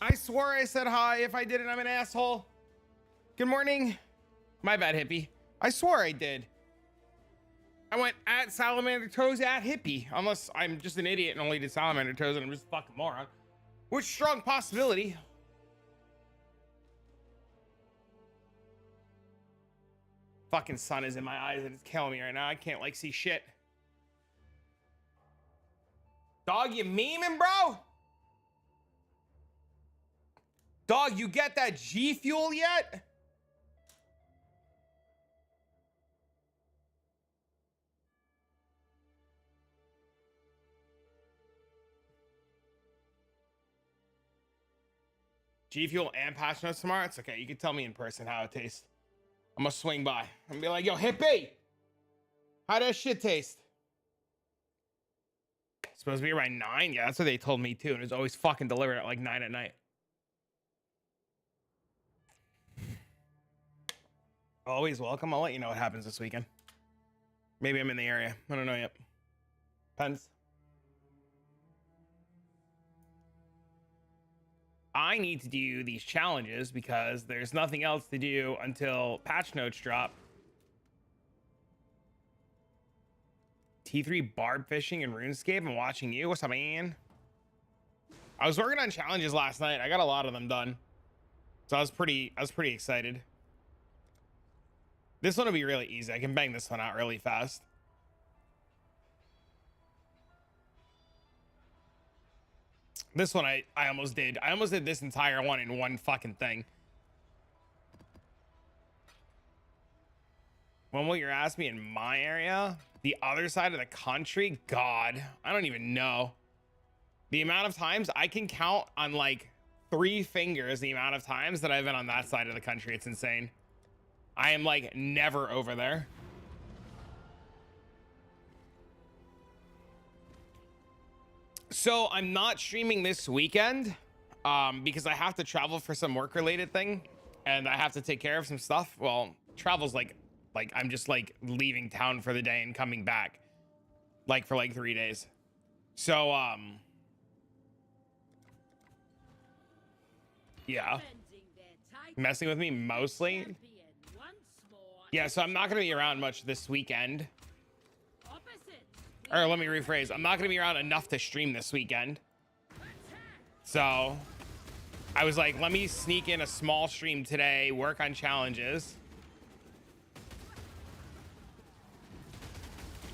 I swore I said hi. If I didn't, I'm an asshole. Good morning. My bad, hippie. I swore I did. I went at salamander toes at hippie. Unless I'm just an idiot and only did salamander toes and I'm just a fucking moron. Which strong possibility. Fucking sun is in my eyes and it's killing me right now. I can't like see shit. Dog, you memeing, bro? Dog, you get that G Fuel yet? G Fuel and Passion Notes tomorrow? It's okay. You can tell me in person how it tastes. I'm gonna swing by. I'm gonna be like, yo, hippie, how that shit taste? It's supposed to be around 9? Yeah, that's what they told me too. And it's always fucking delivered at like 9 at night. Always welcome. I'll let you know what happens this weekend. Maybe I'm in the area. I don't know yet. Depends. I need to do these challenges because there's nothing else to do until patch notes drop. T3 barb fishing and RuneScape. I'm watching you. What's up, man? I was working on challenges last night. I got a lot of them done. So I was pretty excited. This one will be really easy. I can bang this one out really fast. This one I almost did. I almost did this entire one in one fucking thing. When will your ass be in my area? The other side of the country? God, I don't even know. The amount of times I can count on like 3 fingers the amount of times that I've been on that side of the country. It's insane. I am like never over there. So I'm not streaming this weekend because I have to travel for some work related thing and I have to take care of some stuff. Well, travel's like I'm just like leaving town for the day and coming back like for like 3 days. So yeah, messing with me mostly. Yeah, so I'm not gonna be around much this weekend. Or let me rephrase, I'm not gonna be around enough to stream this weekend. So I was like, let me sneak in a small stream today, work on challenges.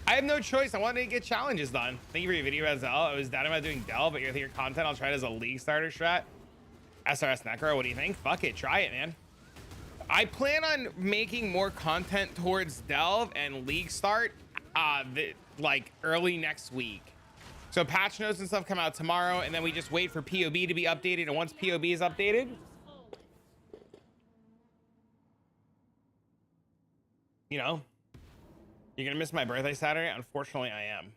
I have no choice. I wanted to get challenges done. Thank you for your video about Zell. I was down about doing Dell, but your content, I'll try it as a league starter strat. SRS Necro, what do you think? Fuck it, try it, man. I plan on making more content towards Delve and League Start like early next week. So patch notes and stuff come out tomorrow, and then we just wait for POB to be updated. And once POB is updated, you know, you're gonna miss my birthday Saturday. Unfortunately, I am.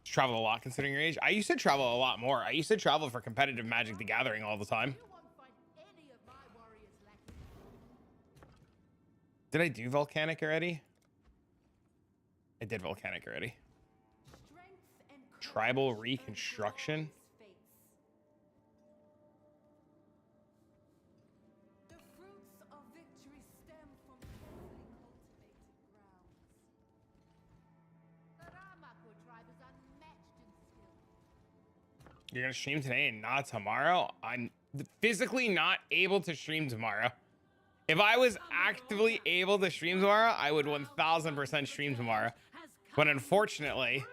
Travel a lot considering your age. I used to travel a lot more. I used to travel for competitive Magic the Gathering all the time. Did I do volcanic already? I did volcanic already. Tribal reconstruction. You're gonna stream today and not tomorrow? I'm physically not able to stream tomorrow. If I was actively able to stream tomorrow, I would 1000% stream tomorrow. But unfortunately,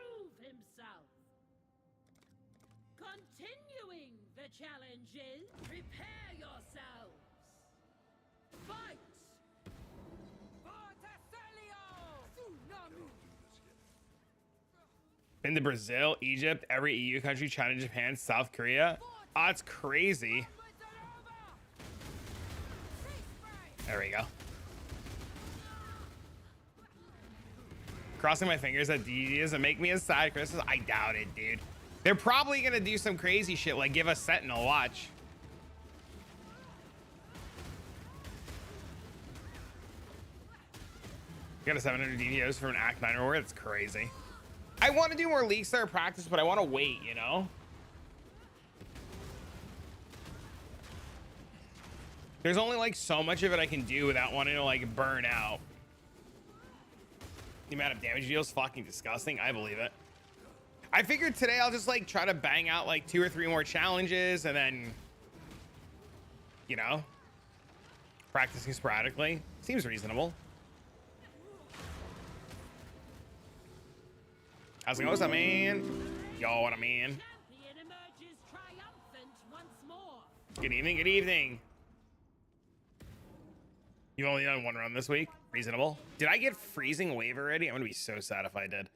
continuing the challenges, prepare yourselves. Fight! been to Brazil, Egypt, every EU country, China, Japan, South Korea. Oh, it's crazy. There we go. Crossing my fingers that DD doesn't make me a side Christmas. I doubt it, dude. They're probably gonna do some crazy shit like give us Sentinel. Watch. Got a 700 DDOs from an Act 9 reward. That's crazy. I want to do more League Star practice, but I want to wait, you know? There's only like so much of it I can do without wanting to like burn out. The amount of damage he deals fucking disgusting. I believe it. I figured today I'll just like try to bang out like 2 or 3 more challenges and then, you know, practicing sporadically. Seems reasonable. How's it going? What's up, man? Yo, what a man. Good evening, good evening. You've only done 1 run this week. Reasonable. Did I get freezing wave already? I'm gonna be so sad if I did.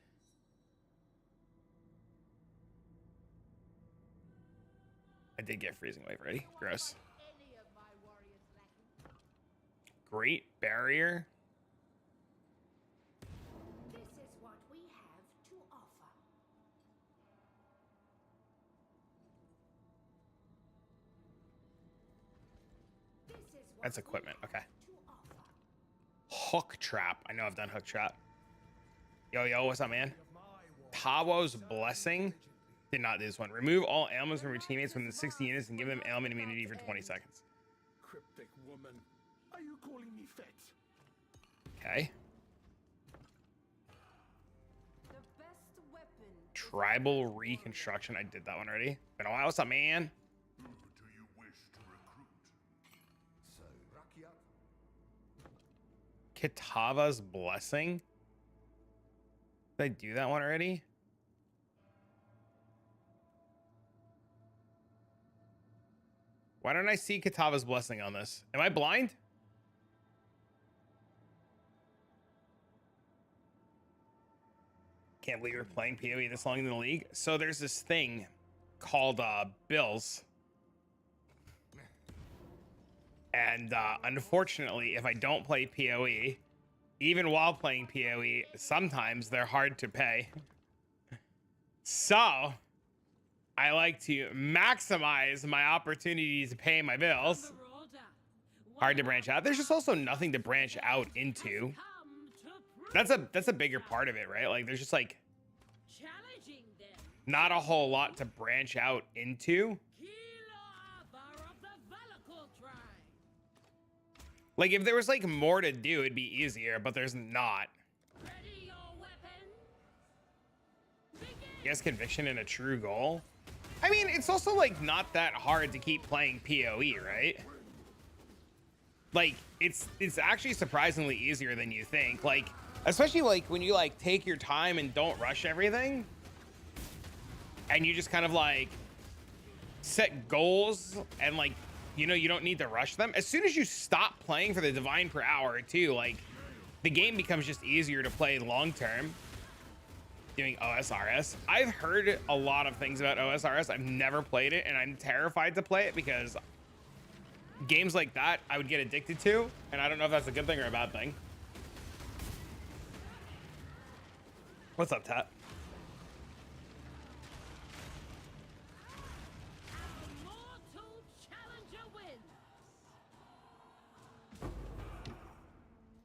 I did get freezing wave already. Gross. Great barrier. This is what we have to offer. This is what That's equipment. we have Okay. to offer. Hook trap. I know I've done hook trap. Yo, yo, what's up, man? Tawo's blessing. Did not do this one. Remove all ailments from your teammates within 60 units and give them ailment immunity for 20 seconds. Cryptic woman, are you calling me fat? Okay. The best weapon. Tribal reconstruction. I did that one already. Been a while. What's up, man? Who do you wish to recruit? So, Rakia? Kitava's blessing. Did I do that one already? Why don't I see Kitava's blessing on this? Am I blind? Can't believe you're playing PoE this long in the league. So there's this thing called bills. And unfortunately, if I don't play PoE, even while playing PoE, sometimes they're hard to pay. So I like to maximize my opportunity to pay my bills. Hard to branch out. There's just also nothing to branch out into. That's a bigger part of it, right? Like there's just like not a whole lot to branch out into. Like if there was like more to do, it'd be easier, but there's not. Yes, conviction and a true goal. I mean, it's also like not that hard to keep playing PoE, right? Like it's actually surprisingly easier than you think. Like especially like when you like take your time and don't rush everything, and you just kind of like set goals and like, you know, you don't need to rush them. As soon as you stop playing for the divine per hour too, like the game becomes just easier to play long term. Doing OSRS. I've heard a lot of things about OSRS. I've never played it and I'm terrified to play it because games like that I would get addicted to, and I don't know if that's a good thing or a bad thing. What's up, Tat?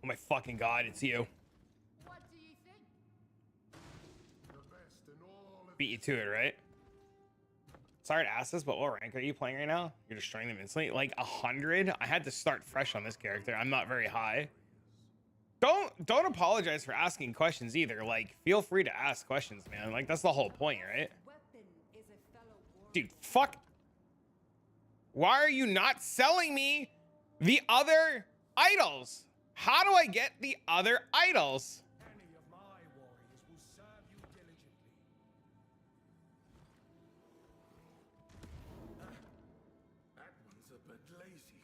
Oh my fucking god, it's you. What do you think? The best in all of Beat you to it, right? Sorry to ask this, but what rank are you playing right now? You're destroying them instantly. Like 100? I had to start fresh on this character. I'm not very high. Don't apologize for asking questions either. Like, feel free to ask questions, man. Like, that's the whole point, right? Weapon is a fellow warrior. Dude, fuck. Why are you not selling me the other idols? How do I get the other idols? any of my warriors will serve you diligently. That one's a bit lazy.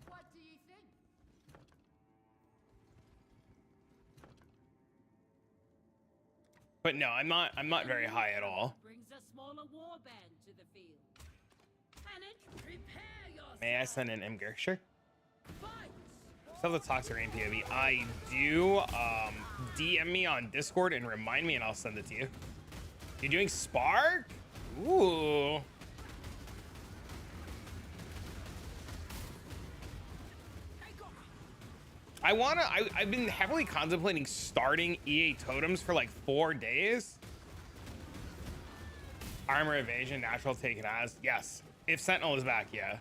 What do you think? But no, I'm not very high at all. Brings a smaller warband to the field. Panic, prepare yourself. May I send an Imgur? Sure. Fight. Still have the Toxic Rain POV. I do. DM me on Discord and remind me and I'll send it to you. You're doing Spark? Ooh. I've been heavily contemplating starting EA totems for like 4 days. Armor evasion, natural taken as. Yes. If Sentinel is back, yeah.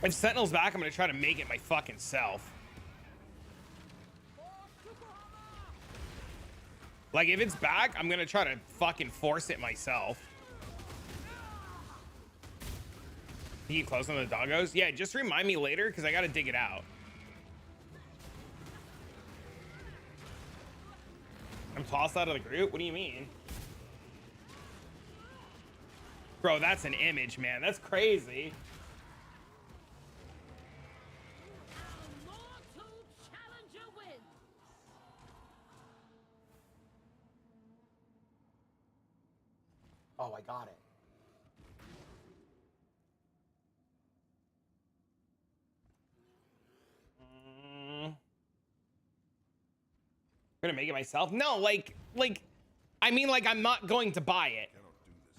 If Sentinel's back, I'm gonna try to make it my fucking self. Like, if it's back, I'm gonna try to fucking force it myself. You get close on the doggos? Yeah, just remind me later, because I gotta dig it out. I'm tossed out of the group? What do you mean? Bro, that's an image, man. That's crazy. Our mortal challenger wins. Oh, I got it. I'm gonna make it myself. No, like, I mean, like, I'm not going to buy it.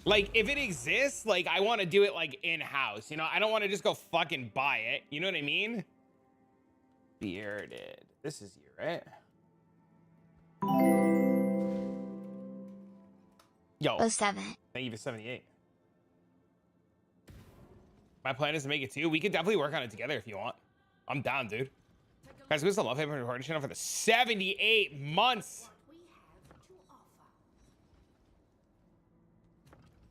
Like, if it exists, like, I want to do it like in-house, you know? I don't want to just go fucking buy it. You know what I mean? Bearded. This is you, right? Yo. 07. Thank you for 78. My plan is to make it too. We could definitely work on it together if you want. I'm down, dude. Guys, we still love having a recording channel for the 78 months. We have to offer.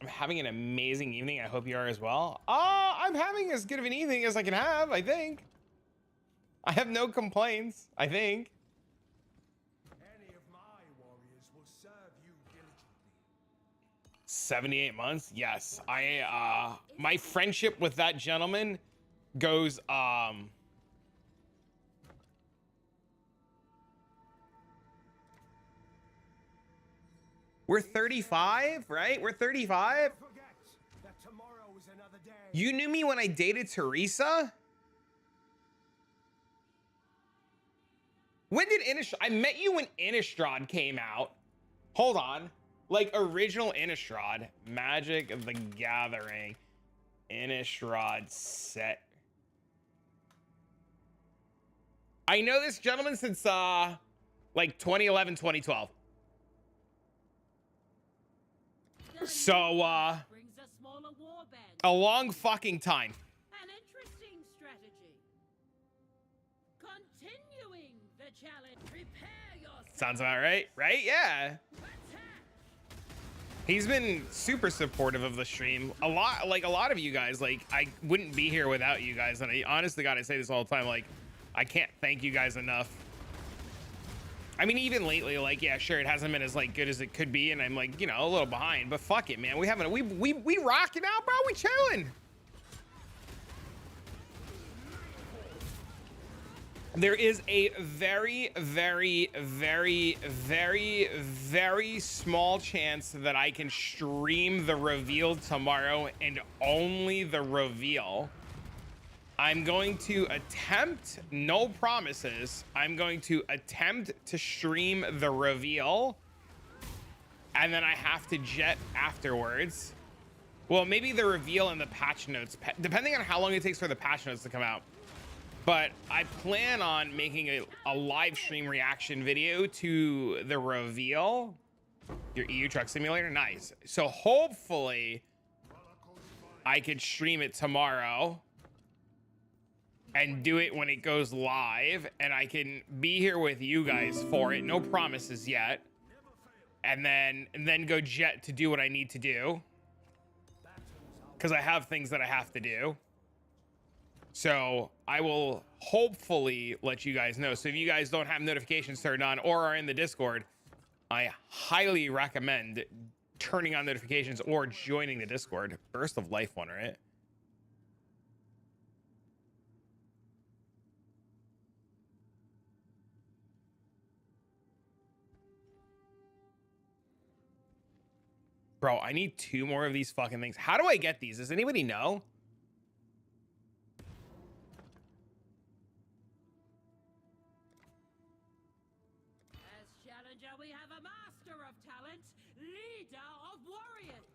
I'm having an amazing evening. I hope you are as well. I'm having as good of an evening as I can have, I think. I have no complaints, I think. Any of my warriors will serve you diligently. 78 months? Yes. My friendship with that gentleman goes, we're 35, right? We're 35. Forget that tomorrow is another day. You knew me when I dated Teresa? When did Innistrad? I met you when Innistrad came out. Hold on. Like, original Innistrad. Magic of the Gathering. Innistrad set. I know this gentleman since, like, 2011, 2012. So, Brings a smaller warband. a long fucking time. An interesting strategy. Continuing the challenge. Prepare yourself. Sounds about right, right? Yeah. Attack. He's been super supportive of the stream. A lot of you guys, like, I wouldn't be here without you guys. And I honestly, God, I say this all the time. Like, I can't thank you guys enough. I mean, even lately, like, yeah, sure, it hasn't been as, like, good as it could be. And I'm, like, you know, a little behind. But fuck it, man. We rocking out, bro. We chilling. There is a very, very, very, very, very small chance that I can stream the reveal tomorrow, and only the reveal. I'm going to attempt, no promises, I'm going to attempt to stream the reveal, and then I have to jet afterwards. Well, maybe the reveal and the patch notes, depending on how long it takes for the patch notes to come out. But I plan on making a live stream reaction video to the reveal. Your EU Truck Simulator, nice. So hopefully I could stream it tomorrow and do it when it goes live, and I can be here with you guys for it. No promises yet. And then go jet to do what I need to do, because I have things that I have to do. So I will hopefully let you guys know. So if you guys don't have notifications turned on or are in the Discord, I highly recommend turning on notifications or joining the Discord. Burst of Life one, right? Bro, I need 2 more of these fucking things. How do I get these? Does anybody know? As challenger, we have a master of talent, leader of warriors.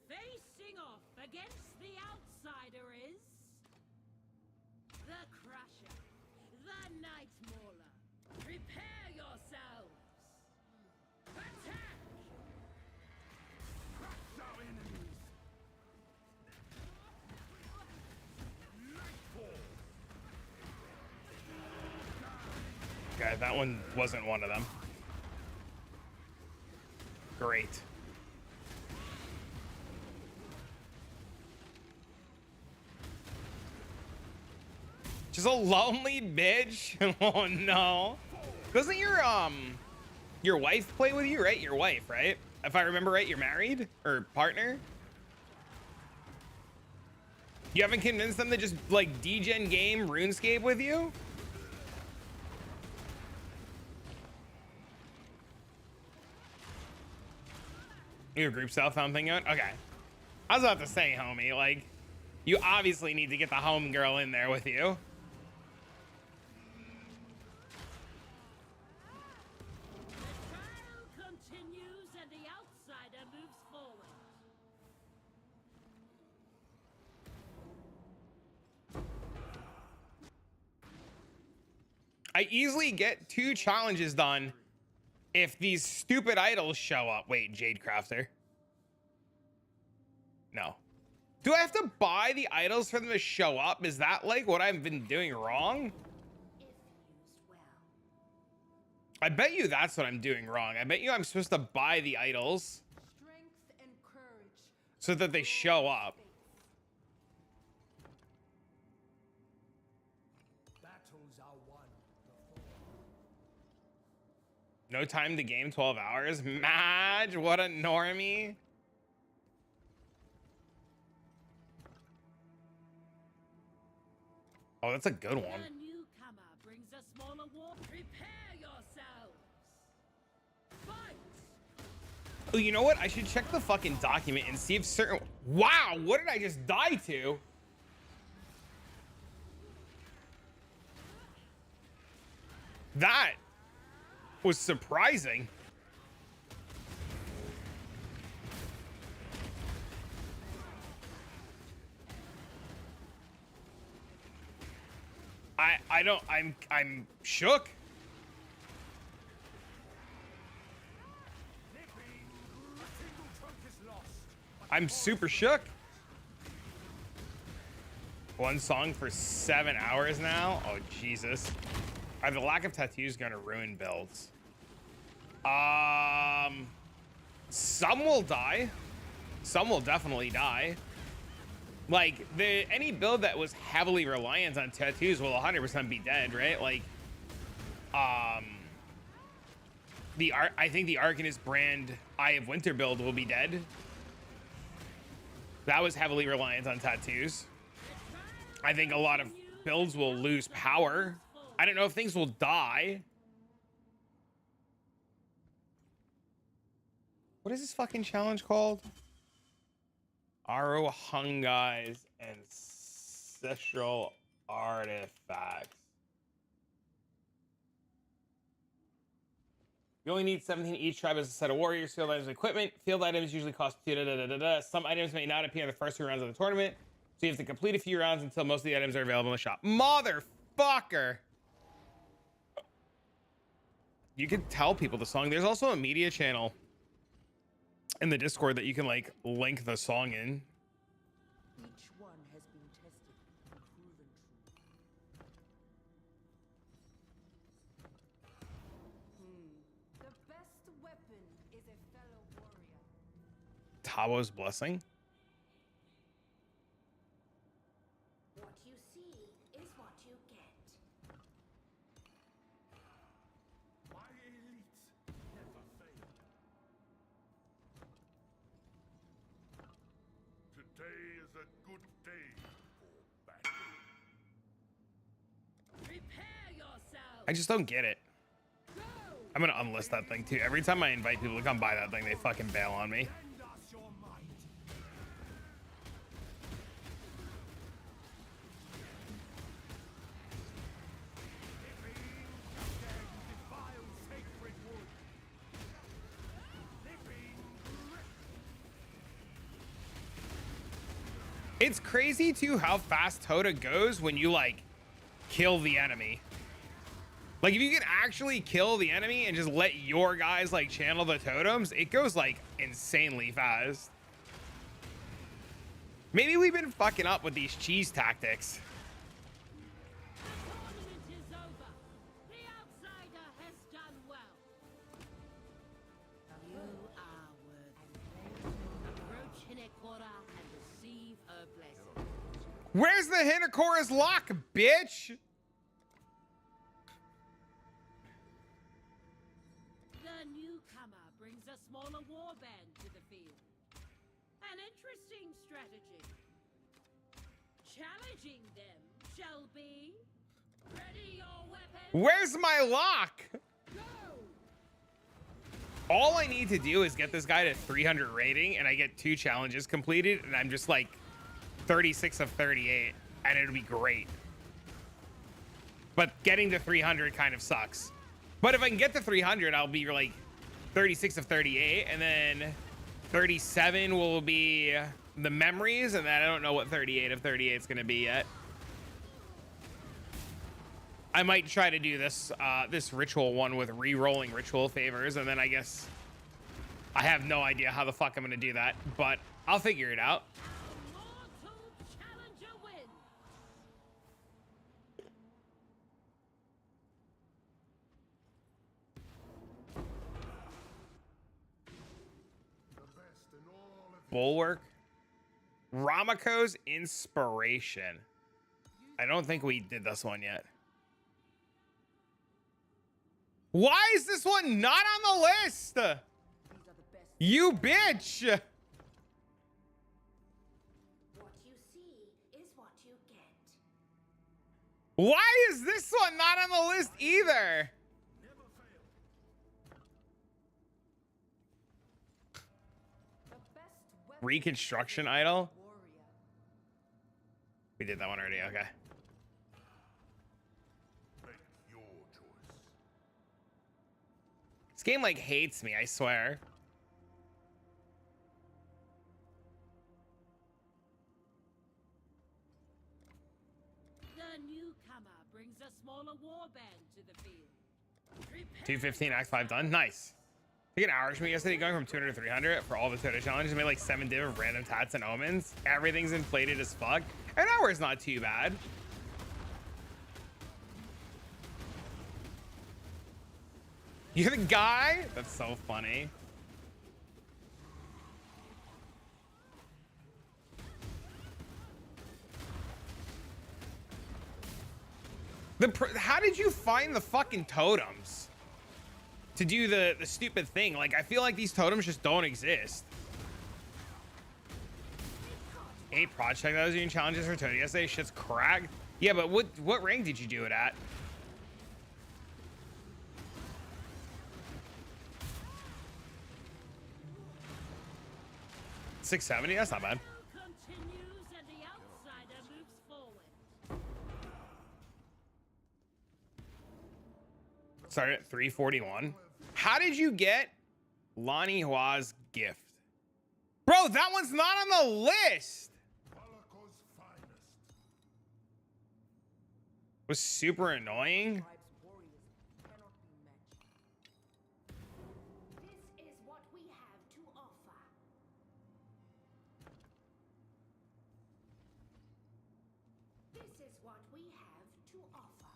Facing off against the outsider is the Crusher, the Night Mauler. Prepare yourselves. Attack! Okay, that one wasn't one of them. Great. Just a lonely bitch. Oh no. Doesn't your wife play with you, right? Your wife, right? If I remember right, you're married or partner. You haven't convinced them to just like degen game RuneScape with you? Your group self found thing out? Okay. I was about to say, homie, like, you obviously need to get the home girl in there with you. The trial continues and the outsider moves forward. I easily get 2 challenges done if these stupid idols show up. Wait, Jade Crafter. No. Do I have to buy the idols for them to show up? Is that like what I've been doing wrong? If used well. I bet you that's what I'm doing wrong. I bet you I'm supposed to buy the idols Strength and courage. so that they show up. Battles are won before. No time to game, 12 hours. Madge, what a normie. Oh, that's a good one. The newcomer brings a smaller war. Prepare yourselves. Fight. Oh, you know what? I should check the fucking document and see if certain... Wow, what did I just die to? That was surprising. I'm shook. I'm super shook. One song for 7 hours now. Oh, Jesus. Are the lack of tattoos going to ruin builds? Some will die. Some will definitely die. Like, any build that was heavily reliant on tattoos will 100% be dead, right? Like, I think the Arcanist brand Eye of Winter build will be dead. That was heavily reliant on tattoos. I think a lot of builds will lose power. I don't know if things will die. What is this fucking challenge called? Aro Hungai's Ancestral Artifacts. You only need 17 each. Tribe as a set of warriors. Field items and equipment. Field items usually cost 2. Some items may not appear in the first 2 rounds of the tournament, so you have to complete a few rounds until most of the items are available in the shop. Motherfucker! You can tell people the song. There's also a media channel in the Discord that you can like link the song in. Each one has been tested and proven true. The best weapon is a fellow warrior. Tabo's Blessing. What you see is what you get. My elites never fail. Today is a good day for battle. Prepare yourselves. I just don't get it. Go. I'm gonna unlist that thing too. Every time I invite people to come buy that thing, they fucking bail on me. Lend us your might. Defile sacred wood. It's crazy too how fast Toda goes when you like kill the enemy. Like if you can actually kill the enemy and just let your guys like channel the totems, it goes like insanely fast. Maybe we've been fucking up with these cheese tactics. The tournament is over. The outsider Where's the Hinokora's lock, bitch? The newcomer brings a smaller warband to the field. An interesting strategy. Challenging them shall be. Ready your weapon. Where's my lock? Go. All I need to do is get this guy to 300 rating and I get 2 challenges completed and I'm just like 36 of 38 and it'll be great. But getting to 300 kind of sucks. But if I can get to 300, I'll be like 36 of 38 and then 37 will be the memories and then I don't know what 38 of 38 is going to be yet. I might try to do this this ritual one with re-rolling ritual favors, and then I guess I have no idea how the fuck I'm gonna do that, but I'll figure it out. Mortal challenger wins. The best in all of Bulwark. Ramako's inspiration. I don't think we did this one yet. Why is this one not on the list? You bitch! What you see is what you get. Why is this one not on the list either? The best weapon Reconstruction idol? warrior. We did that one already, okay. make your choice. This game like hates me, I swear. The newcomer brings a smaller warband to the field. Prepare 215 Act 5 done. Nice. Took an hour for me yesterday going from 200 to 300 for all the Toto challenges. Made like 7 div of random tats and omens. Everything's inflated as fuck. An hour is not too bad. You're the guy? That's so funny. How did you find the fucking totems to do the stupid thing? Like, I feel like these totems just don't exist. 8 project that was doing challenges for Tony yesterday. Shit's cracked. Yeah, but what rank did you do it at? $670? That's not bad. continues and the outsider moves forward. Started at 341. How did you get Lonnie Hua's gift? Bro, that one's not on the list. Valako's finest. Was super annoying. Tribe's warriors cannot be matched. This is what we have to offer. This is what we have to offer.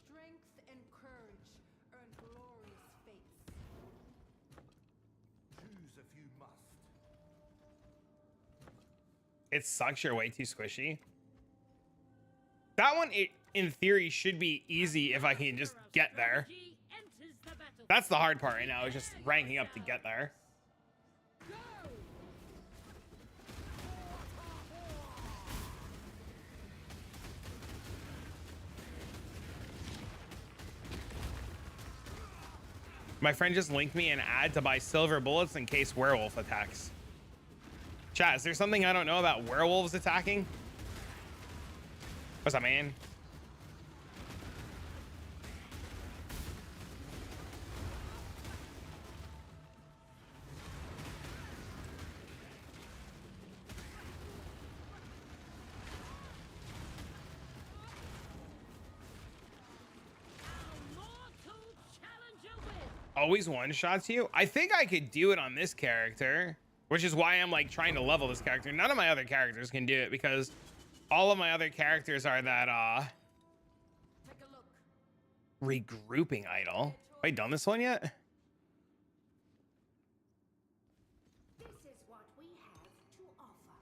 Strength and courage earn glorious fates. Choose if you must. It sucks you're way too squishy. That one, in theory, should be easy if I can just get there. Strategy enters the battlefield. That's the hard part right now, is just ranking up to get there. Go. My friend just linked me an ad to buy silver bullets in case werewolf attacks. Chat, is there something I don't know about werewolves attacking? What's up, man? Mortal challenger wins. Always one-shots you? I think I could do it on this character, which is why I'm like trying to level this character. None of my other characters can do it because all of my other characters are that Take a look. regrouping idol. Have I done this one yet? This is what we have to offer.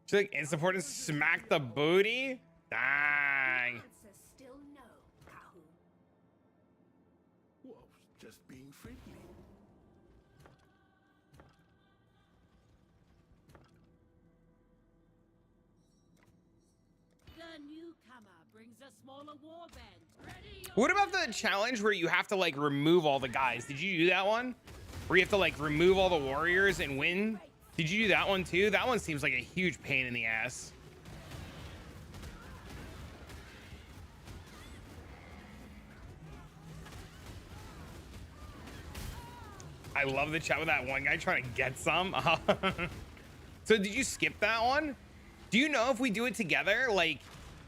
She's like, in support and smack the booty? Dang. Answer still no, Kahu. Well, just being friendly. The newcomer brings a smaller warband. Ready your What about the challenge where you have to like remove all the guys? Did you do that one? Where you have to like remove all the warriors and win? Did you do that one too? That one seems like a huge pain in the ass. I love the chat with that one guy trying to get some. So did you skip that one? Do you know if we do it together, like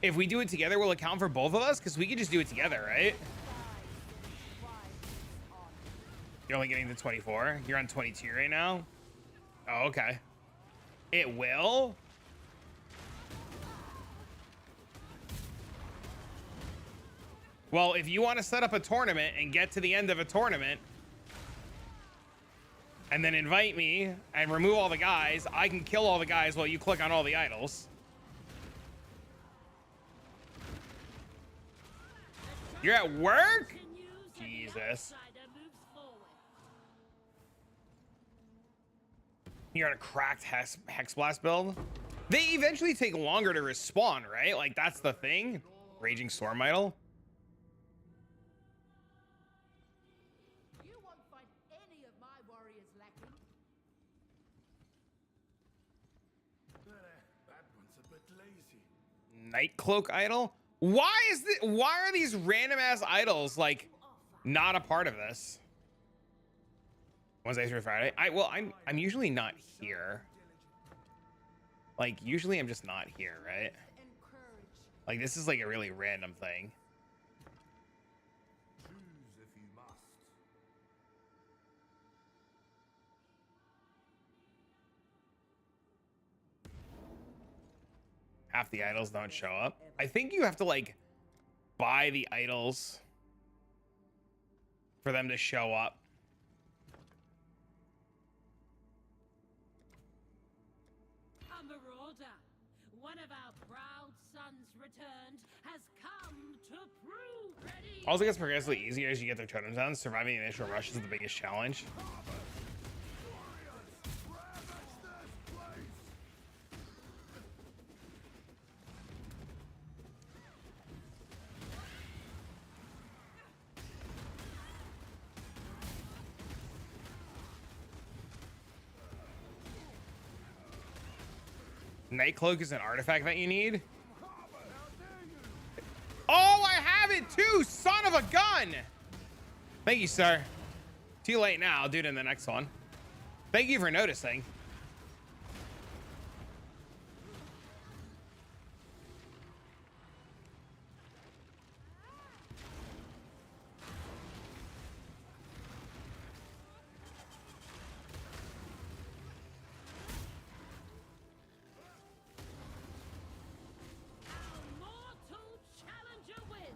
if we do it together, will it count for both of us? Because we could just do it together, right? You're only getting to 24. You're on 22 right now. Oh, okay. It will. Well, if you want to set up a tournament and get to the end of a tournament and then invite me and remove all the guys, I can kill all the guys while you click on all the idols. You're at work? continues and the Jesus. outsider moves forward. You're on a cracked Hex Blast build? They eventually take longer to respawn, right? Like, that's the thing. Raging Storm Idol. You won't find any of my warriors lacking. That one's a bit lazy. Night Cloak Idol? Why are these random ass idols like not a part of this? Wednesday through Friday? I'm usually not here. Like usually I'm just not here, right? Like this is like a really random thing. Choose if you must. Half the idols don't show up. I think you have to like buy the idols for them to show up. A marauder, one of our proud sons returned, has come to prove. Ready. Also gets progressively easier as you get their totems down. Surviving the initial rush is the biggest challenge. Night Cloak is an artifact that you need. Oh, I have it too, son of a gun. Thank you, sir. Too late now. I'll do it in the next one. Thank you for noticing. Our mortal challenger wins.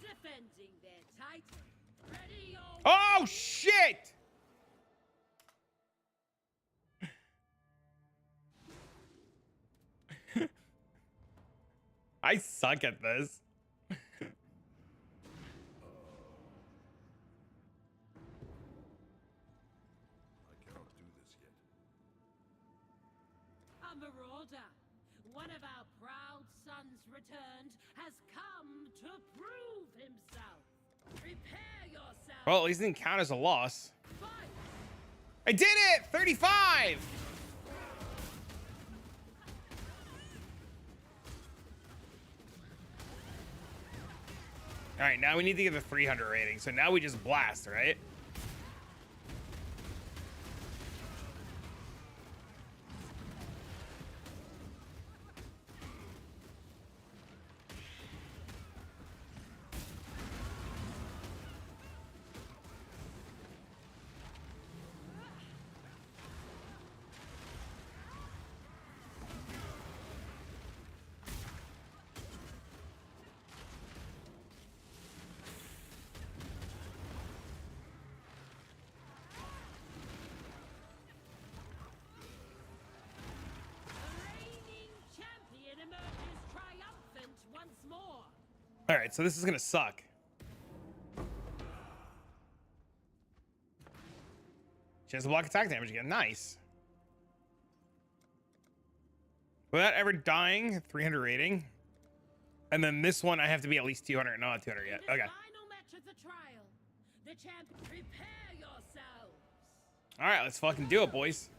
Defending their title. Ready your Oh, shit. I suck at this. I cannot do this yet. A marauder, one of our proud sons returned, has come to prove himself. Prepare yourself. Well, at least it didn't count as a loss. Fight. I did it! 35! All right, now we need to get the 300 rating. So now we just blast, right? All right, so this is gonna suck. Chance to block attack damage again. Nice. Without ever dying, 300 rating. And then this one, I have to be at least 200. No, not 200 yet. Okay. Final match of the trial. The champ, prepare yourselves. All right, let's fucking do it, boys.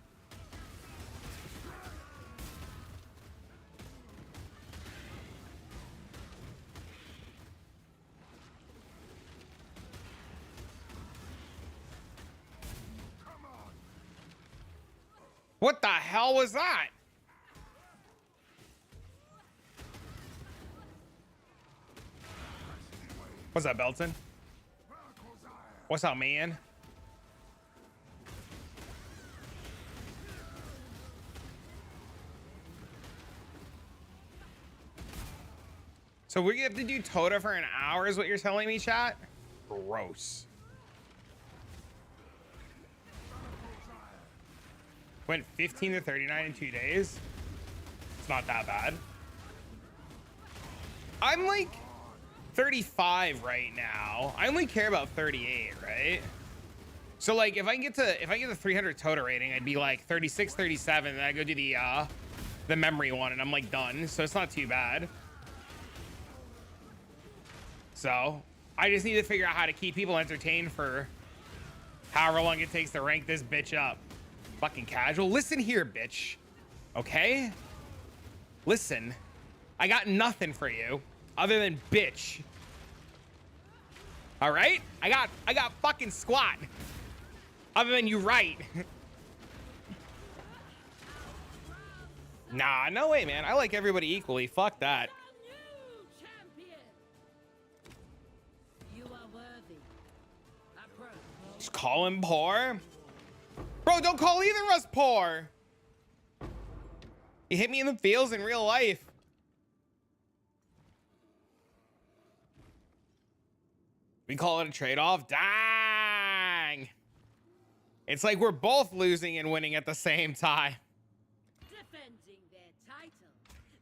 What the hell was that? What's up, Belton? What's up, man? So we have to do Tota for an hour is what you're telling me, chat? Gross. Went 15 to 39 in 2 days. It's not that bad. I'm like 35 right now. I only care about 38, right? So like if I get the 300 Tota rating, I'd be like 36, 37, and I go do the memory one and I'm like done. So it's not too bad. So I just need to figure out how to keep people entertained for however long it takes to rank this bitch up. Fucking casual. Listen here, bitch. Okay? Listen. I got nothing for you other than bitch. All right? I got fucking squat. Other than you right. Nah, no way, man. I like everybody equally. Fuck that. New champion. You are worthy. Approach. Just call him poor. Bro, don't call either of us poor. He hit me in the feels in real life. We call it a trade-off. Dang. It's like we're both losing and winning at the same time. Defending their title.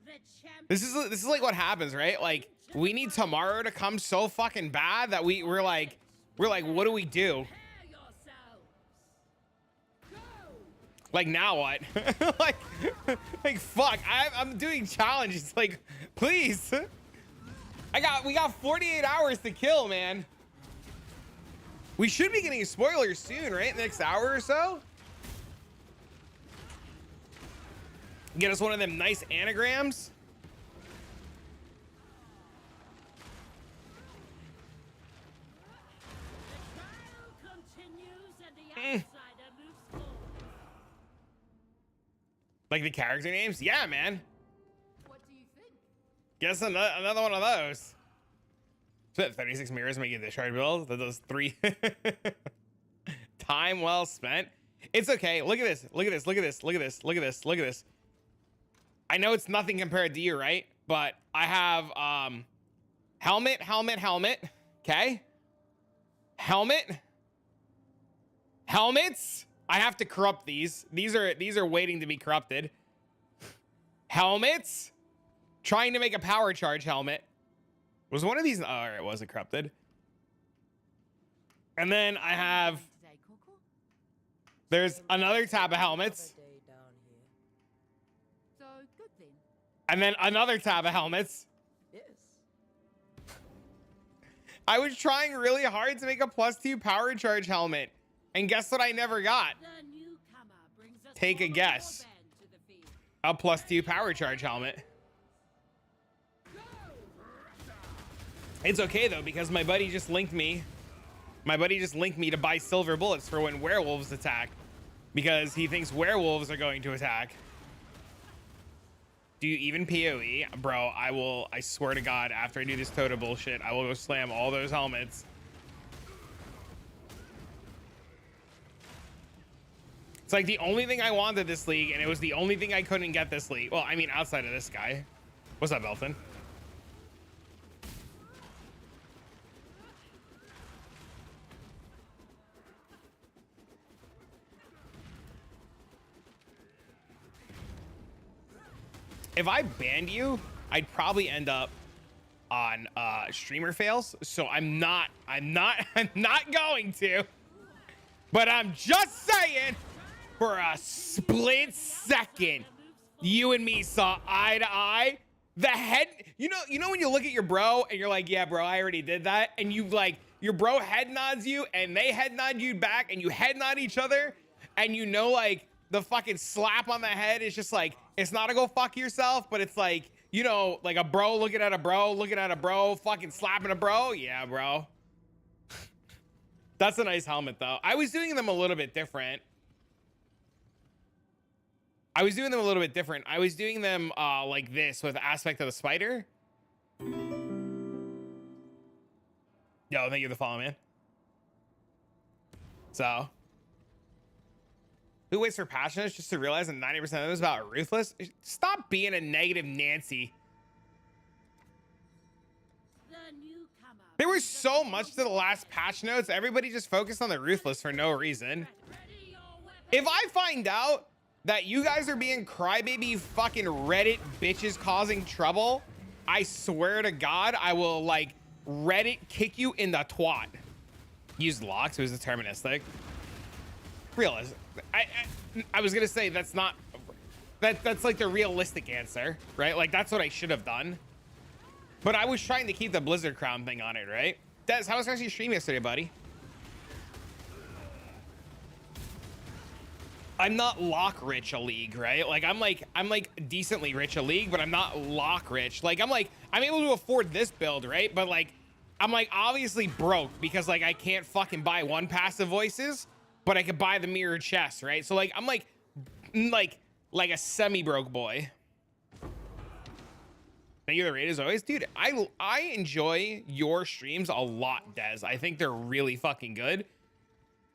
The champion. This is like what happens, right? Like we need tomorrow to come so fucking bad that we're like, what do we do? Prepare yourselves. Go. Like now what? like fuck. I'm doing challenges. Like, please. We got 48 hours to kill, man. We should be getting spoilers soon, right? Next hour or so. Get us one of them nice anagrams. The trial continues and the outsider moves forward. Like the character names? Yeah, man. What do you think? Guess another one of those. Spent 36 mirrors make a discharge build. Those 3. Time well spent. It's okay. Look at this. Look at this. Look at this. Look at this. Look at this. Look at this. I know it's nothing compared to you, right? But I have helmet. Okay. Helmets. I have to corrupt these. These are waiting to be corrupted. Helmets. Trying to make a power charge helmet. Was one of these? Oh, it wasn't corrupted. And then I have. There's another tab of helmets. So good then. And then another tab of helmets. Yes. I was trying really hard to make a +2 power charge helmet. And guess what I never got? The newcomer brings us Take a all guess. your band to the field. A +2 power charge helmet. It's okay though, because my buddy just linked me. To buy silver bullets for when werewolves attack. Because he thinks werewolves are going to attack. Do you even PoE? Bro, I swear to God, after I do this Tota bullshit, I will go slam all those helmets. It's like the only thing I wanted this league, and it was the only thing I couldn't get this league. Well, I mean, outside of this guy. What's up, Elton? If I banned you, I'd probably end up on streamer fails, so I'm not I'm not going to. But I'm just saying, for a split second, you and me saw eye to eye. The head, you know when you look at your bro and you're like, yeah, bro, I already did that, and you like your bro head nods you and they head nod you back and you head nod each other, and you know like the fucking slap on the head is just like, it's not a go fuck yourself, but it's like, you know, like a bro looking at a bro fucking slapping a bro. Yeah, bro. That's a nice helmet though. I was doing them a little bit different. I was doing them like this with aspect of the spider. Yo, thank you for the follow, man. So, who waits for passionate just to realize that 90% of it is about ruthless? Stop being a negative Nancy. There was so much to the last patch notes. Everybody just focused on the ruthless for no reason. If I find out that you guys are being crybaby fucking Reddit bitches causing trouble, I swear to God, I will like Reddit kick you in the twat. Use locks. It was deterministic. Realistic. I was gonna say that's not that's like the realistic answer, right? Like that's what I should have done. But I was trying to keep the Blizzard Crown thing on it, right? Des, how was your stream yesterday, buddy? I'm not lock rich a league, right? Like I'm like decently rich a league, but I'm not lock rich. Like I'm able to afford this build, right? But like I'm like obviously broke because like I can't fucking buy one passive voices, but I could buy the mirror chest, right? So like I'm like a semi-broke boy. Thank you, the raid as always. Dude, I enjoy your streams a lot, Des. I think they're really fucking good.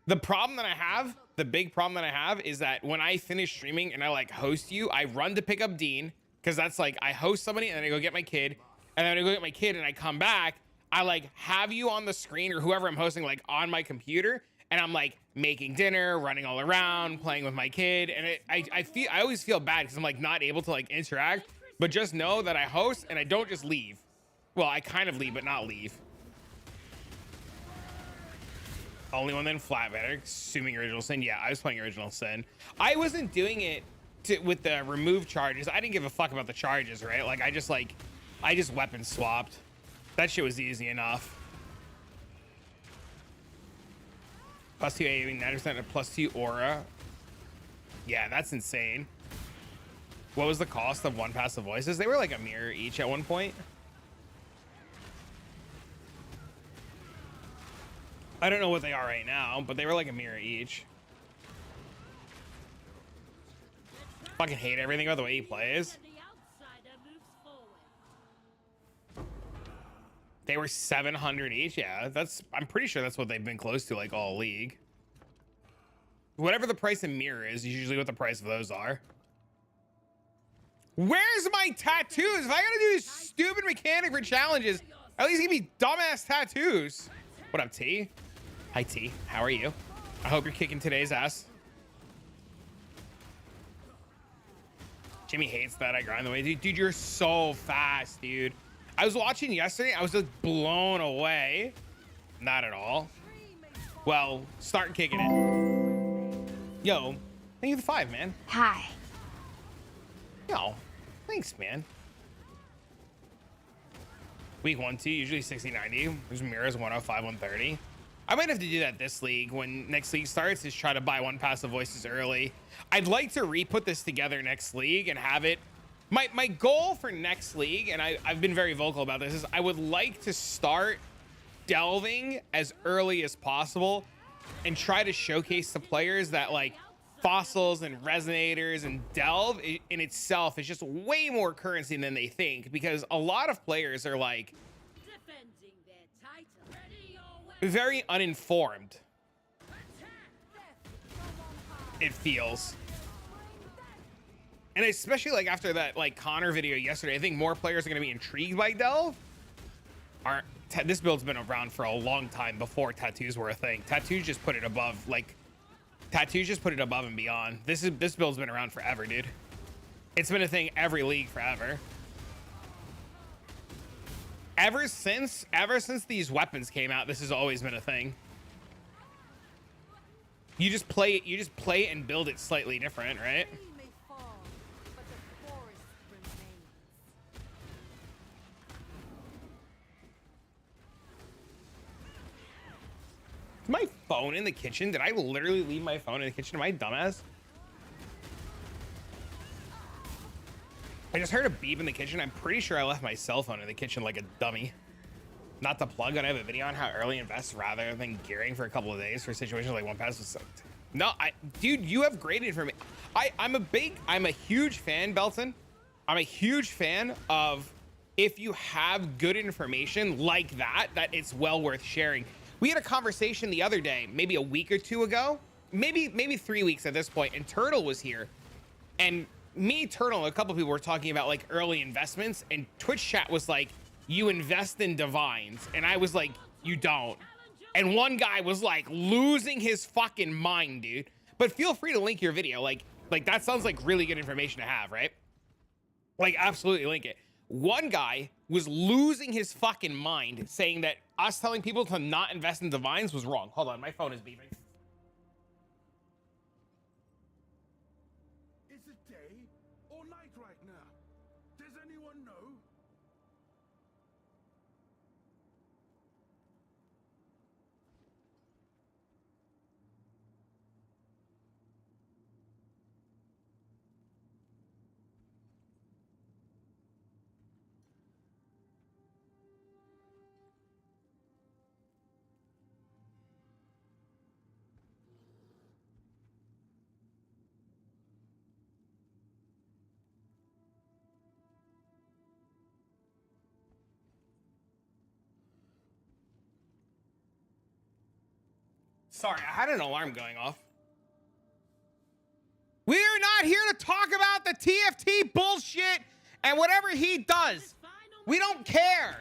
The problem that I have, the big problem that I have is that when I finish streaming and I like host you, I run to pick up Dean, because that's like I host somebody and then I go get my kid, and then I go get my kid and I come back, I like have you on the screen or whoever I'm hosting like on my computer, and I'm like making dinner, running all around, playing with my kid, and I always feel bad because I'm like not able to like interact. But just know that I host and I don't just leave. Well, I kind of leave, but not leave. Only one then Flatbetter, assuming Original Sin. Yeah, I was playing Original Sin. I wasn't doing it with the remove charges. I didn't give a fuck about the charges, right? Like I just weapon swapped. That shit was easy enough. +2 aiming, 90% and +2 aura. Yeah, that's insane. What was the cost of one passive voices? They were like a mirror each at one point. I don't know what they are right now, but they were like a mirror each. Fucking hate everything about the way he plays. They were 700 each. Yeah, I'm pretty sure that's what they've been close to like all league. Whatever the price of mirror is usually what the price of those are. Where's my tattoos? If I gotta do this stupid mechanic for challenges, at least give me dumbass tattoos. What up, T? Hi, T. How are you? I hope you're kicking today's ass. Jimmy hates that I grind the way. Dude, you're so fast, dude. I was watching yesterday. I was just blown away. Not at all. Well, start kicking it. Yo, thank you for the 5, man. Hi. Yo, thanks, man. Week 1-2, usually 60-90. There's mirrors 105, 130. I might have to do that this league when next league starts, is try to buy one passive voices early. I'd like to re-put this together next league and have it. My goal for next league, and I've been very vocal about this, is I would like to start delving as early as possible and try to showcase the players that like fossils and resonators and delve in itself is just way more currency than they think, because a lot of players are like very uninformed, it feels. And especially like after that like Connor video yesterday, I think more players are going to be intrigued by delve. This build's been around for a long time before tattoos were a thing. Tattoos just put it above, like tattoos just put it above and beyond. This build's been around forever, dude. It's been a thing every league forever. ever since these weapons came out, this has always been a thing. You just play it and build it slightly different, right? May fall, but the forest remains. Is my phone in the kitchen? Did I literally leave my phone in the kitchen? Am I dumbass? I just heard a beep in the kitchen. I'm pretty sure I left my cell phone in the kitchen like a dummy. Not to plug, but I have a video on how early invest rather than gearing for a couple of days for situations like one pass was sucked. No, dude, you have great information. I'm a huge fan, Belton. I'm a huge fan of if you have good information like that it's well worth sharing. We had a conversation the other day, maybe a week or two ago, maybe 3 weeks at this point, and Turtle was here. And me, Turtle, and a couple people were talking about like early investments, and Twitch chat was like, you invest in divines. And I was like, you don't. And one guy was like losing his fucking mind, dude. But feel free to link your video. Like that sounds like really good information to have, right? Like absolutely link it. One guy was losing his fucking mind saying that us telling people to not invest in divines was wrong. Hold on, my phone is beeping. Is it day or night right now? Does anyone know? Sorry, I had an alarm going off. We are not here to talk about the TFT bullshit and whatever he does. We don't care.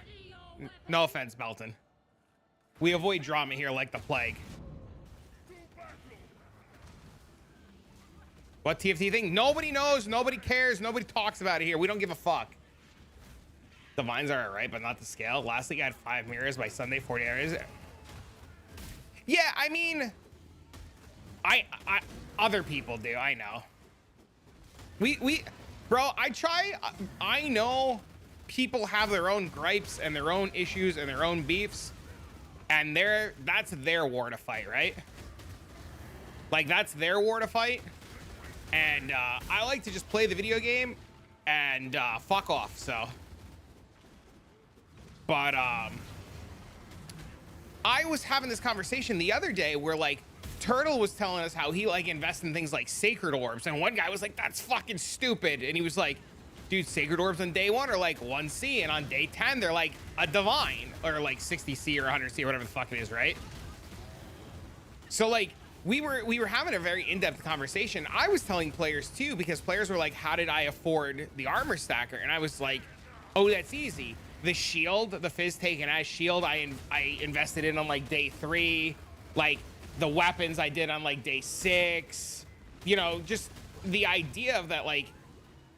No offense, Belton. We avoid drama here like the plague. What TFT thing? Nobody knows, nobody cares, nobody talks about it here. We don't give a fuck. The vines are alright, but not the scale. Last week I had 5 mirrors by Sunday, 40 hours. Yeah, I mean, I other people do, I know. Bro, I know people have their own gripes and their own issues and their own beefs, and that's their war to fight, right? Like, that's their war to fight, and I like to just play the video game and fuck off, so. But, I was having this conversation the other day where like Turtle was telling us how he like invests in things like sacred orbs, and one guy was like, that's fucking stupid, and he was like, dude, sacred orbs on day 1 are like 1C, and on day 10 they're like a divine, or like 60C or 100C or whatever the fuck it is, right? So like we were having a very in-depth conversation. I was telling players too, because players were like, how did I afford the armor stacker? And I was like, oh, that's easy. The shield, the Fizz Take and Ash shield, I invested in on like day 3. Like the weapons I did on like day 6. You know, just the idea of that, like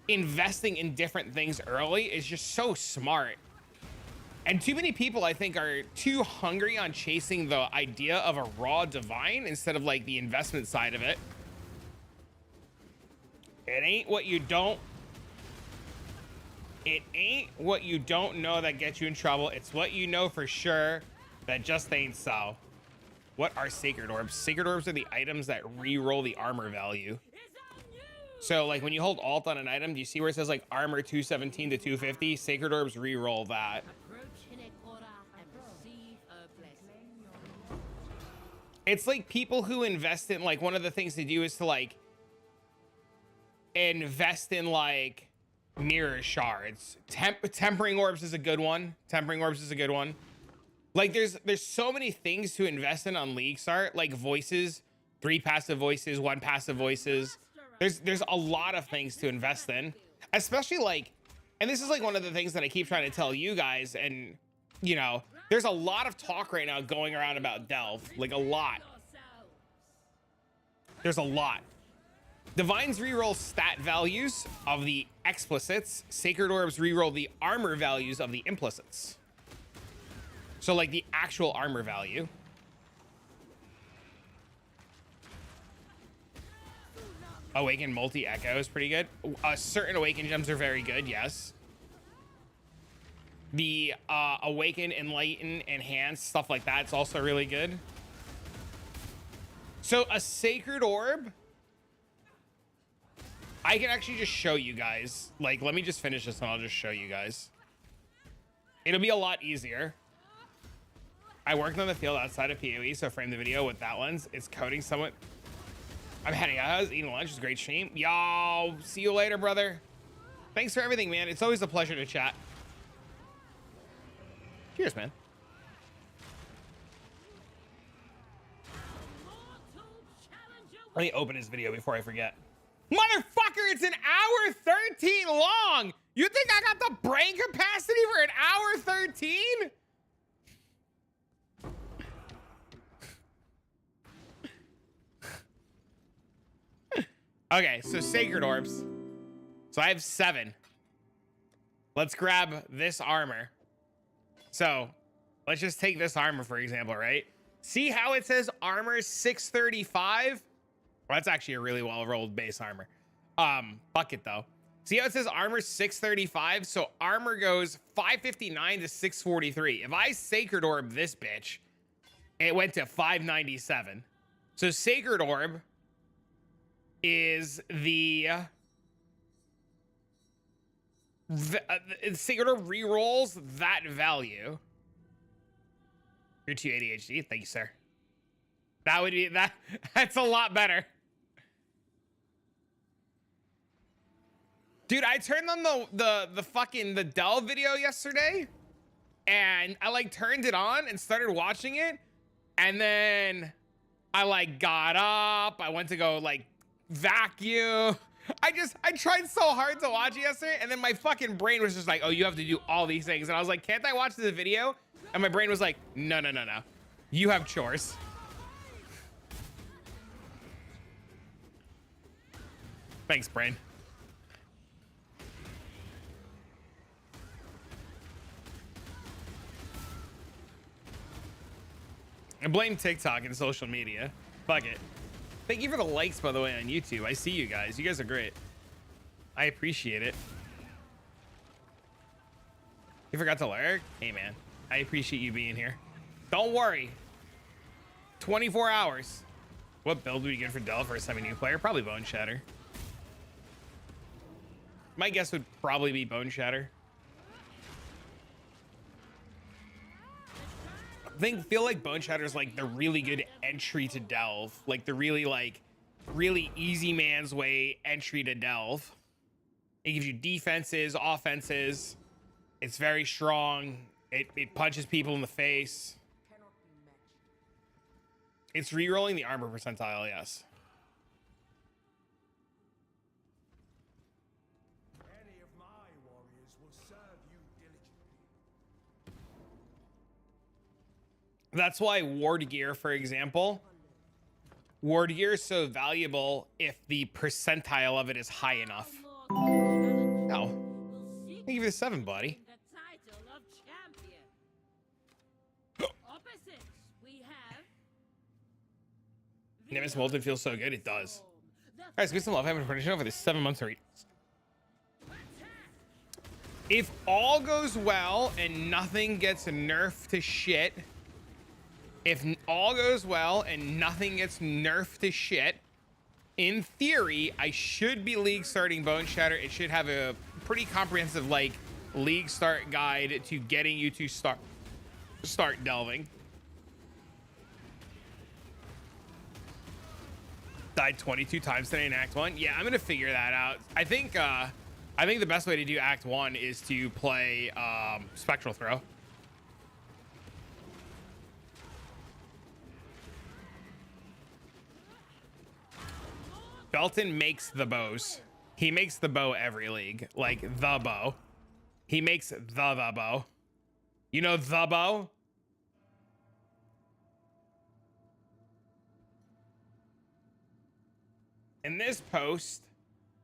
investing in different things early is just so smart. And too many people, I think, are too hungry on chasing the idea of a raw divine instead of like the investment side of it. It ain't what you don't know that gets you in trouble. It's what you know for sure that just ain't so. What are sacred orbs? Sacred orbs are the items that re-roll the armor value. So like when you hold alt on an item, do you see where it says like armor 217 to 250? Sacred orbs re-roll that. It's like people who invest in, like, one of the things to do is to like invest in like mirror shards. Tempering orbs is a good one. Like there's so many things to invest in on League Start, like voices, 3 passive voices, 1 passive voices. There's a lot of things to invest in, especially like, and this is like one of the things that I keep trying to tell you guys, and you know, there's a lot of talk right now going around about Delve, like a lot. There's a lot. Divines reroll stat values of the explicits. Sacred orbs reroll the armor values of the implicits. So like the actual armor value. Awaken multi-echo is pretty good. Certain awaken gems are very good, yes. The awaken, enlighten, enhance, stuff like that, it's also really good. So a sacred orb, I can actually just show you guys. Like, let me just finish this and I'll just show you guys. It'll be a lot easier. I worked on the field outside of PoE, so frame the video with that lens. It's coding somewhat. I'm heading out. I was eating lunch. It was a great stream. Y'all, see you later, brother. Thanks for everything, man. It's always a pleasure to chat. Cheers, man. Let me open his video before I forget. Motherfucker, it's an hour 13 long. You think I got the brain capacity for an hour 13? Okay, so sacred orbs. So I have 7. Let's grab this armor. So let's just take this armor, for example, right? See how it says armor 635? Well, that's actually a really well-rolled base armor. Fuck it, though. See how it says armor 635? So armor goes 559 to 643. If I sacred orb this bitch, it went to 597. So sacred orb is the sacred orb re-rolls that value. You're too ADHD. Thank you, sir. That would be that's a lot better. Dude, I turned on the fucking delve video yesterday, and I like turned it on and started watching it, and then I like got up, I went to go like vacuum. I tried so hard to watch it yesterday, and then my fucking brain was just like, oh, you have to do all these things, and I was like, can't I watch the video? And my brain was like, no, you have chores. Thanks, brain. I blame TikTok and social media. Fuck it. Thank you for the likes, by the way, on YouTube. I see you guys. You guys are great. I appreciate it. You forgot to lurk? Hey, man. I appreciate you being here. Don't worry. 24 hours. What build would be good for Dell for a semi-new player? Probably Bone Shatter. My guess would probably be Bone Shatter. Feel like Bone Shatter is like the really good entry to Delve, like the really easy man's way entry to Delve. It gives you defenses, offenses. It's very strong. It punches people in the face. It's re-rolling the armor percentile, yes. Any of my warriors will serve you diligently. That's why ward gear, for example, ward gear is so valuable if the percentile of it is high enough. Oh, thank you for the 7, buddy. The title of champion. Opposites, we have Nimbus Molten feels so good, it does. Guys, give some love. I haven't finished over this 7 months already. If all goes well and nothing gets nerfed to shit, if all goes well and nothing gets nerfed to shit, in theory, I should be league starting Bone Shatter. It should have a pretty comprehensive like league start guide to getting you to start delving. Died 22 times today in Act 1. Yeah, I'm gonna figure that out. I think the best way to do Act 1 is to play Spectral Throw. Belton makes the bows. He makes the bow every league. Like the bow. He makes the bow. You know the bow? In this post,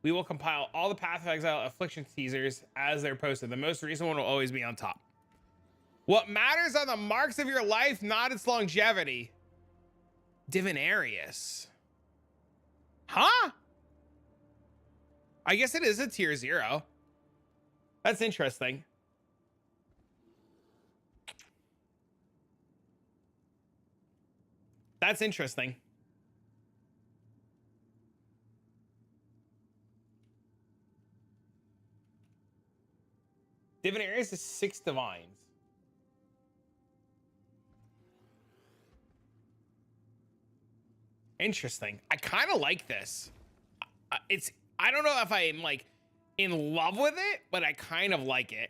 we will compile all the Path of Exile Affliction teasers as they're posted. The most recent one will always be on top. What matters are the marks of your life, not its longevity. Divinarius. Huh? I guess it is a tier 0. That's interesting. That's interesting. Divinarius is 6 divines. Interesting. I kind of like this. I don't know if I'm like in love with it, but I kind of like it.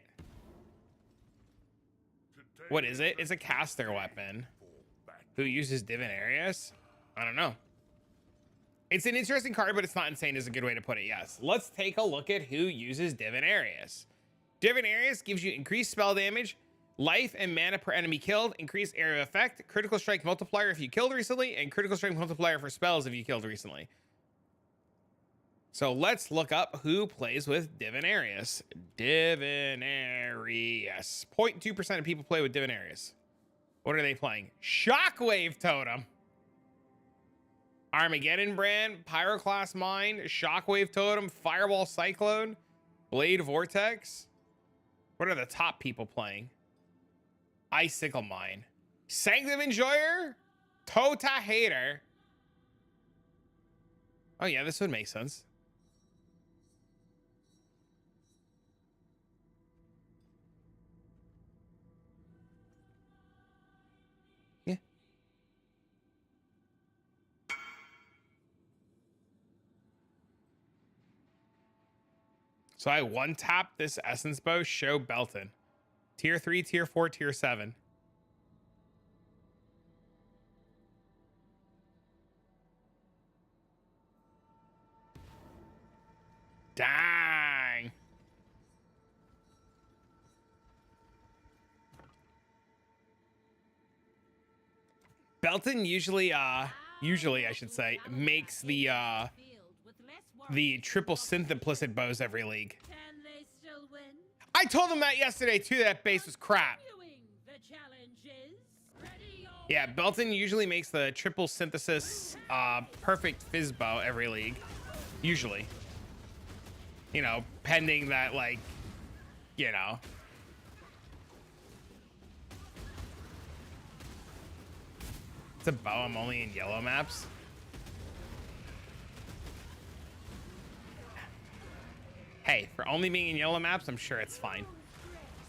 What is it? It's a caster weapon. Who uses Divinarius? I don't know. It's an interesting card, but it's not insane is a good way to put it, yes. Let's take a look at who uses Divinarius. Divinarius gives you increased spell damage, life and mana per enemy killed, increased area of effect, critical strike multiplier if you killed recently, and critical strike multiplier for spells if you killed recently. So let's look up who plays with Divinarius. Divinarius. 0.2% of people play with Divinarius. What are they playing? Shockwave Totem. Armageddon Brand, Pyroclast Mine, Shockwave Totem, Fireball Cyclone, Blade Vortex. What are the top people playing? Icicle Mine. Sanctum Enjoyer, Tota Hater. Oh yeah, this would make sense. Yeah. So I one tap this Essence Bow, show Belton. Tier 3, tier 4, tier 7. Dang. Belton usually I should say, makes the triple synth implicit bows every league. Can they still win? I told him that yesterday too, that base was crap. The challenge is ready or Yeah, Belton usually makes the triple synthesis perfect fizz bow every league. Usually. You know, pending that, like, you know. It's a bow, I'm only in yellow maps. Hey, for only being in yellow maps, I'm sure it's fine.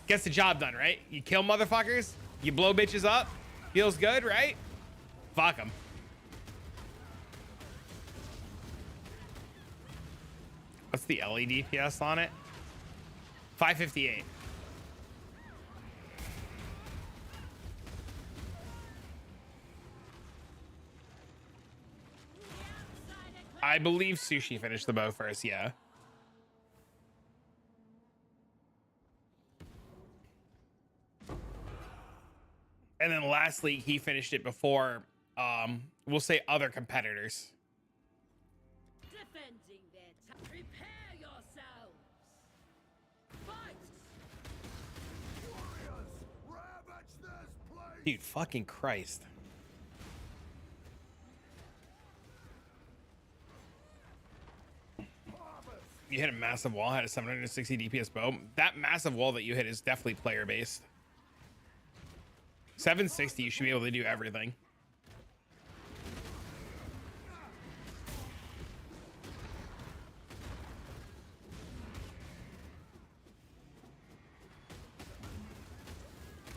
Gets the job done, right? You kill motherfuckers, you blow bitches up, feels good, right? Fuck them. What's the LED PS on it? 558. I believe Sushi finished the bow first, yeah. And then lastly, he finished it before, we'll say other competitors. defending their time. Prepare yourselves. Fight! Warriors, ravage this place! Dude, fucking Christ. You hit a massive wall, had a 760 DPS bow. That massive wall that you hit is definitely player based. 760, you should be able to do everything.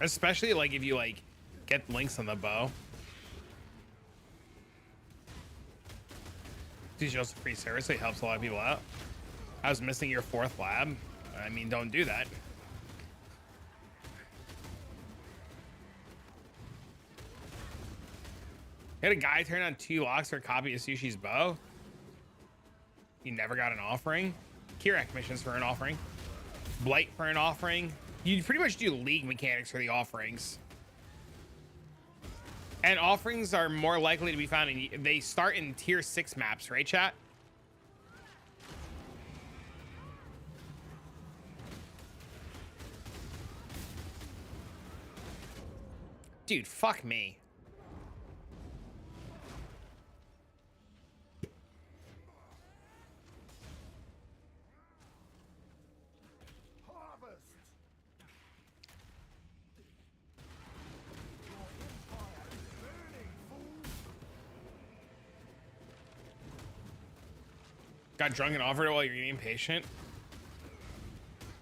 Especially like if you like get links on the bow. Teaches you also free service, so it helps a lot of people out. I was missing your 4th lab. I mean, don't do that. Had a guy turn on 2 locks for a copy of Sushi's bow. You never got an offering. Kirak missions for an offering. Blight for an offering. You pretty much do league mechanics for the offerings. And offerings are more likely to be found in, they start in tier 6 maps, right, chat? Dude, fuck me. Harvest! Got drunk and offered it while you're eating patient.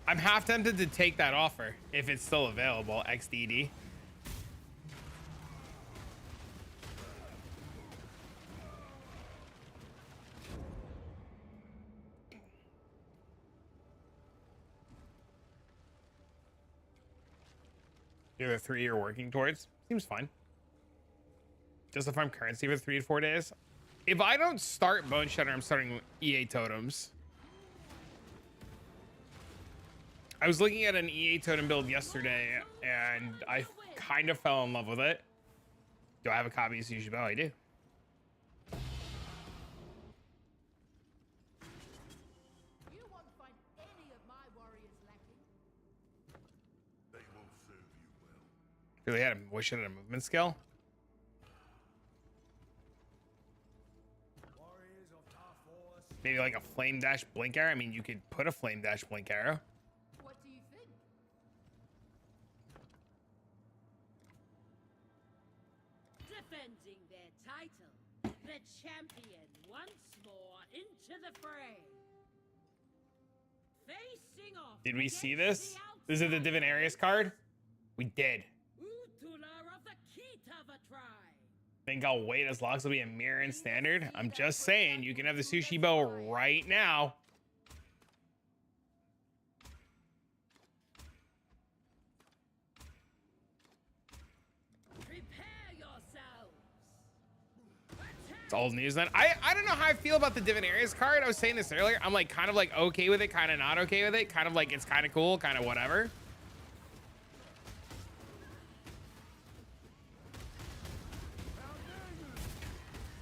I'm half tempted to take that offer if it's still available. XDD. You're the 3 you're working towards. Seems fine. Just to farm currency for 3 to 4 days. If I don't start Bone Shredder, I'm starting EA Totems. I was looking at an EA Totem build yesterday, and I kind of fell in love with it. Do I have a copy of Sushi Bell? I do. You won't find any of my warriors lacking. They will serve you well. Really had a wish it had a movement skill. Maybe like a flame dash blink arrow. I mean, you could put a flame dash blink arrow. What do you think? Defending their title, the champion once more into the fray. Facing off. Did we see against this? the This is the Divinarius card. We did. Utula of the Kitava tribe. Think I'll wait as locks will be a mirror and standard. I'm just saying, you can have the sushi bow right now. Prepare yourselves. It's old news then. I don't know how I feel about the Divinarius card. I was saying this earlier. I'm like kind of like okay with it, kind of not okay with it. Kind of like it's kind of cool, kind of whatever.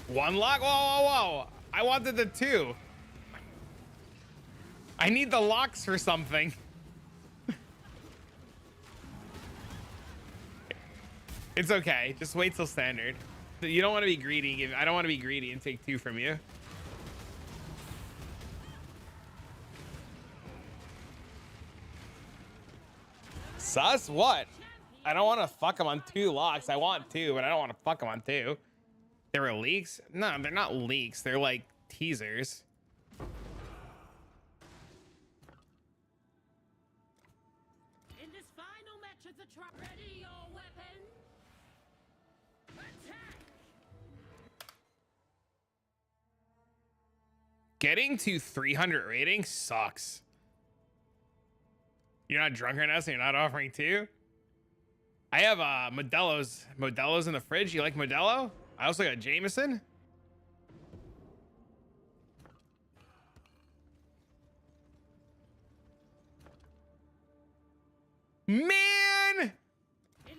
One lock? Whoa, whoa, whoa. I wanted the 2. I need the locks for something. It's okay. Just wait till standard. You don't want to be greedy. I don't want to be greedy and take 2 from you. Sus? What? I don't want to fuck him on 2 locks. I want 2, but I don't want to fuck him on 2. They were leaks? No, they're not leaks. They're like teasers. In this final match of the tribe, ready your weapon. Attack! Getting to 300 rating sucks. You're not drunk right now, so you're not offering 2? I have Modelo's in the fridge. You like Modelo? I also got Jameson. Man! In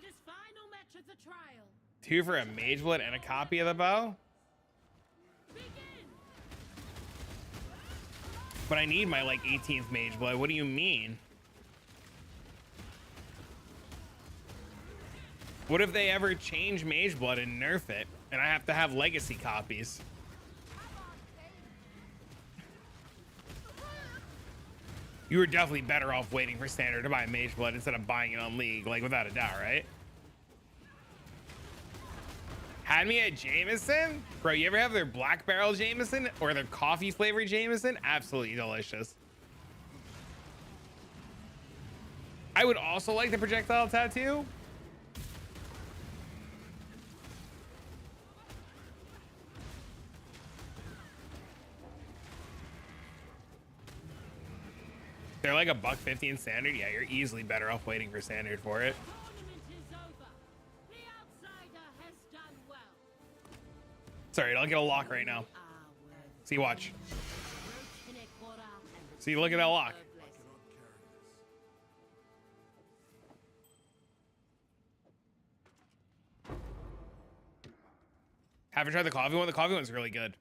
this final match of the trial, 2 for a Mage Blood and a copy of the bow? begin! But I need my like 18th Mage Blood. What do you mean? What if they ever change Mage Blood and nerf it, and I have to have legacy copies? You were definitely better off waiting for standard to buy Mage Blood instead of buying it on League, like without a doubt, right? Had me at Jameson? Bro, you ever have their Black Barrel Jameson or their coffee flavored Jameson? Absolutely delicious. I would also like the projectile tattoo. They're like $1.50 in standard. Yeah, you're easily better off waiting for standard for it. Tournament is over. The outsider has done well. Sorry, I'll get a lock right now. See, watch. See, look at that lock. Haven't tried the coffee one? The coffee one's really good.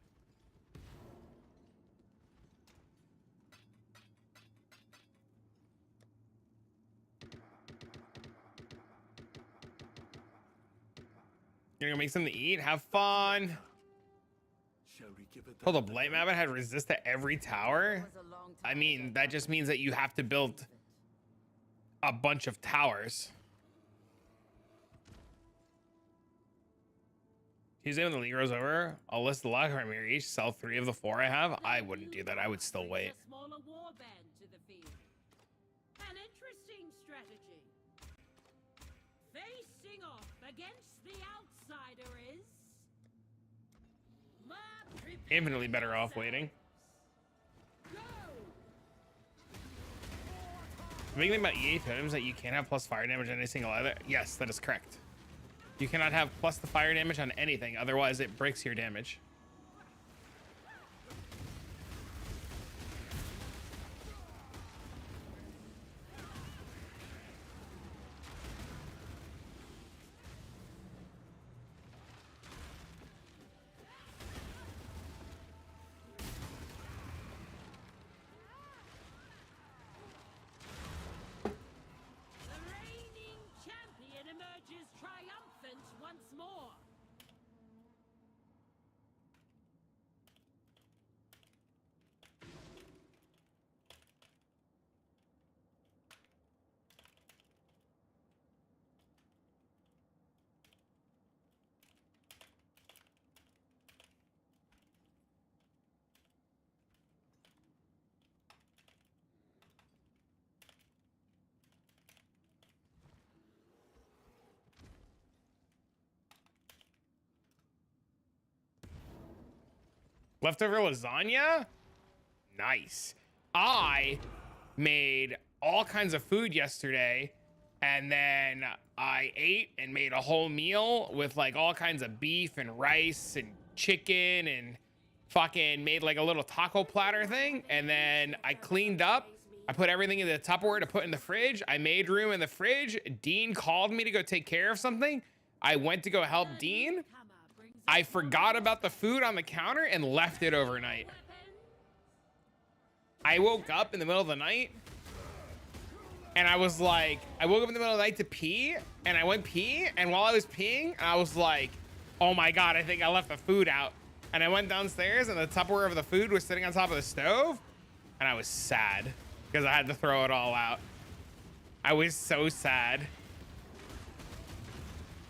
You're gonna make something to eat? Have fun. Shall we give it Hold up, Light Mabbit had resist to every tower? I mean, that just means that you have to build a bunch of towers. Tuesday when the league goes over, I'll list the lock armor each, sell 3 of the 4 I have. I wouldn't do that. I would still wait. A smaller warband to the field. An interesting strategy. Facing off against the outsider is Infinitely better off waiting. Go. The big thing about EA totems is that you can't have plus fire damage on any single other. Yes, that is correct. You cannot have plus the fire damage on anything, otherwise it breaks your damage. The reigning champion emerges triumphant once more. Leftover lasagna? Nice. I made all kinds of food yesterday, and then I ate and made a whole meal with like all kinds of beef and rice and chicken, and fucking made like a little taco platter thing. And then I cleaned up. I put everything in the Tupperware to put in the fridge. I made room in the fridge. Dean called me to go take care of something. I went to go help Dean. I forgot about the food on the counter and left it overnight. I woke up in the middle of the night and I was like, I woke up in the middle of the night to pee, and I went pee, and while I was peeing, I was like, oh my God, I think I left the food out. And I went downstairs and the Tupperware of the food was sitting on top of the stove, and I was sad because I had to throw it all out. I was so sad.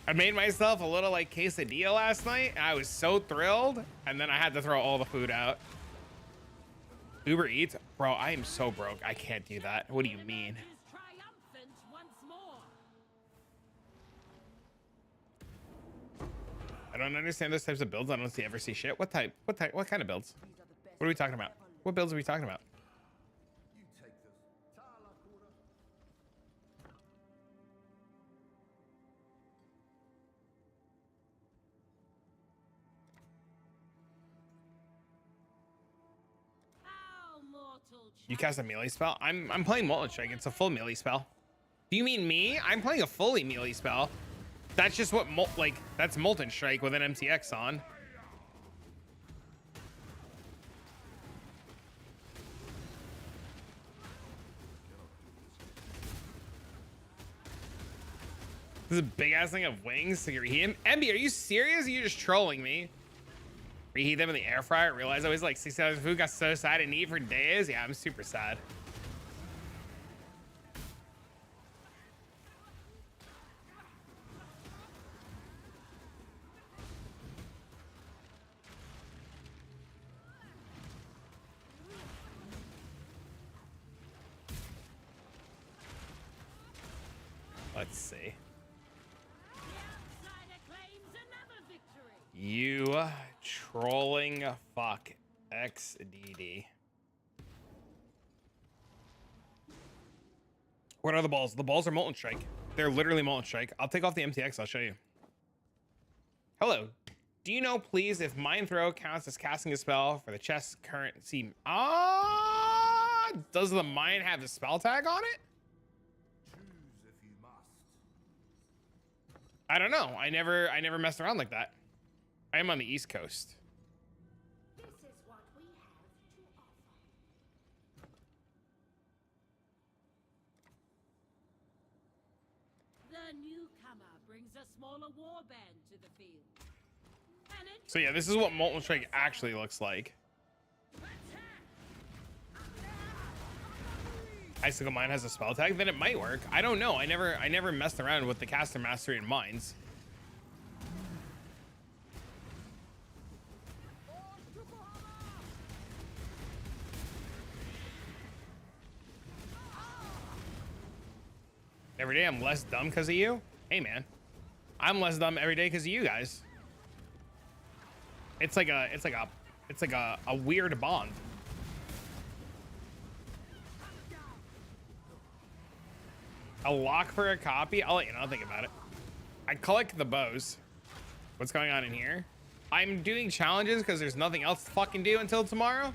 I made myself a little like quesadilla last night, and I was so thrilled, and then I had to throw all the food out. Uber Eats? Bro, I am so broke. I can't do that. What do you mean? Triumphant once more. I don't understand those types of builds. I don't ever see shit. What type? What kind of builds? What are we talking about? What builds are we talking about? You take this. Tala Kura. How mortal You cast a melee spell? I'm playing Molten Strike. It's a full melee spell. Do you mean me? I'm playing a fully melee spell. That's just what that's Molten Strike with an MTX on. This is a big ass thing of wings to reheat him. Emby, are you serious? Are you just trolling me? Reheat them in the air fryer. Realize I was like 6 hours of food. Got so sad and eat for days. Yeah, I'm super sad. Let's see. The outsider claims another victory. You trolling fuck XDD. What are the balls? The balls are Molten Strike. They're literally Molten Strike. I'll take off the MTX. I'll show you. Hello. Do you know, please, if Mind Throw counts as casting a spell for the chest's currency? Does the Mind have a spell tag on it? Choose if you must. I don't know. I never messed around like that. I am on the East Coast. This is what we have to offer. The newcomer Hammer brings a smaller warband to the field. So yeah, this is what Molten Strike actually looks like. Icicle Mine has a spell tag, then it might work. I don't know. I never messed around with the caster mastery in mines. Every day I'm less dumb because of you. Hey man, I'm less dumb every day because of you guys. It's like a weird bond. A lock for a copy? I'll let you know. I'll think about it. I collect the bows. What's going on in here? I'm doing challenges because there's nothing else to fucking do until tomorrow.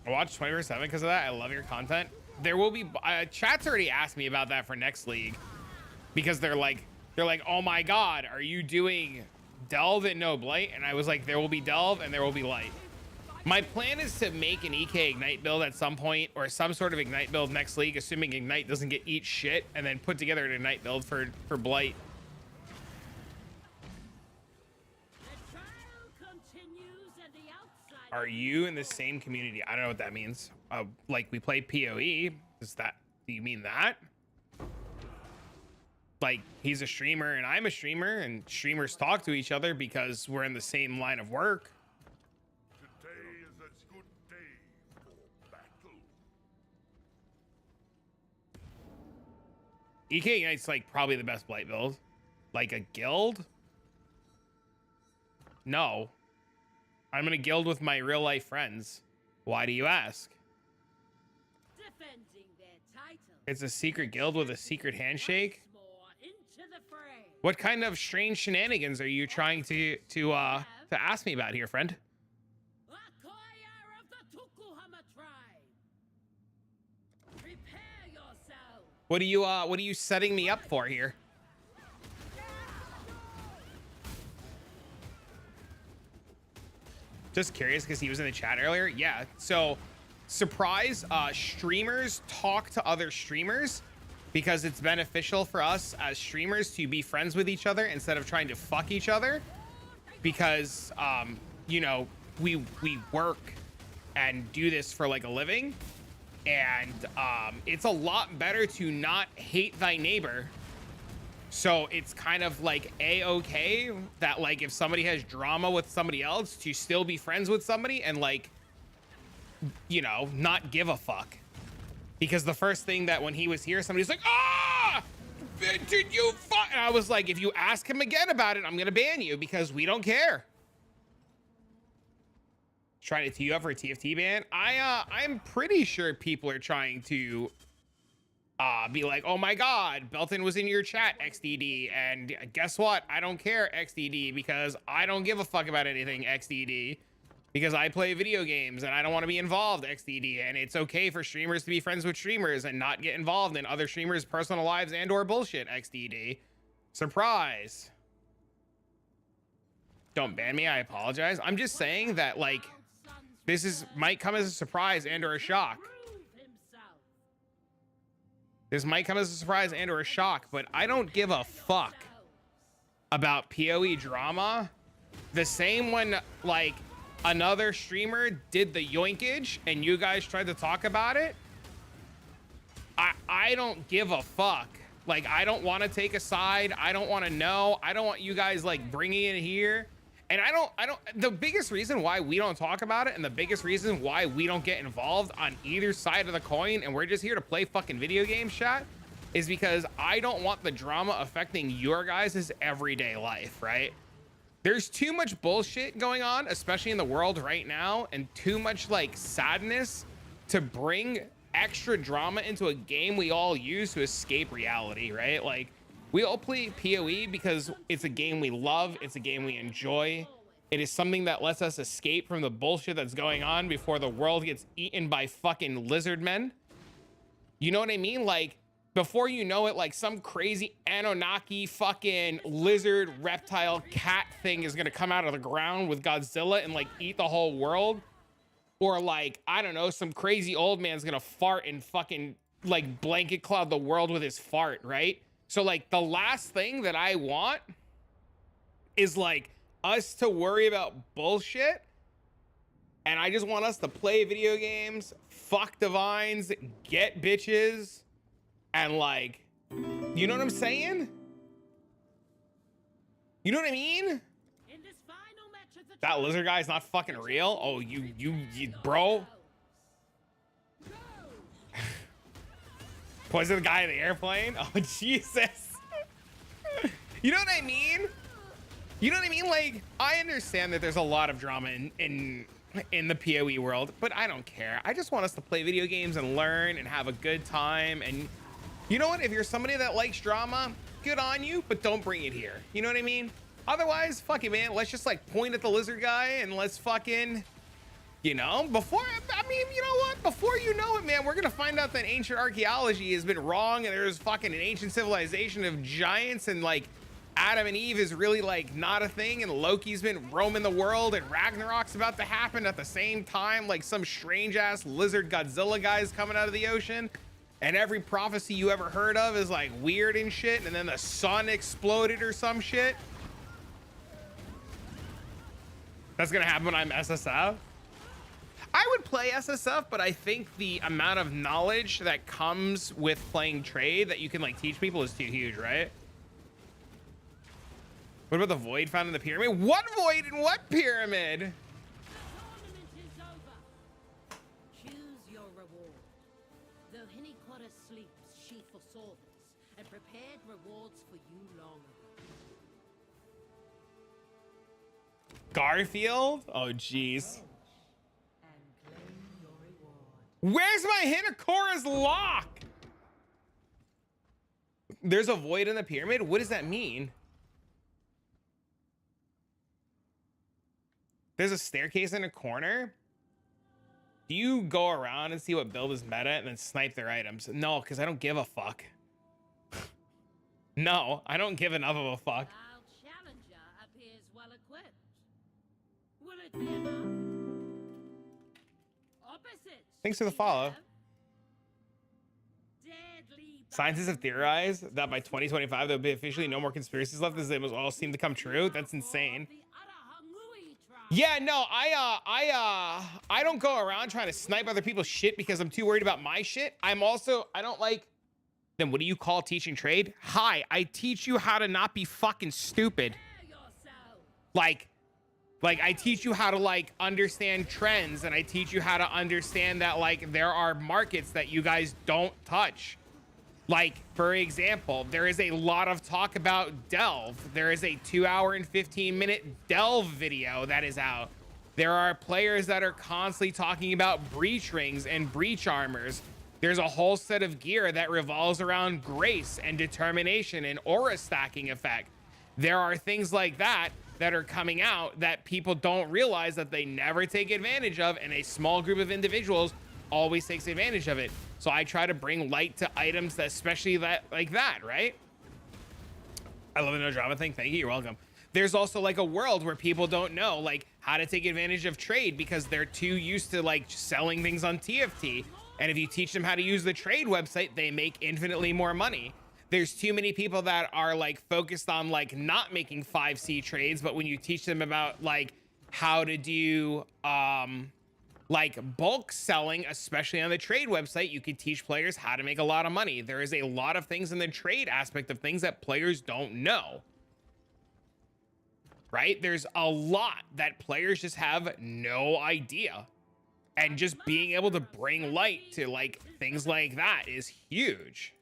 I watch 24/7 because of that. I love your content. There will be chat's already asked me about that for next league because they're like, oh my god, are you doing delve and no blight? And I was like, there will be delve and there will be light. My plan is to make an EK Ignite build at some point, or some sort of Ignite build next league, assuming Ignite doesn't get eat shit, and then put together an Ignite build for Blight. Are you in the same community? I don't know what that means. Like we play PoE. Do you mean that? Like he's a streamer and I'm a streamer, and streamers talk to each other because we're in the same line of work. Today is a good day for battle. EK Ignite's like probably the best Blight build. Like a guild? No. I'm in a guild with my real life friends. Why do you ask? Defending their title. It's a secret guild with a secret handshake. What kind of strange shenanigans are you trying to ask me about here, friend? What are you setting me up for here? Just curious because he was in the chat earlier. Yeah, so surprise, streamers talk to other streamers because it's beneficial for us as streamers to be friends with each other instead of trying to fuck each other, because you know, we work and do this for like a living, and it's a lot better to not hate thy neighbor. So it's kind of like a-okay that like if somebody has drama with somebody else, to still be friends with somebody and like, you know, not give a fuck. Because the first thing that when he was here, somebody's like, ah, did you fuck? And I was like, if you ask him again about it, I'm gonna ban you because we don't care. Try to tee you up for a TFT ban. I'm pretty sure people are trying to be like, oh my god, Belton was in your chat, XDD, and guess what? I don't care, XDD, because I don't give a fuck about anything, XDD, because I play video games and I don't want to be involved, XDD, and it's okay for streamers to be friends with streamers and not get involved in other streamers' personal lives and or bullshit, XDD. Surprise. Don't ban me, I apologize. I'm just saying that, like, might come as a surprise and or a shock. This might come as a surprise and or a shock, but I don't give a fuck about PoE drama. The same when like another streamer did the yoinkage and you guys tried to talk about it. I don't give a fuck. Like, I don't want to take a side. I don't want to know. I don't want you guys like bringing it here. And I don't, the biggest reason why we don't talk about it and the biggest reason why we don't get involved on either side of the coin and we're just here to play fucking video games, chat, is because I don't want the drama affecting your guys' everyday life, right? There's too much bullshit going on, especially in the world right now, and too much like sadness to bring extra drama into a game we all use to escape reality, right? Like, we all play PoE because it's a game we love. It's a game we enjoy. It is something that lets us escape from the bullshit that's going on before the world gets eaten by fucking lizard men. You know what I mean? Like, before you know it, like some crazy Anunnaki fucking lizard reptile cat thing is gonna come out of the ground with Godzilla and like eat the whole world. or like, I don't know, some crazy old man's gonna fart and fucking like blanket cloud the world with his fart, right? So like the last thing that I want is like us to worry about bullshit, and I just want us to play video games, fuck divines, get bitches, and like, you know what I'm saying? You know what I mean? In this final match of the That lizard guy is not fucking real. Oh, you bro. Poison the guy in the airplane. Oh, Jesus. You know what I mean? You know what I mean? Like, I understand that there's a lot of drama in the PoE world, but I don't care. I just want us to play video games and learn and have a good time. And you know what? If you're somebody that likes drama, good on you, but don't bring it here. You know what I mean? Otherwise, fuck it, man. Let's just like point at the lizard guy and let's fucking, you know, before, I mean, you know what? Before you know it, man, we're going to find out that ancient archaeology has been wrong and there's fucking an ancient civilization of giants and like Adam and Eve is really like not a thing and Loki's been roaming the world and Ragnarok's about to happen at the same time, like some strange ass lizard Godzilla guys coming out of the ocean. And every prophecy you ever heard of is like weird and shit. And then the sun exploded or some shit. That's gonna happen when I'm SSF. I would play SSF, but I think the amount of knowledge that comes with playing trade that you can like teach people is too huge, right? What about the void found in the pyramid? What void in what pyramid? tournament is over. Choose your reward. Though Hinikora sleeps, she foresaw this and prepared rewards for you long ago. Garfield? Oh, jeez. And claim your reward. Where's my Hinakora's lock? There's a void in the pyramid? What does that mean? There's a staircase in a corner? Do you go around and see what build is meta and then snipe their items? No, because I don't give a fuck. No, I don't give enough of a fuck. Our challenger appears well equipped. Will it be enough? Opposite. Thanks for the follow. Deadly Scientists have theorized that by 2025 there'll be officially no more conspiracies left, as they must all seem to come true. That's insane. Yeah, no, I don't go around trying to snipe other people's shit because I'm too worried about my shit. I don't like, then what do you call teaching trade? Hi, I teach you how to not be fucking stupid. Like I teach you how to like understand trends, and I teach you how to understand that like there are markets that you guys don't touch. Like, for example, there is a lot of talk about Delve. There is a 2 hour and 15-minute Delve video that is out. There are players that are constantly talking about breach rings and breach armors. There's a whole set of gear that revolves around grace and determination and aura stacking effect. There are things like that that are coming out that people don't realize that they never take advantage of, and a small group of individuals always takes advantage of it. So I try to bring light to items that, especially that like that, right? I love the no drama thing. Thank you. You're welcome. There's also like a world where people don't know like how to take advantage of trade because they're too used to like selling things on TFT. And if you teach them how to use the trade website, they make infinitely more money. There's too many people that are like focused on like not making 5C trades, but when you teach them about like how to do like bulk selling, especially on the trade website, you can teach players how to make a lot of money. There is a lot of things in the trade aspect of things that players don't know, right? There's a lot that players just have no idea. And just being able to bring light to like things like that is huge.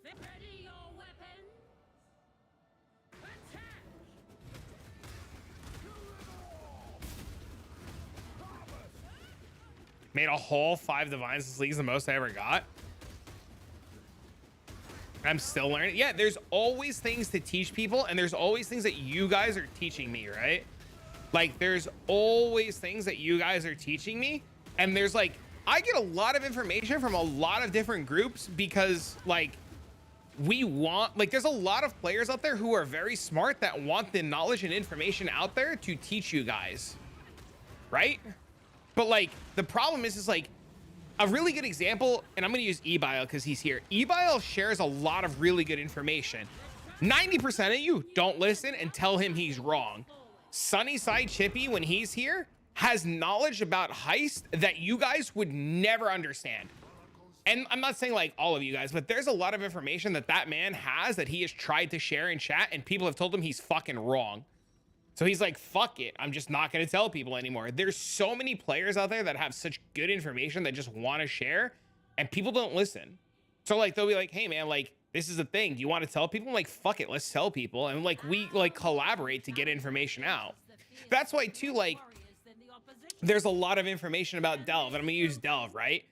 Ready your weapon. Attack. Made a whole 5 divines. This league's the most I ever got. I'm still learning. Yeah, there's always things to teach people, and there's always things that you guys are teaching me, right? Like, there's always things that you guys are teaching me, and there's like, I get a lot of information from a lot of different groups because like we want, like, there's a lot of players out there who are very smart that want the knowledge and information out there to teach you guys, right? But like the problem is like a really good example, and I'm going to use Ebile because he's here. Ebile shares a lot of really good information. 90% of you don't listen and tell him he's wrong. Sunnyside Chippy, when he's here, has knowledge about heist that you guys would never understand. And I'm not saying like all of you guys, but there's a lot of information that that man has that he has tried to share in chat, and people have told him he's fucking wrong. So he's like, fuck it, I'm just not going to tell people anymore. There's so many players out there that have such good information that just want to share, and people don't listen. So like, they'll be like, hey man, like, this is a thing. Do you want to tell people? I'm like, fuck it, let's tell people. And like, we like collaborate to get information out. That's why too, like, there's a lot of information about Delve, and I'm going to use Delve, right?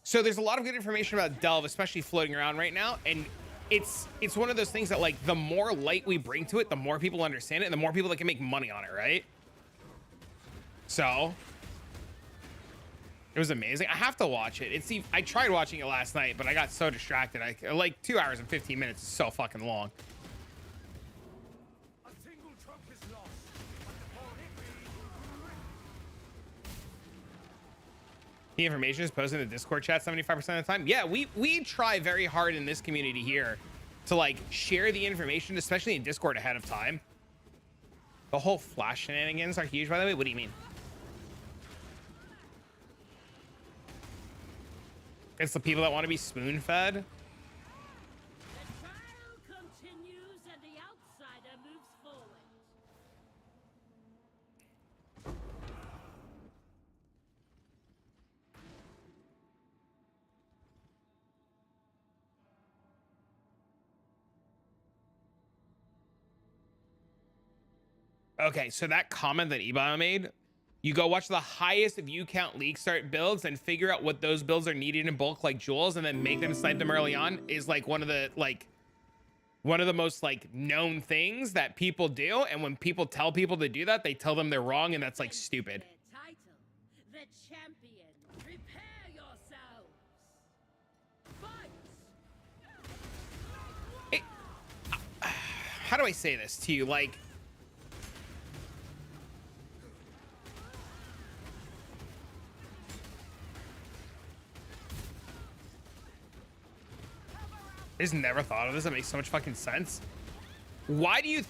So there's a lot of good information about Delve, especially floating around right now. And it's one of those things that like the more light we bring to it, the more people understand it and the more people that can make money on it, right? So it was amazing. I have to watch it. I tried watching it last night, but I got so distracted. Like 2 hours and 15 minutes is so fucking long. The information is posted in the Discord chat 75% of the time. Yeah, we try very hard in this community here to like share the information, especially in Discord ahead of time. The whole flash shenanigans are huge, by the way. What do you mean? It's the people that want to be spoon-fed. The trial continues and the outsider moves forward. Okay, so that comment that Ebile made, you go watch the highest view count league start builds and figure out what those builds are needed in bulk like jewels and then make them snipe them early on is like one of the most like known things that people do. And when people tell people to do that, they tell them they're wrong, and that's like stupid. Their title, the champion. Prepare yourselves. Fight. How do I say this to you? Like, I just never thought of this. That makes so much fucking sense. Why do you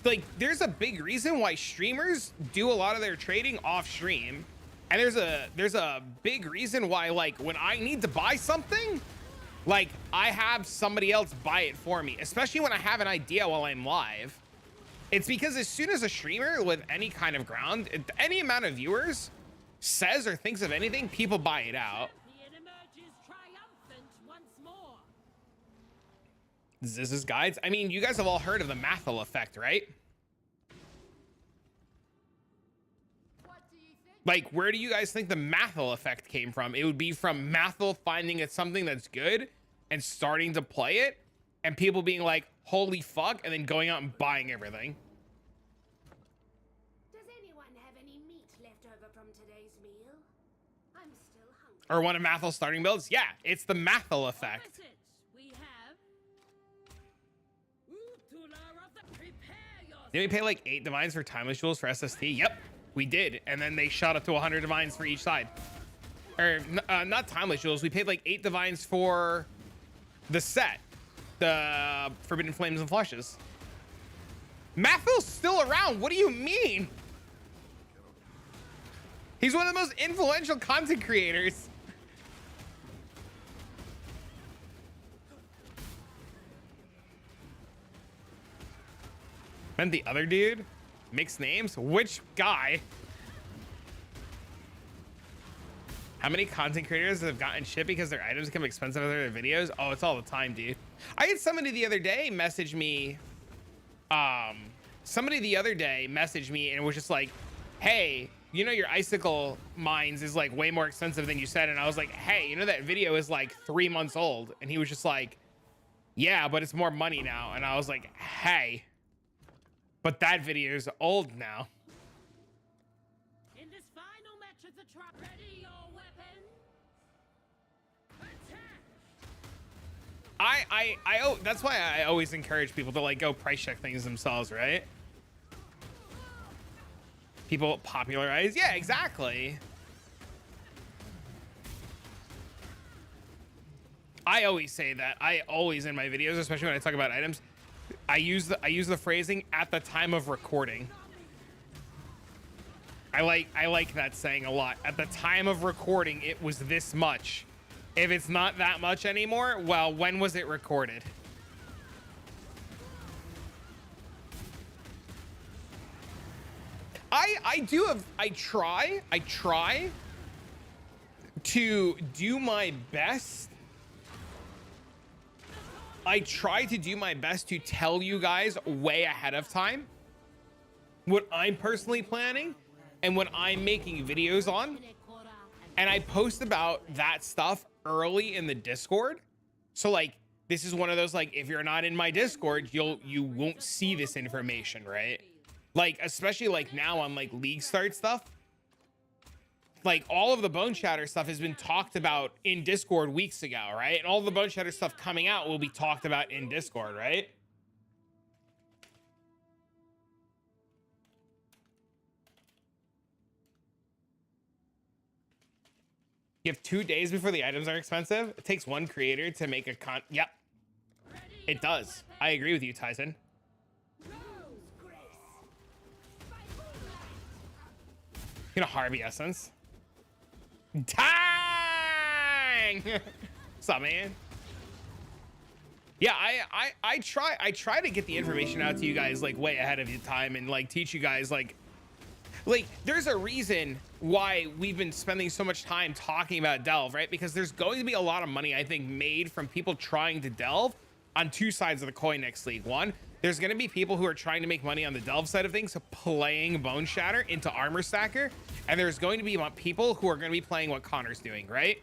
like, there's a big reason why streamers do a lot of their trading off stream, and there's a big reason why, like, when I need to buy something, like, I have somebody else buy it for me, especially when I have an idea while I'm live. It's because as soon as a streamer with any kind of ground, any amount of viewers says or thinks of anything, people buy it out. Champion emerges triumphant once more. This is guides. I mean, you guys have all heard of the Mathel effect, right? What do you think? Like, where do you guys think the Mathel effect came from? It would be from Mathel finding it something that's good and starting to play it, and people being like, holy fuck, and then going out and buying everything. Does anyone have any meat left over from today's meal? I'm still hungry. Or one of Mathel's starting builds? Yeah, it's the Mathel effect. Opposites, we have Utula of the Prepare yourselves. Did we pay like 8 divines for timeless jewels for SST? Yep, we did. And then they shot up to 100 divines for each side. Or not timeless jewels. We paid like 8 divines for the set, the Forbidden Flames and Flushes. Mathel's still around. What do you mean? He's one of the most influential content creators. And the other dude? Mixed names? Which guy? How many content creators have gotten shit because their items become expensive in their videos? Oh, it's all the time, dude. I had somebody the other day message me. Somebody the other day messaged me and was just like, hey, you know, your icicle mines is like way more expensive than you said. And I was like, hey, you know, that video is like 3 months old. And he was just like, yeah, but it's more money now. And I was like, hey, but that video is old now. In this final match of the trial, ready your weapon. Attack. That's why I always encourage people to like go price check things themselves, right? People popularize. Yeah, exactly. I always say that. I always in my videos, especially when I talk about items, I use the phrasing at the time of recording. I like that saying a lot. At the time of recording, it was this much. If it's not that much anymore, well, when was it recorded? I try to do my best. I try to do my best to tell you guys way ahead of time what I'm personally planning and what I'm making videos on. And I post about that stuff early in the Discord. So like, this is one of those, like, if you're not in my Discord, you won't see this information, right? Like, especially like now on like League Start stuff, like all of the Bone Shatter stuff has been talked about in Discord weeks ago, right? And all the Bone Shatter stuff coming out will be talked about in Discord, right? You have 2 days before the items are expensive. It takes one creator to make a Yep. It does. I agree with you, Tyson. You know, Harvey Essence. Dang! What's up, man? Yeah, I try to get the information out to you guys like way ahead of your time and like teach you guys like there's a reason why we've been spending so much time talking about Delve, right? Because there's going to be a lot of money, I think, made from people trying to Delve on two sides of the coin next league. One, there's going to be people who are trying to make money on the Delve side of things, so playing Bone Shatter into Armor Stacker. And there's going to be people who are going to be playing what Connor's doing, right?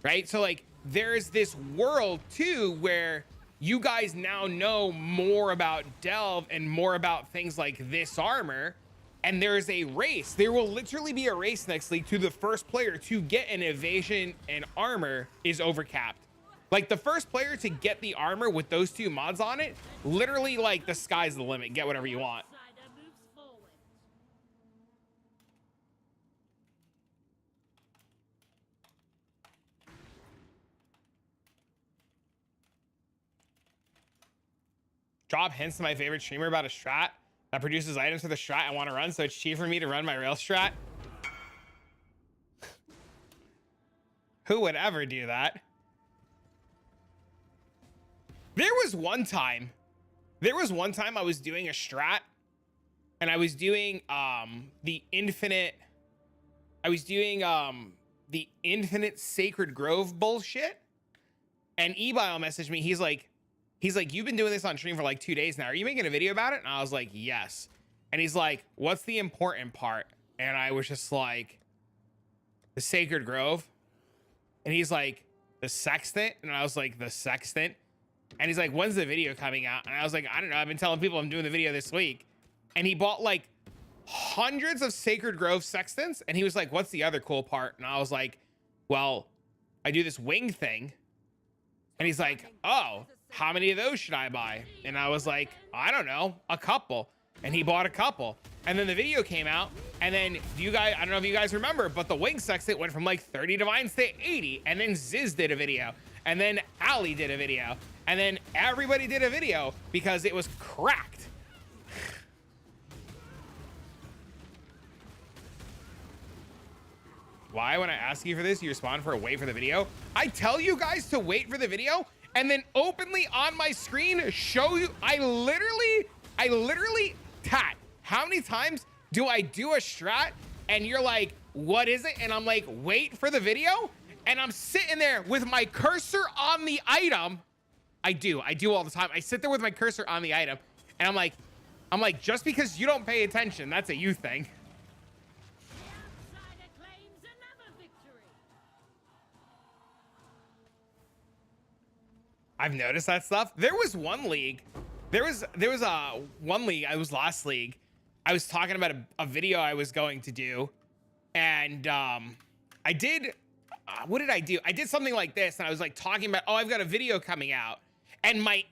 Right? So like, there's this world too where you guys now know more about Delve and more about things like this armor. And there's a race. There will literally be a race next league to the first player to get an evasion and armor is overcapped. Like the first player to get the armor with those two mods on it, literally like the sky's the limit. Get whatever you want. Drop hints to my favorite streamer about a strat that produces items for the strat I want to run, so it's cheap for me to run my rail strat. Who would ever do that? There was one time I was doing a strat and I was doing the infinite Sacred Grove bullshit, and eBio messaged me. He's like, you've been doing this on stream for like 2 days now. Are you making a video about it? And I was like, yes. And he's like, what's the important part? And I was just like, the Sacred Grove. And he's like, the Sextant. And I was like, the Sextant. And he's like, when's the video coming out? And I was like, I don't know. I've been telling people I'm doing the video this week. And he bought like hundreds of Sacred Grove Sextants. And he was like, what's the other cool part? And I was like, well, I do this wing thing. And he's like, oh, how many of those should I buy? And I was like, I don't know, a couple. And he bought a couple. And then the video came out. And then I don't know if you guys remember, but the wing sextant went from like 30 divines to 80. And then Ziz did a video. And then Ali did a video. And then everybody did a video because it was cracked. Why, when I ask you for this, you respond for a wait for the video? I tell you guys to wait for the video and then openly on my screen show you. I literally, Tat, how many times do I do a strat and you're like, what is it? And I'm like, wait for the video. And I'm sitting there with my cursor on the item. I do all the time. I sit there with my cursor on the item and I'm like, just because you don't pay attention, that's a you thing. I've noticed that stuff. There was one league. There was one league. I was last league. I was talking about a video I was going to do, and I did. What did I do? I did something like this, and I was like talking about, oh, I've got a video coming out, and my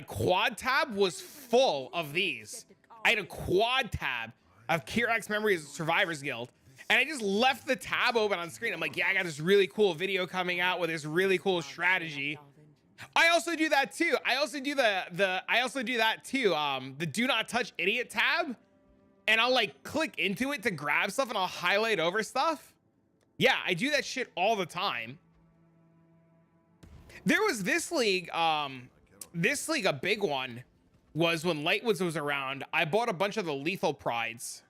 quad tab was full of these. I had a quad tab of Kirax Memories Survivors Guild. And I just left the tab open on screen. I'm like, yeah, I got this really cool video coming out with this really cool strategy. I also do that too. I also do the do not touch idiot tab. And I'll like click into it to grab stuff and I'll highlight over stuff. Yeah, I do that shit all the time. There was this league, a big one was when Lightwoods was around. I bought a bunch of the lethal prides.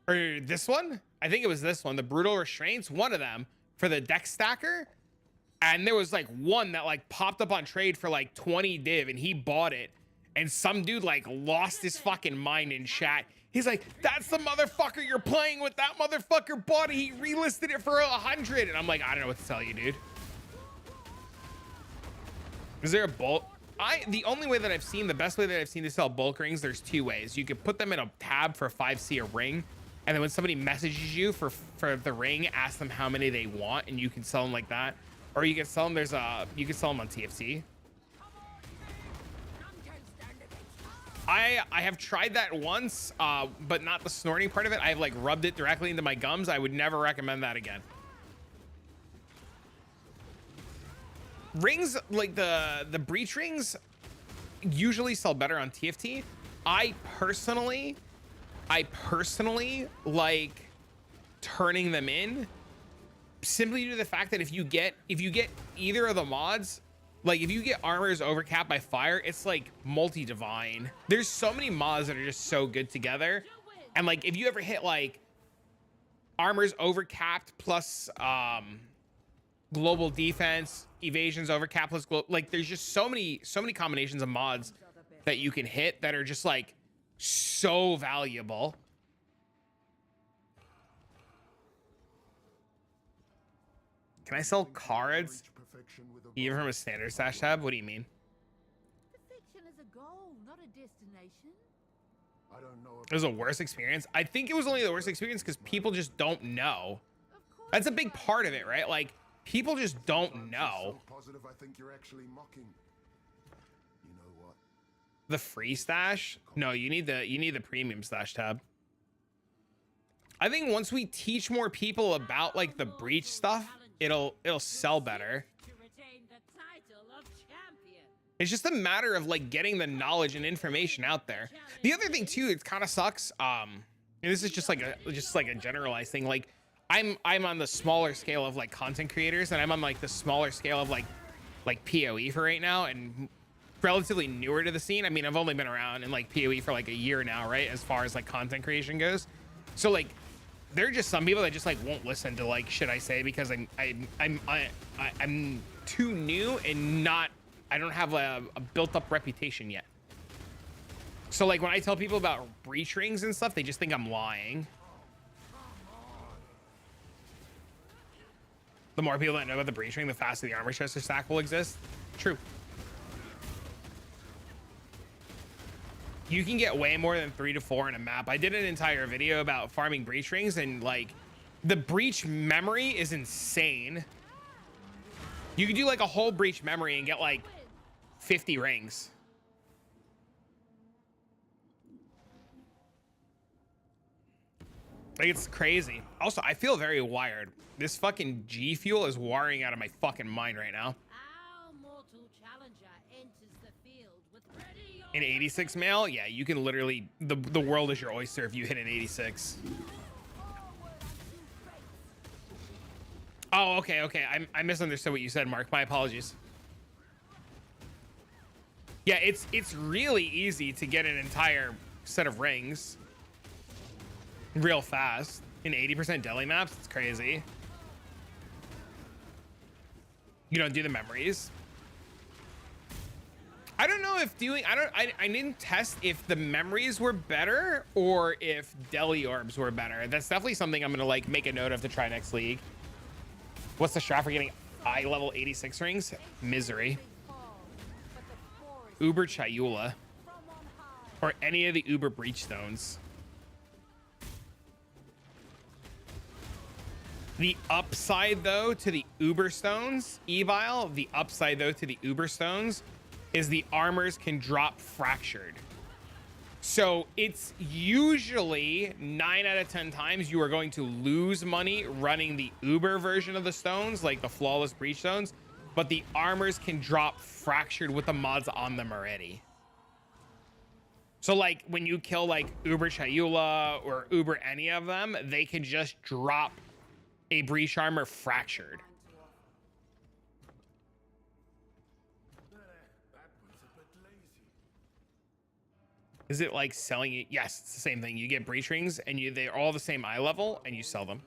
Or this one? I think it was this one, the brutal restraints, one of them for the deck stacker. And there was like one that like popped up on trade for like 20 div and he bought it. And some dude like lost his fucking mind in chat. He's like, that's the motherfucker you're playing with. That motherfucker bought it. He relisted it for 100. And I'm like, I don't know what to tell you, dude. Is there a bulk? The only way that I've seen, the best way that I've seen to sell bulk rings, there's two ways. You could put them in a tab for 5C a ring. And then when somebody messages you for the ring, ask them how many they want and you can sell them like that. Or you can sell them, you can sell them on TFC. I have tried that once, but not the snorting part of it. I've like rubbed it directly into my gums. I would never recommend that again. Rings, like the breach rings, usually sell better on TFT. I personally like turning them in simply due to the fact that if you get either of the mods, like if you get armors overcapped by fire, it's like multi-divine. There's so many mods that are just so good together. And like if you ever hit like armors overcapped plus global defense, evasions overcapped plus global, like there's just so many combinations of mods that you can hit that are just like so valuable. Can I sell cards even from a standard stash tab? What do you mean? Perfection is a goal, not a destination. I don't know. It was a worse experience. I think it was only the worst experience because people just don't know. That's a big part of it, right? Like people just don't know. So positive, I think you're actually mocking. You know what? The free stash? No, you need the premium stash tab. I think once we teach more people about like the breach stuff, it'll sell better. To retain the title of champion. It's just a matter of like getting the knowledge and information out there. The other thing too, it kind of sucks. And this is just like a generalized thing. Like I'm on the smaller scale of like content creators, and I'm on like the smaller scale of like PoE for right now, and relatively newer to the scene. I mean, I've only been around in like PoE for like a year now, right? As far as like content creation goes. So like there are just some people that just like won't listen to like shit I say because I'm too new and I don't have a built up reputation yet. So like when I tell people about breach rings and stuff, they just think I'm lying. The more people that know about the breach ring, the faster the armor chester stack will exist. True. You can get way more than 3 to 4 in a map. I did an entire video about farming breach rings, and like the breach memory is insane. You can do like a whole breach memory and get like 50 rings. Like it's crazy. Also, I feel very wired. This fucking G Fuel is wiring out of my fucking mind right now. Our mortal challenger enters the field with ready An 86 male? Yeah, you can literally, the world is your oyster if you hit an 86. Oh, okay. I misunderstood what you said, Mark. My apologies. Yeah, it's really easy to get an entire set of rings real fast in 80% deli maps. It's crazy. You don't do the memories. I don't know if doing, I didn't test if the memories were better or if deli orbs were better. That's definitely something I'm gonna like make a note of to try next league. What's the strat for getting eye level 86 rings? Misery. Uber Chayula. Or any of the Uber breach stones. The upside though to the Uber stones, Evile, the upside though to the Uber stones is the armors can drop fractured. So it's usually 9 out of 10 times you are going to lose money running the Uber version of the stones, like the flawless breach stones, but the armors can drop fractured with the mods on them already. So like when you kill like Uber Chayula or Uber any of them, they can just drop a breach armor fractured. Is it like selling it? Yes, it's the same thing. You get breach rings and they're all the same eye level and you sell them.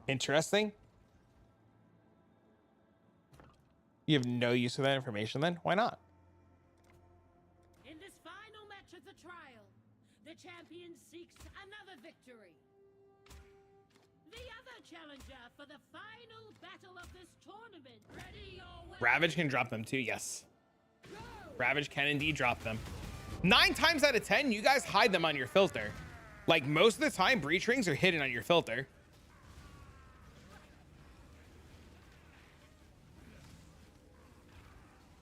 Interesting. You have no use for that information then? Why not? In this final match of the trial, the champion seeks another victory. The other challenger for the final battle of this tournament. Ready your weapon. Ravage can drop them too, yes. Ravage can indeed drop them. 9 times out of 10, you guys hide them on your filter. Like most of the time, breach rings are hidden on your filter.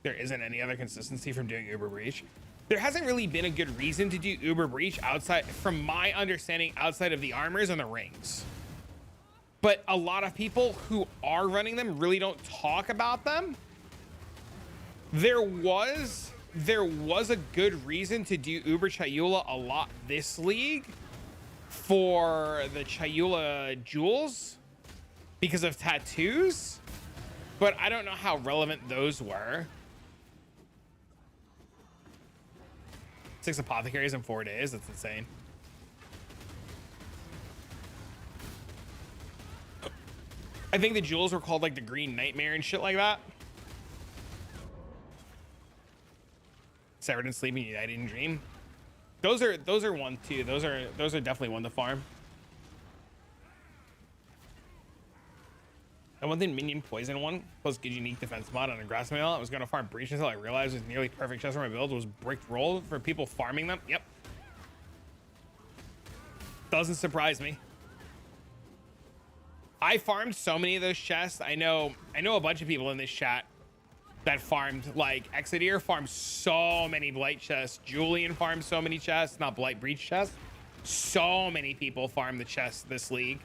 There isn't any other consistency from doing Uber breach. There hasn't really been a good reason to do Uber breach outside, from my understanding, outside of the armors and the rings. But a lot of people who are running them really don't talk about them. There was a good reason to do Uber Chayula a lot this league for the Chayula jewels because of tattoos, but I don't know how relevant those were. 6 apothecaries in 4 days, that's insane. I think the jewels were called like the Green Nightmare and shit like that. Severed in Sleep and United in Dream. Those are one too. Those are definitely one to farm. I want the minion poison one plus good unique defense mod on a grass mail. I was gonna farm breach until I realized it was nearly perfect chest for my build was bricked roll for people farming them. Yep. Doesn't surprise me. I farmed so many of those chests. I know a bunch of people in this chat that farmed, like Exedir farmed so many blight chests. Julian farmed so many chests, not blight breach chests. So many people farm the chests this league.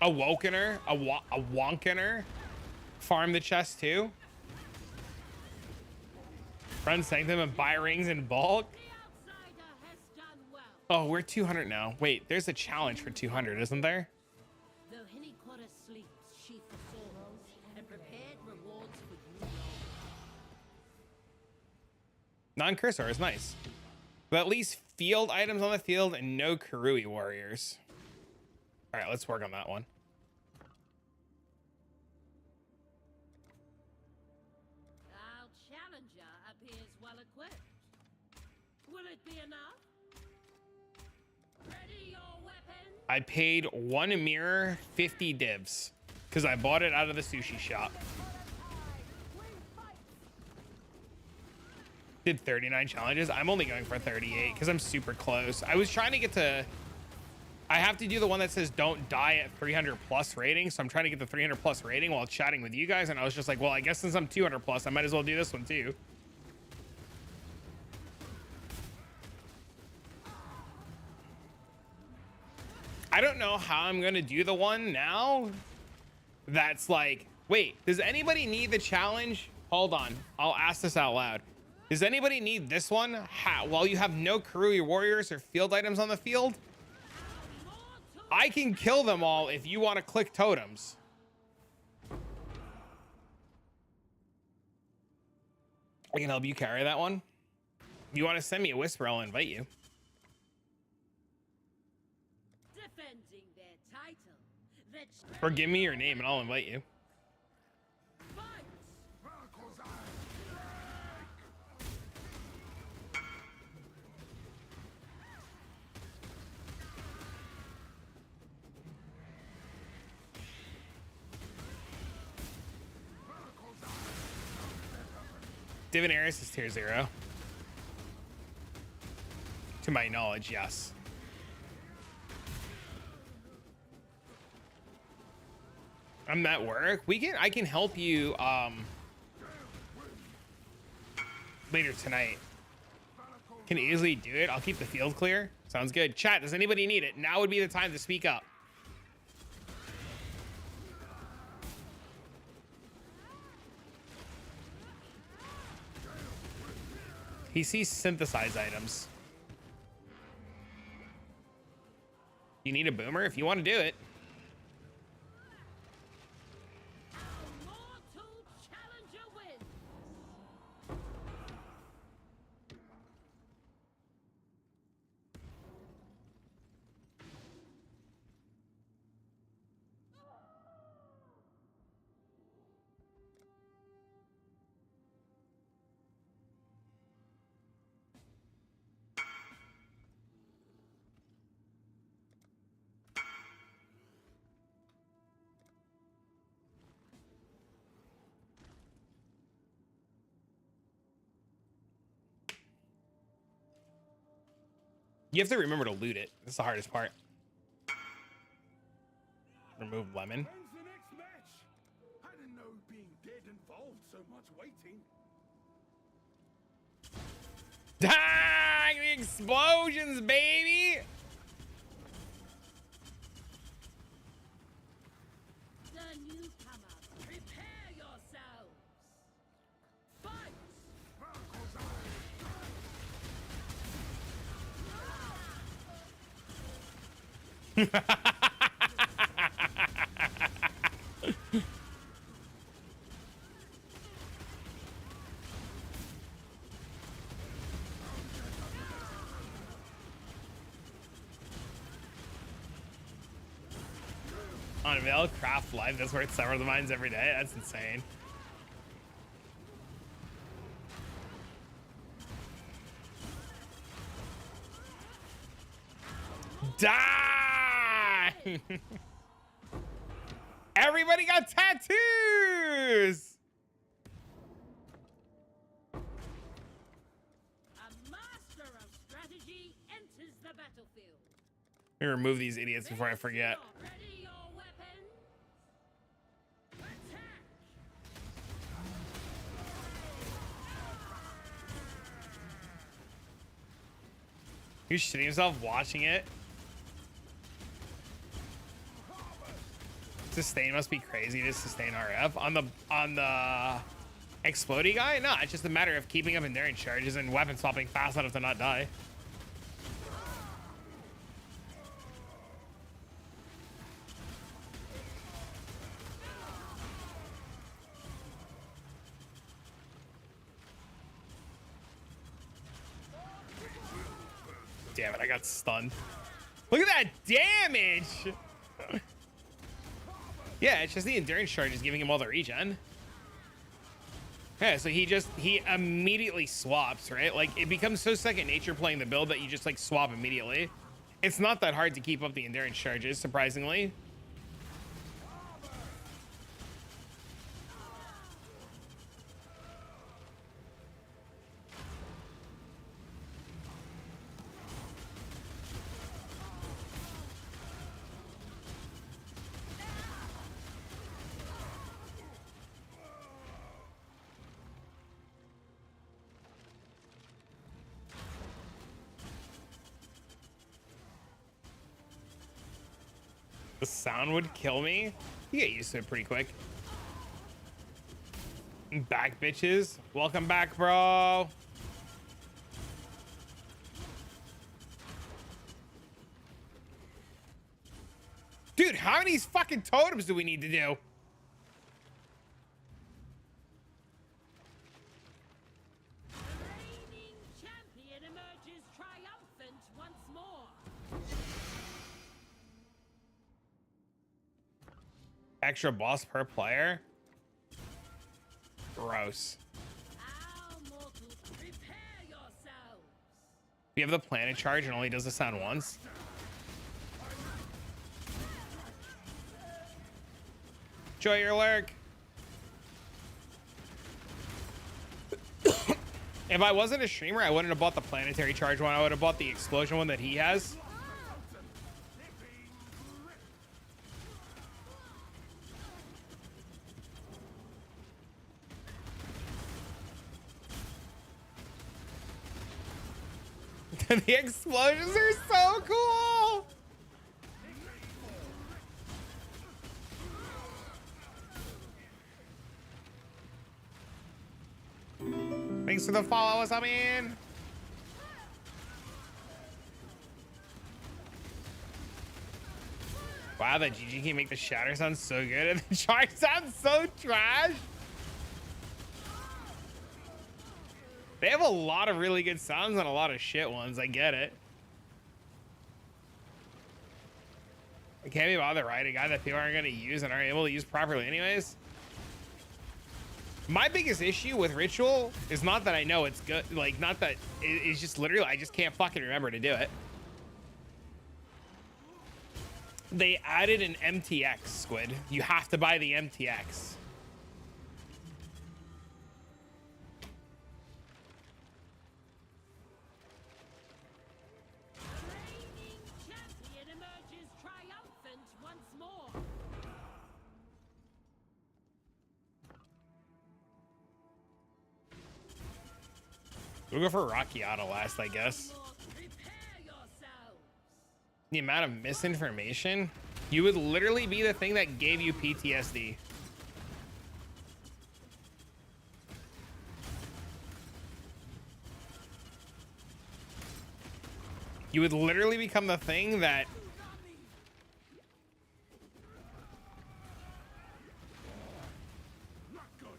A Wokener, a Wonkener farm the chest too. Run Sanctum and buy rings in bulk. Oh, we're 200 now. Wait, there's a challenge for 200, isn't there? Non-cursor is nice. But at least field items on the field and no Karui warriors. All right, let's work on that one. Our challenger appears well equipped. Will it be enough? Ready your weapon. I paid one mirror 50 divs because I bought it out of the sushi shop. Did 39 challenges. I'm only going for 38 because I'm super close. I was trying to get to, I have to do the one that says don't die at 300 plus rating. So I'm trying to get the 300 plus rating while chatting with you guys. And I was just like, well, I guess since I'm 200 plus, I might as well do this one too. I don't know how I'm going to do the one now. That's like, wait, does anybody need the challenge? Hold on. I'll ask this out loud. Does anybody need this one? While you have no Karui warriors or field items on the field, I can kill them all if you want to click totems. I can help you carry that one. If you want to send me a whisper, I'll invite you. Defending their title. Or give me your name and I'll invite you. Divinaris is tier 0. To my knowledge, yes. I'm at work. I can help you later tonight. Can easily do it. I'll keep the field clear. Sounds good. Chat, does anybody need it? Now would be the time to speak up. He sees synthesized items. You need a boomer if you want to do it. Mortal challenger wins. You have to remember to loot it. That's the hardest part. Remove lemon. When's the next match? I didn't know being dead involved so much waiting. Dang, the explosions, baby! The newcomers, prepare yourselves. Fight! Unveil, craft life. That's worth several of the mines every day. That's insane. Die! Everybody got tattoos! A master of strategy enters the battlefield. Let me remove these idiots before I forget. Ready your weapons. Attack! He's shitting himself watching it. Sustain must be crazy to sustain RF on the explodey guy. No, it's just a matter of keeping up endurance charges and weapon swapping fast enough to not die. Damn it, I got stunned. Look at that damage! Yeah, it's just the endurance charge is giving him all the regen. Yeah, so he immediately swaps, right? Like, it becomes so second nature playing the build that you just like swap immediately. It's not that hard to keep up the endurance charges, surprisingly. The sound would kill me. You get used to it pretty quick. Back, bitches. Welcome back, bro. Dude, how many fucking totems do we need to do? The reigning champion emerges triumphant once more. Extra boss per player? Gross. Our mortals, prepare yourselves. We have the planet charge and only does the sound once. Enjoy your lurk. If I wasn't a streamer, I wouldn't have bought the planetary charge one. I would have bought the explosion one that he has. The explosions are so cool. Thanks for the follow. What's up, man? Wow, that GG can make the shatter sound so good and the charge sounds so trash. They have a lot of really good sounds and a lot of shit ones. I get it. I can't be bothered writing a guy that people aren't going to use and aren't able to use properly anyways. My biggest issue with Ritual is not that I know it's good. Like, not that it's just literally, I just can't fucking remember to do it. They added an MTX, Squid. You have to buy the MTX. Reigning champion emerges triumphant once more. We'll go for Rockiata last, I guess. Prepare yourselves. The amount of misinformation, you would literally be the thing that gave you PTSD. You would literally become the thing that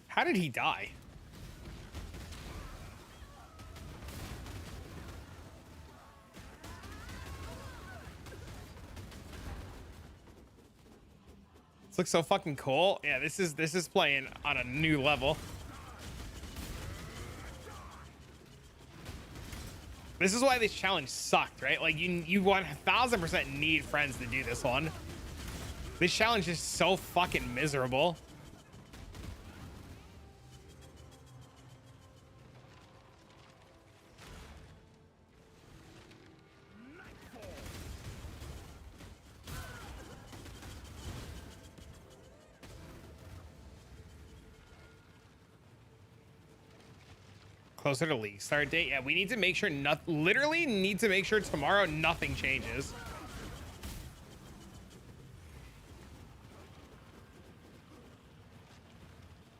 how did he die? This looks so fucking cool. Yeah, this is playing on a new level. This is why this challenge sucked, right? Like you 1000% need friends to do this one. This challenge is so fucking miserable. Closer to league start date. Yeah, we need to make sure literally need to make sure tomorrow nothing changes.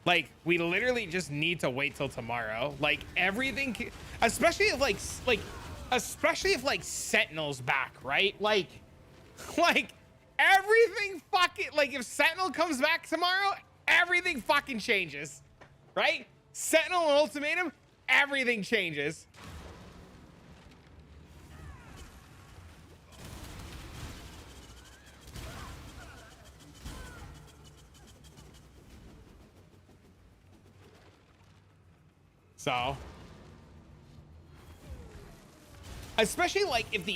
Like, we literally just need to wait till tomorrow. Like, everything, especially if like Sentinel's back, right? Like everything fucking, like if Sentinel comes back tomorrow, everything fucking changes, right? Sentinel and Ultimatum, everything changes. So, especially like if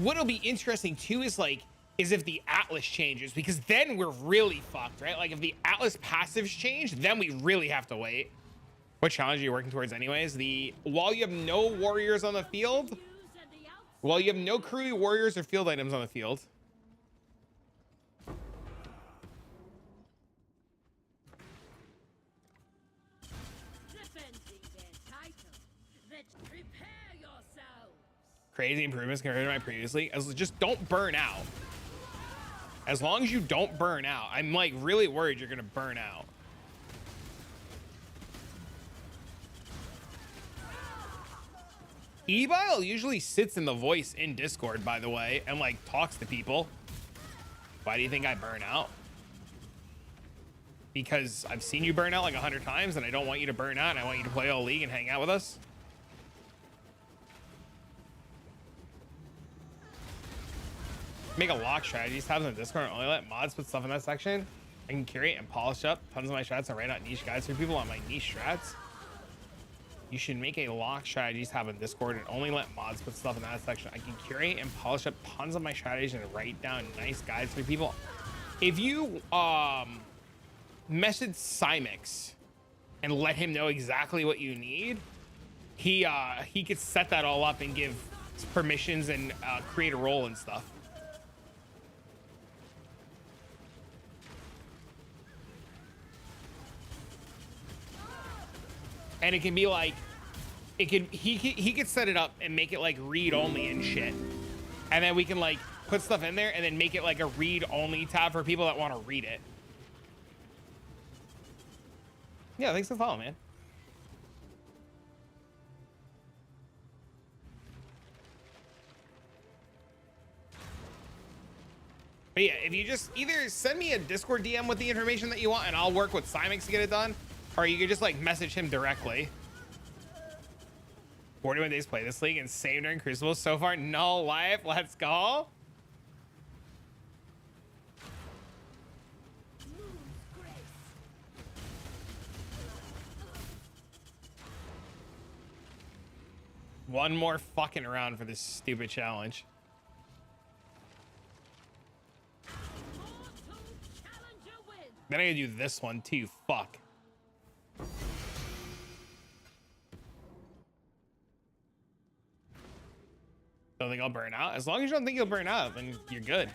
what'll be interesting too is if the Atlas changes, because then we're really fucked, right? Like if the Atlas passives change, then we really have to wait. What challenge are you working towards anyways? While you have no warriors on the field, while you have no crew warriors or field items on the field. Defending their title. Prepare yourselves. Crazy improvements compared to my previously. Just don't burn out. As long as you don't burn out. I'm like really worried you're gonna burn out. Ebile usually sits in the voice in Discord, by the way, and like talks to people. Why do you think I burn out? Because I've seen you burn out like 100 times and I don't want you to burn out and I want you to play all league and hang out with us. Make a lock strategies tabs in Discord and only let mods put stuff in that section. I can curate and polish up tons of my strats and write out niche guides for people on my niche strats. You should make a lock strategies tab in Discord and only let mods put stuff in that section. I can curate and polish up tons of my strategies and write down nice guides for people. If you message Cymix and let him know exactly what you need, he could set that all up and give permissions and create a role and stuff. And it can be like, he could set it up and make it like read only and shit, and then we can like put stuff in there and then make it like a read only tab for people that want to read it. Yeah, thanks for the follow, man. But yeah, if you just either send me a Discord DM with the information that you want and I'll work with Cymix to get it done, or you could just like message him directly. 41 days play this league and same during Crucible. So far, no life. Let's go. One more fucking round for this stupid challenge. Then I gotta do this one too. Fuck. Don't think I'll burn out? As long as you don't think you'll burn out, then you're good.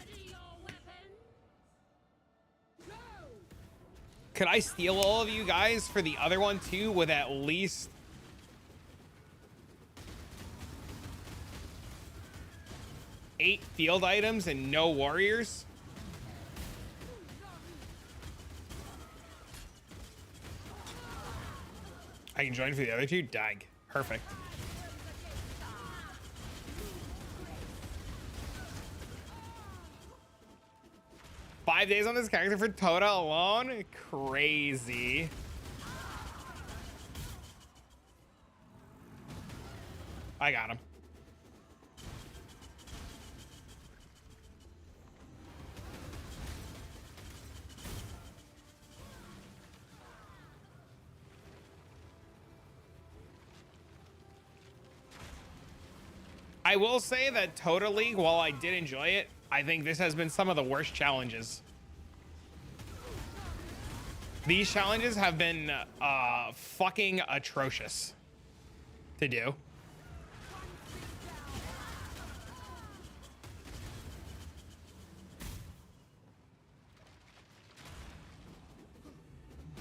Could I steal all of you guys for the other one too with at least... eight field items and no warriors? I can join for the other two? Dag. Perfect. Five days on this character for Tota alone? Crazy. I got him. I will say that Tota League, while I did enjoy it, I think this has been some of the worst challenges. These challenges have been fucking atrocious to do.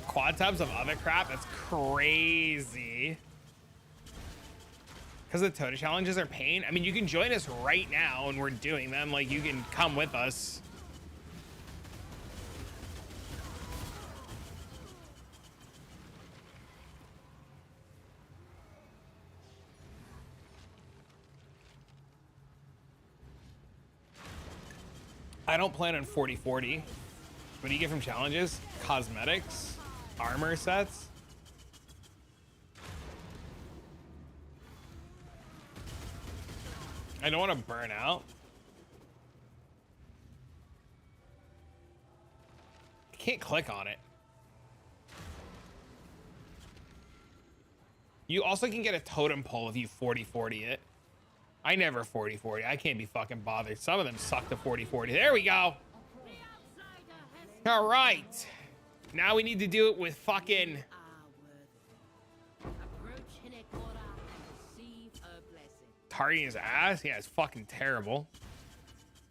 Quad tabs of other crap, that's crazy. Because the Tota challenges are pain. I mean, you can join us right now and we're doing them. Like, you can come with us. I don't plan on 40-40. What do you get from challenges? Cosmetics, armor sets. I don't want to burn out. I can't click on it. You also can get a totem pole if you 40-40 it. I never 40-40. I can't be fucking bothered. Some of them suck to 40-40. There we go. All right. Now we need to do it with fucking... Targeting his ass? Yeah, it's fucking terrible.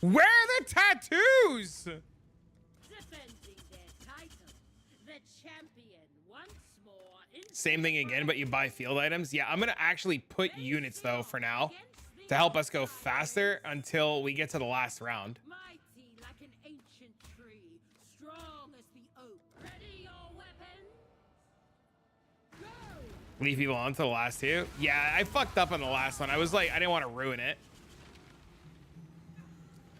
Where are the tattoos? Defending their title, the champion once more. Same thing again, but you buy field items. Yeah, I'm gonna actually put units though for now to help us go faster until we get to the last round. Mighty like an ancient tree, strong as the oak. Ready your weapons. Go! Leave people on to the last two. Yeah, I fucked up on the last one. I was like, I didn't want to ruin it.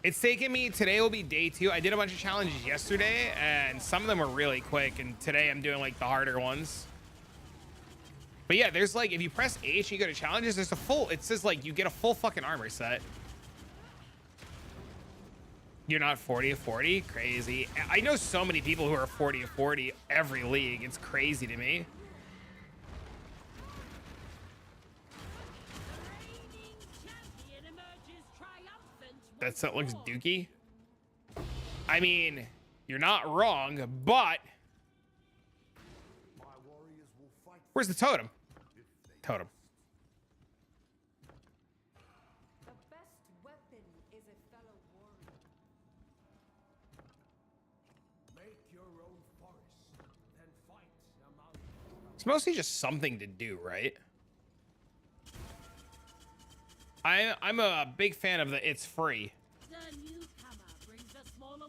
It's taken me, today will be day 2. I did a bunch of challenges yesterday and some of them were really quick. And today I'm doing like the harder ones. But yeah, there's like, if you press H, you go to challenges, there's a full, it says like you get a full fucking armor set. You're not 40-40? Crazy. I know so many people who are 40-40 every league. It's crazy to me. That set looks dookie. I mean, you're not wrong, but where's the totem? Totem. The best weapon is a fellow warrior. Make your own forest, then fight among. It's mostly just something to do, right? I'm a big fan of the it's free. The newcomer brings a smaller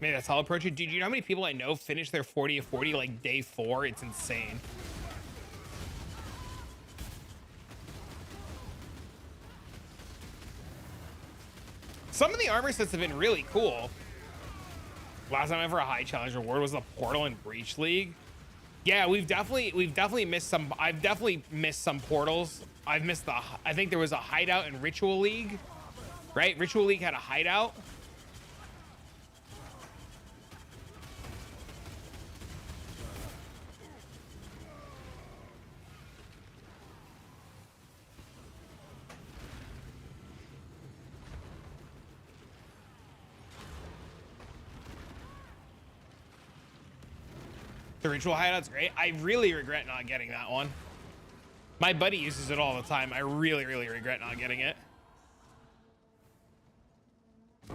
Maybe that's how I'll approach it. Dude, you know how many people I know finish their 40 of 40 like day 4? It's insane. Some of the armor sets have been really cool. Last time ever a high challenge reward was the Portal and Breach League. Yeah, we've definitely missed some. I've definitely missed some portals. I've missed the. I think there was a hideout in Ritual League, right? Ritual League had a hideout. The Ritual hideout's great. I really regret not getting that one. My buddy uses it all the time. I really regret not getting it. The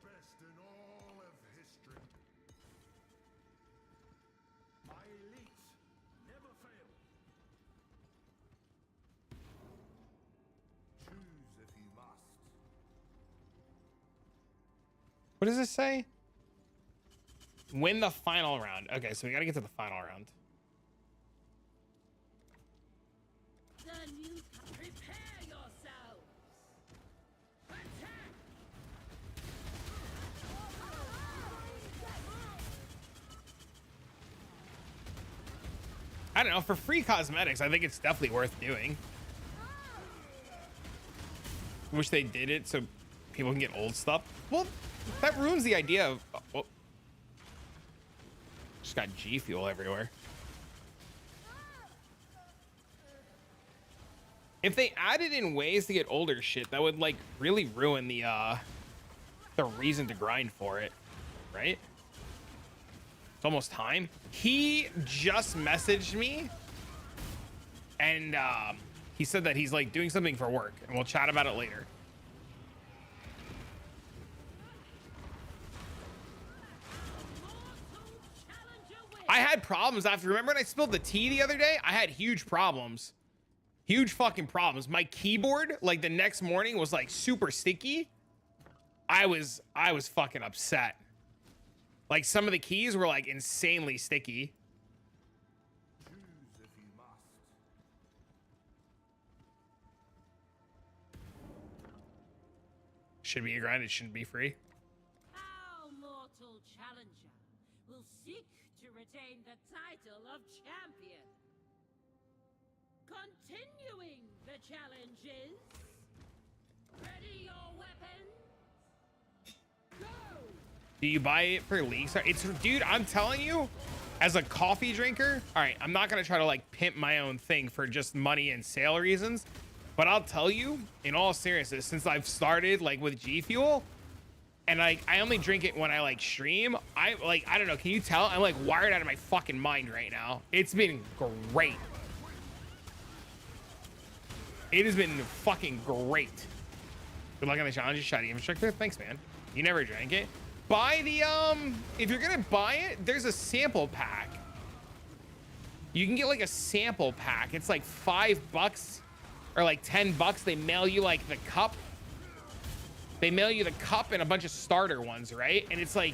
best in all of history. My elite never fail. Choose if you must. What does this say? Win the final round. Okay, so we got to get to the final round. The newcomer. Prepare yourselves. Attack! I don't know. For free cosmetics, I think it's definitely worth doing. Wish they did it so people can get old stuff. Well, that ruins the idea of. Oh, just got G Fuel everywhere. If they added in ways to get older shit, that would like really ruin the reason to grind for it, right? It's almost time. He just messaged me, and he said that he's like doing something for work, and we'll chat about it later. I had problems after. Remember when I spilled the tea the other day? I had huge problems. Huge fucking problems. My keyboard, like the next morning, was like super sticky. I was fucking upset. Like some of the keys were like insanely sticky. Choose if you must. Should be a grind. It shouldn't be free. Our mortal challenger will seek to retain the title of champion. Continuing the challenges. Ready your weapons. Go! Do you buy it for League Star? It's, dude, I'm telling you, as a coffee drinker, all right, I'm not gonna try to like pimp my own thing for just money and sale reasons, but I'll tell you, in all seriousness, since I've started like with G Fuel, and like I only drink it when I like stream, I don't know, can you tell? I'm like wired out of my fucking mind right now. It's been great. It has been fucking great. Good luck on the challenges, Shiny Infrastructure. Thanks, man. You never drank it. Buy the if you're gonna buy it, there's a sample pack. You can get like a sample pack. It's like $5 or like $10. They mail you like the cup. They mail you the cup and a bunch of starter ones, right? And it's like,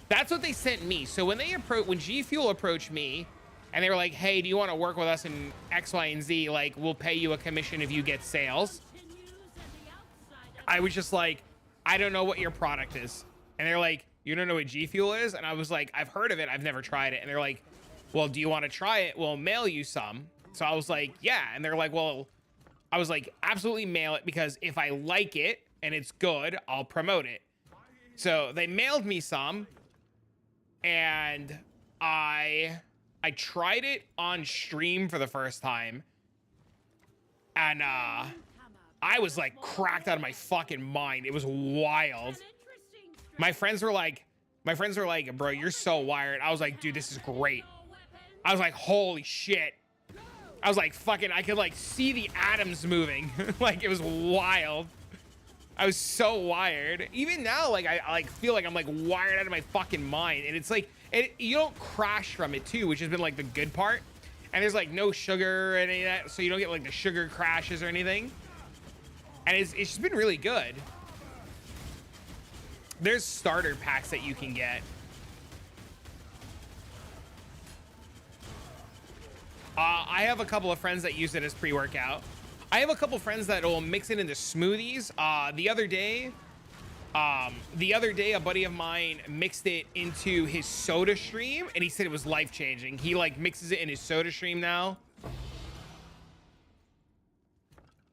that's what they sent me. So when when G Fuel approached me and they were like, hey, do you want to work with us in X, Y, and Z? Like, we'll pay you a commission if you get sales. I was just like, I don't know what your product is. And they're like, you don't know what G Fuel is? And I was like, I've heard of it. I've never tried it. And they're like, well, do you want to try it? We'll mail you some. So I was like, yeah. And they're like, well, I was like, absolutely mail it, because if I like it and it's good, I'll promote it. So they mailed me some, and I tried it on stream for the first time. And I was like cracked out of my fucking mind. It was wild. My friends were like, bro, you're so wired. I was like, dude, this is great. I was like, holy shit. I was like, fucking, I could like see the atoms moving. Like, it was wild. I was so wired. Even now, like I like feel like I'm like wired out of my fucking mind, and it's like you don't crash from it too, which has been like the good part. And there's like no sugar or any of that, so you don't get like the sugar crashes or anything. And it's just been really good. There's starter packs that you can get. I have a couple of friends that use it as pre-workout. I have a couple friends that will mix it into smoothies. The other day, a buddy of mine mixed it into his soda stream, and he said it was life-changing. He like mixes it in his soda stream now.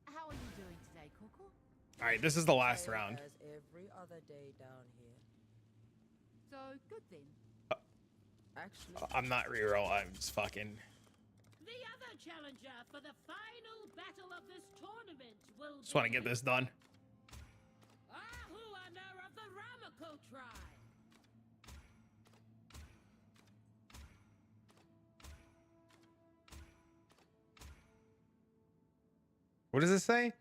How are you doing today, Coco? All right, this is the last round. As every other day down here. So good then. Actually, I'm not reroll. I'm just fucking. The other challenger for the final battle of this tournament will Just want to get this done. Ahuana of the Ramako tribe. What does it say?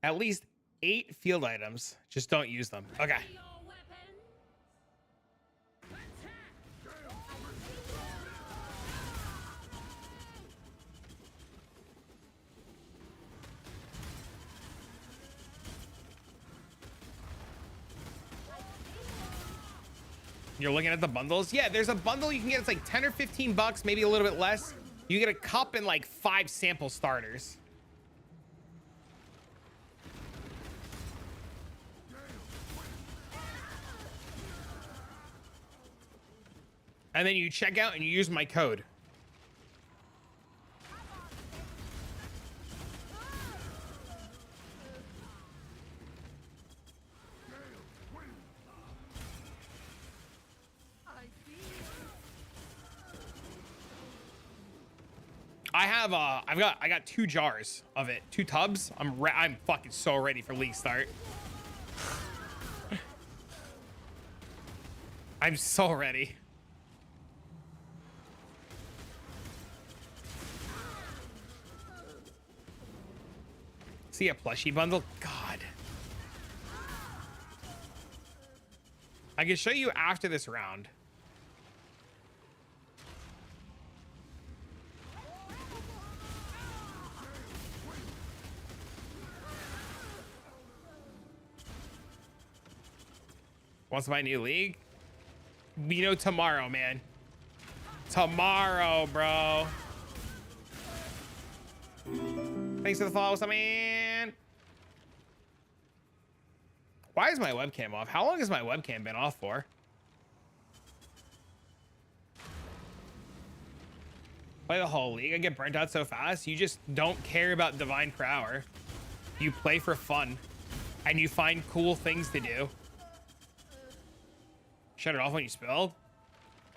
At least 8 field items. Just don't use them. Okay. Your weapons. Attack! You're looking at the bundles? Yeah, there's a bundle you can get. It's like 10 or 15 bucks, maybe a little bit less. You get a cup and like 5 sample starters. And then you check out and you use my code. I got 2 jars of it, 2 tubs. I'm fucking so ready for league start. I'm so ready. See a plushie bundle? God. I can show you after this round. Wants to buy a new league? You know, tomorrow, man. Tomorrow, bro. Thanks for the follow, man. Why is my webcam off? How long has my webcam been off for? Play the whole league. I get burnt out so fast. You just don't care about divine per hour. You play for fun, and you find cool things to do. Shut it off when you spilled?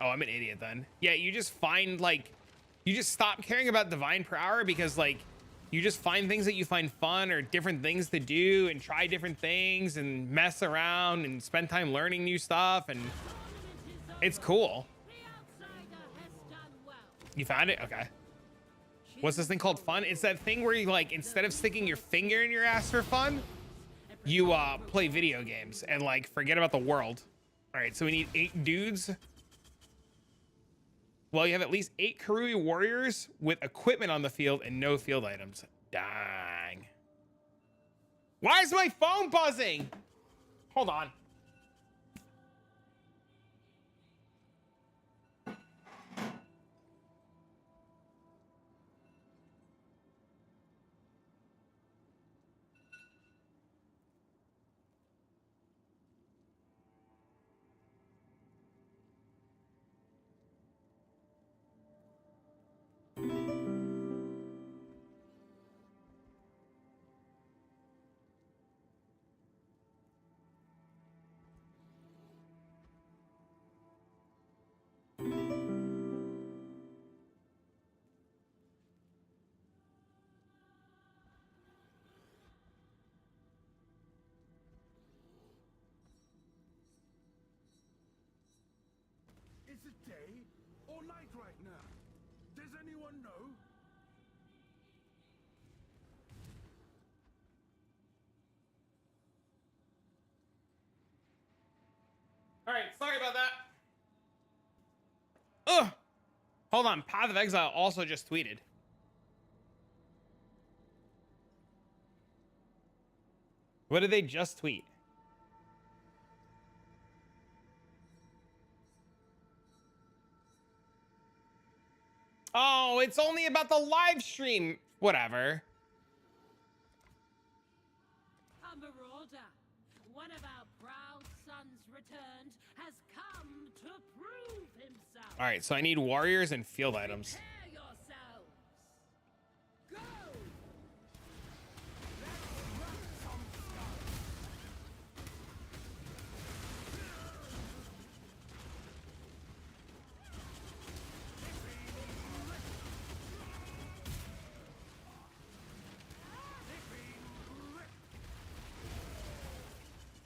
Oh, I'm an idiot then. Yeah, you just find like, you just stop caring about divine per hour because like, you just find things that you find fun or different things to do and try different things and mess around and spend time learning new stuff, and it's cool. The outsider has done well. You found it? Okay. What's this thing called fun? It's that thing where you like, instead of sticking your finger in your ass for fun, you play video games and like forget about the world. All right, so we need 8 dudes. Well, you have at least 8 Karui warriors with equipment on the field and no field items. Dang. Why is my phone buzzing? Hold on. Is it day or night right now? Does anyone know? All right, sorry about that. Ugh. Hold on, Path of Exile also just tweeted. What did they just tweet? Oh, it's only about the live stream. Whatever. A marauder, one of our proud sons returned, has come to prove himself. All right, so I need warriors and field items. Prepare yourselves. Go!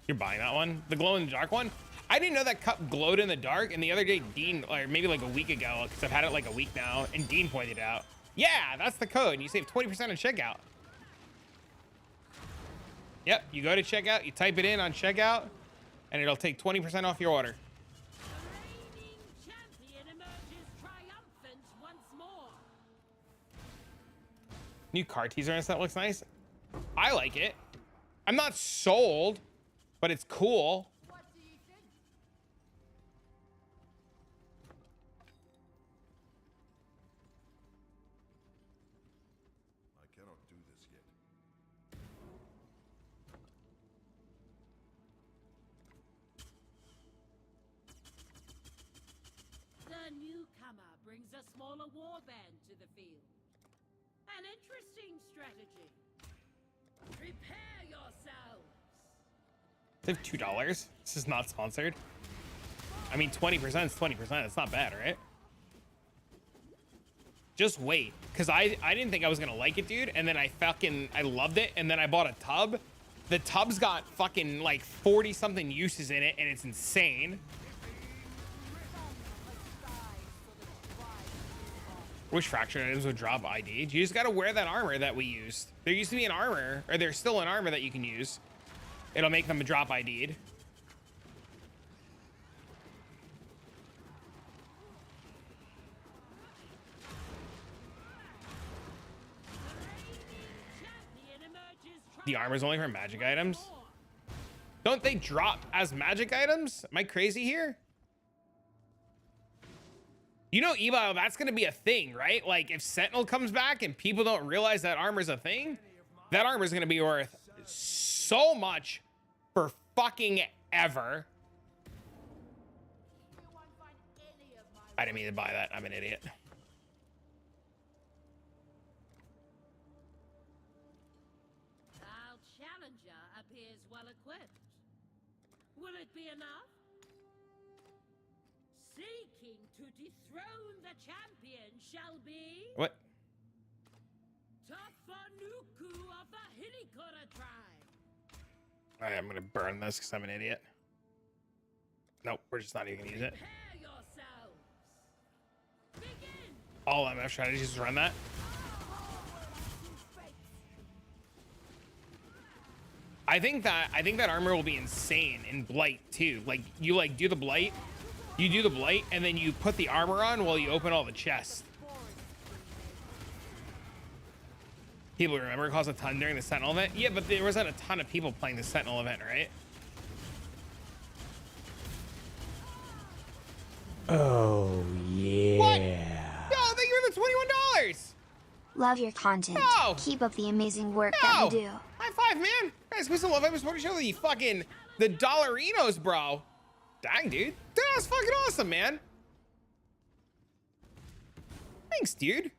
You're buying that one? The glow in the dark one? I didn't know that cup glowed in the dark, and the other day Dean, or maybe like a week ago, because I've had it like a week now, and Dean pointed it out. Yeah, that's the code. You save 20% on checkout. Yep, you go to checkout, you type it in on checkout, and it'll take 20% off your order. The reigning champion emerges triumphant once more. New car teaser and that looks nice. I like it. I'm not sold, but it's cool. What do you think? I cannot do this yet. The newcomer brings a smaller warband to the field. An interesting strategy. Prepare yourselves. They have $2. This is not sponsored. I mean, 20% is 20%. It's not bad, right? Just wait, because I didn't think I was gonna like it, dude, and then I loved it, and then I bought a tub. The tub's got fucking like 40 something uses in it, and it's insane. Which fractured items would drop ID? You just gotta wear that armor that we used. There used to be an armor, or there's still an armor that you can use. It'll make them drop ID'd. The armor's only for magic items? Don't they drop as magic items? Am I crazy here? You know, Evo, that's gonna be a thing, right? Like, if Sentinel comes back and people don't realize that armor's a thing, that armor's gonna be worth so much for fucking ever. I didn't mean to buy that. I'm an idiot. Our challenger appears well equipped. Will it be enough? Seeking to dethrone the champion shall be What? Tafanuku of the Hinikura tribe. All right, I'm gonna burn this because I'm an idiot. Nope, we're just not even gonna use it. Prepare yourselves. Begin. All MF strategies is run that. I think that armor will be insane in Blight too. Like you do the Blight, and then you put the armor on while you open all the chests. People remember it cost a ton during the Sentinel event. Yeah, but there wasn't a ton of people playing the Sentinel event, right? Oh, yeah. What? No, thank you for the $21. Love your content. No. Keep up the amazing work that you do. High five, man. Guys, we still love it. We're show the dollarinos, bro. Dang, dude. That was fucking awesome, man. Thanks, dude.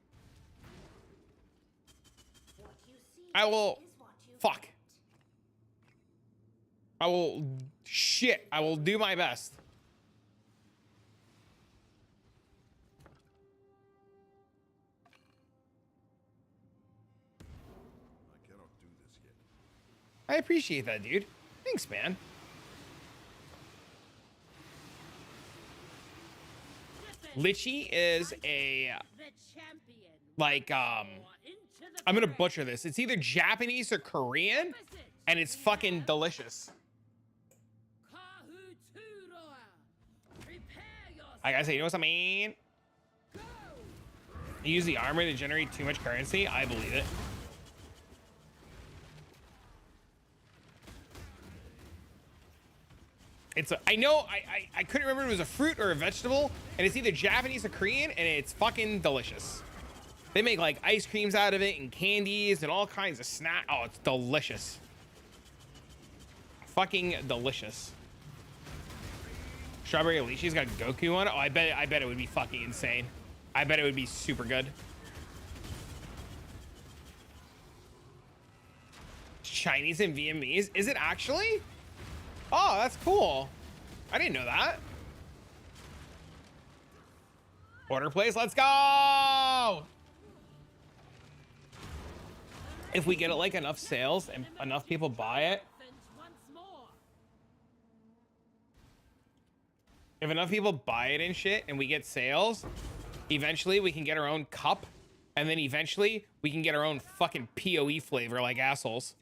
What you see I will. is what you Fuck. get. I will. Shit. I will do my best. I cannot do this yet. I appreciate that, dude. Thanks, man. Lichy is a The champion. like I'm gonna butcher this. It's either Japanese or Korean, and it's fucking delicious. I gotta say, you know what I mean? You use the armor to generate too much currency. I believe it. It's a, I know I couldn't remember if it was a fruit or a vegetable, and it's either Japanese or Korean, and it's fucking delicious. They make like ice creams out of it and candies and all kinds of snack. Oh, it's delicious. Fucking delicious. Strawberry lychee's got Goku on it. Oh, I bet it would be fucking insane. I bet it would be super good. Chinese and Vietnamese. Is it actually? Oh, that's cool. I didn't know that. Order place. Let's go. If we get it like enough sales and enough people buy it. If enough people buy it and shit and we get sales, eventually we can get our own cup. And then eventually we can get our own fucking PoE flavor like assholes.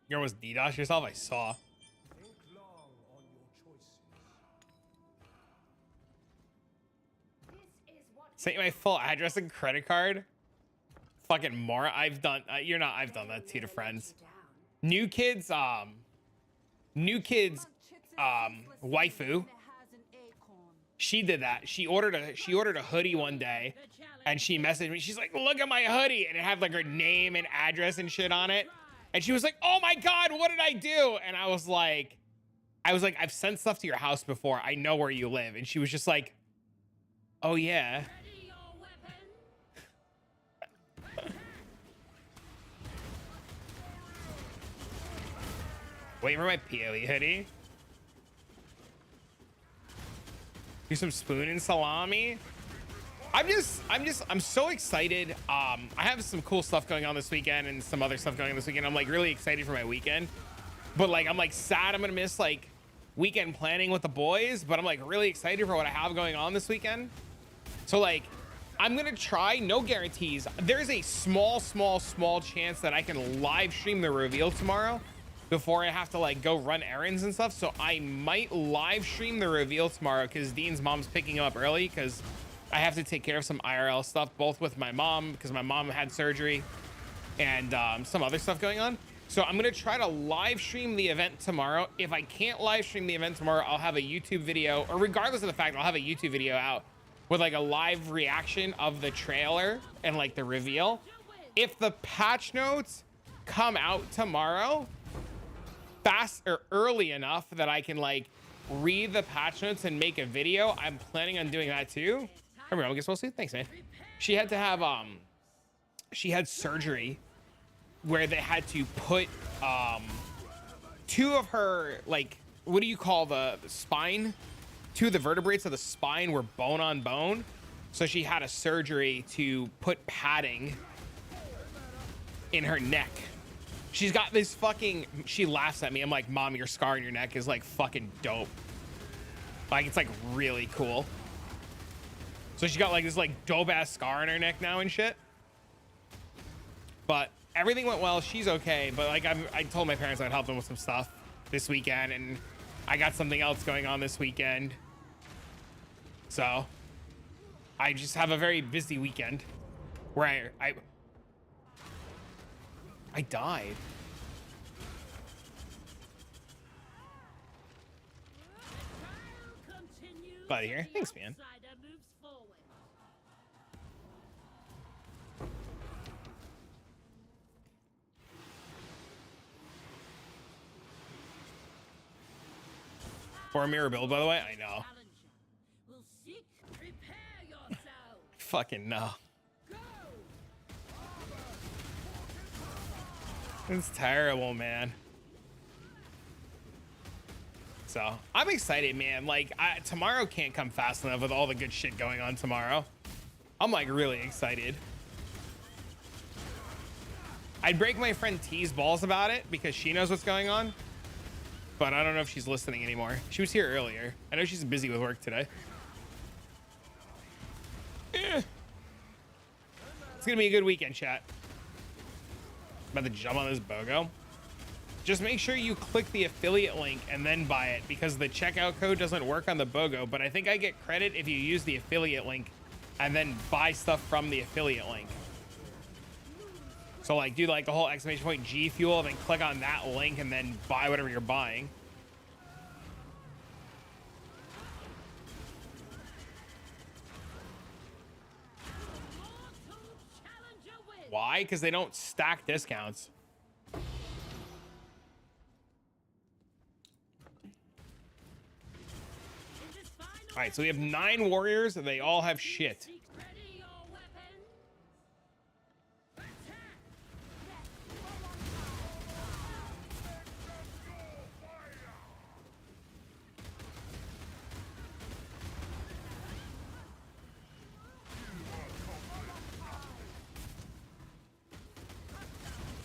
You almost DDoS yourself, I saw. Think long on your choices. This is what Sent you my full address and credit card. Fucking more. I've done. You're not. I've done that too to friends. New kids. Waifu. She did that. She ordered a hoodie one day, and she messaged me. She's like, "Look at my hoodie," and it had like her name and address and shit on it. And she was like, "Oh my god, what did I do?" And I was like, "I've sent stuff to your house before. I know where you live." And she was just like, "Oh yeah." Wait for my PoE hoodie. Do some spoon and salami. I'm so excited. I have some cool stuff going on this weekend and some other stuff going on this weekend. I'm like really excited for my weekend, but like I'm like sad I'm gonna miss like weekend planning with the boys, but I'm like really excited for what I have going on this weekend. So like I'm gonna try, no guarantees. There's a small chance that I can live stream the reveal tomorrow before I have to like go run errands and stuff. So I might live stream the reveal tomorrow because Dean's mom's picking him up early because I have to take care of some IRL stuff, both with my mom because my mom had surgery and some other stuff going on. So I'm gonna try to live stream the event tomorrow. If I can't live stream the event tomorrow, I'll have a YouTube video, or regardless of the fact, I'll have a YouTube video out with like a live reaction of the trailer and like the reveal. If the patch notes come out tomorrow, fast or early enough that I can like read the patch notes and make a video, I'm planning on doing that too. Everyone gets well soon. Thanks, man. She had to have she had surgery where they had to put two of her, like, what do you call the spine? Two of the vertebrae of the spine were bone on bone. So she had a surgery to put padding in her neck. She's got this fucking, she laughs at me. I'm like, "Mom, your scar on your neck is like fucking dope." Like, it's like really cool. So she got like this like dope ass scar on her neck now and shit. But everything went well. She's okay. But like I told my parents I'd help them with some stuff this weekend, and I got something else going on this weekend. So I just have a very busy weekend where I died. Buddy here. Thanks, man. For a mirror build, by the way. I know. Fucking no. It's terrible, man. So I'm excited, man. Like tomorrow can't come fast enough with all the good shit going on tomorrow. I'm like really excited. I'd break my friend T's balls about it because she knows what's going on, but I don't know if she's listening anymore. She was here earlier. I know she's busy with work today. It's gonna be a good weekend, chat. About to jump on this BOGO. Just make sure you click the affiliate link and then buy it, because the checkout code doesn't work on the BOGO, but I think I get credit if you use the affiliate link and then buy stuff from the affiliate link. So like do like the whole exclamation point G Fuel and then click on that link and then buy whatever you're buying. Why? Because they don't stack discounts. All right, so we have 9 warriors and they all have shit.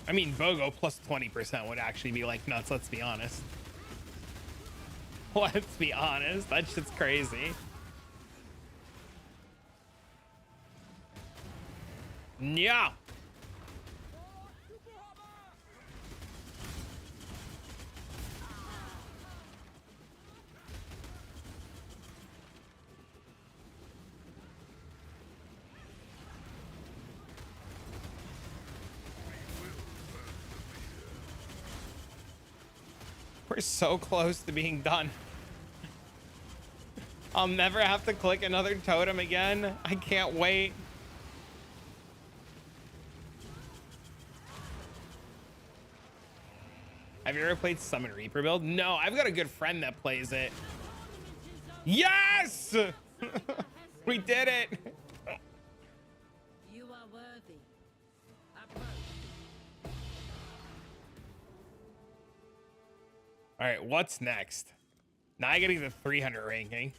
I mean, BOGO plus 20% would actually be like nuts, let's be honest. Let's be honest, that shit's crazy. Yeah. We're so close to being done. I'll never have to click another totem again. I can't wait. Have you ever played Summon Reaper build? No, I've got a good friend that plays it. Yes! We did it. You are worthy. All right, what's next? Now I gotta get the 300 ranking.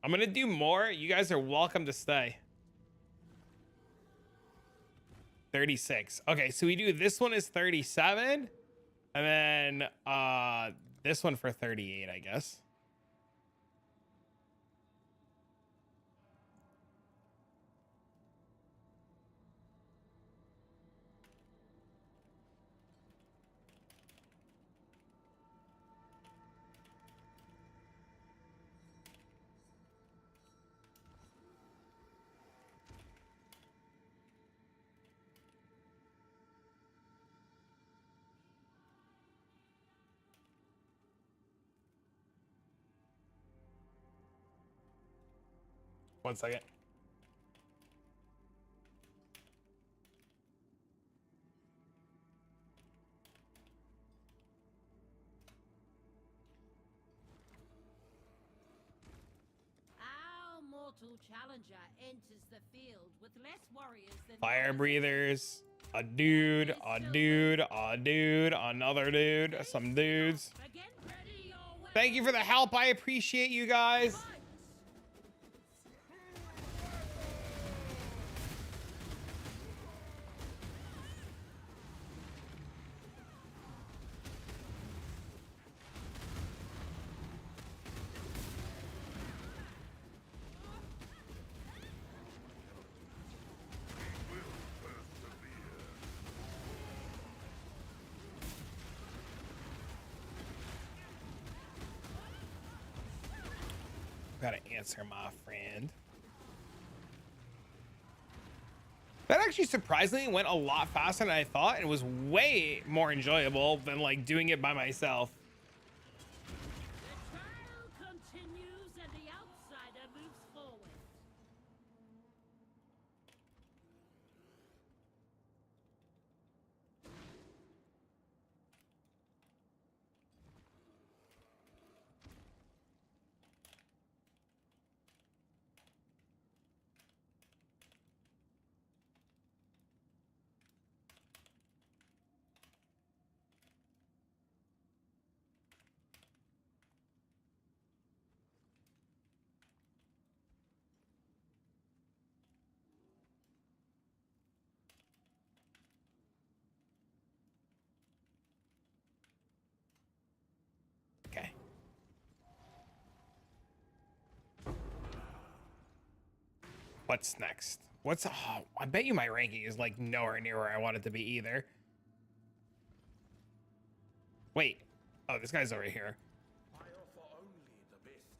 I'm gonna do more. You guys are welcome to stay. 36. Okay, so we do this one is 37, and then this one for 38, I guess. One second. Our mortal challenger enters the field with less warriors than Fire breathers. A dude, a dude, a dude, another dude, some dudes. Thank you for the help. I appreciate you guys. Gotta answer my friend. That actually surprisingly went a lot faster than I thought, and was way more enjoyable than like doing it by myself. The trial continues and the outsider moves forward. What's next? What's, oh, I bet you my ranking is like nowhere near where I want it to be either. Wait. Oh, this guy's over here.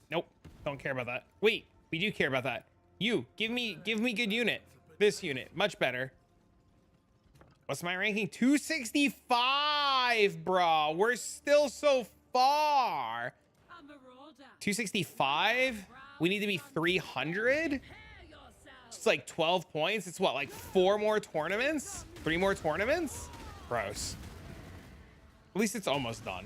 Nope. Don't care about that. Wait, we do care about that. You, give me good unit. This unit, much better. What's my ranking? 265, bro. We're still so far. 265? We need to be 300? It's like 12 points. It's what, like 4 more tournaments? 3 more tournaments? Gross. At least it's almost done.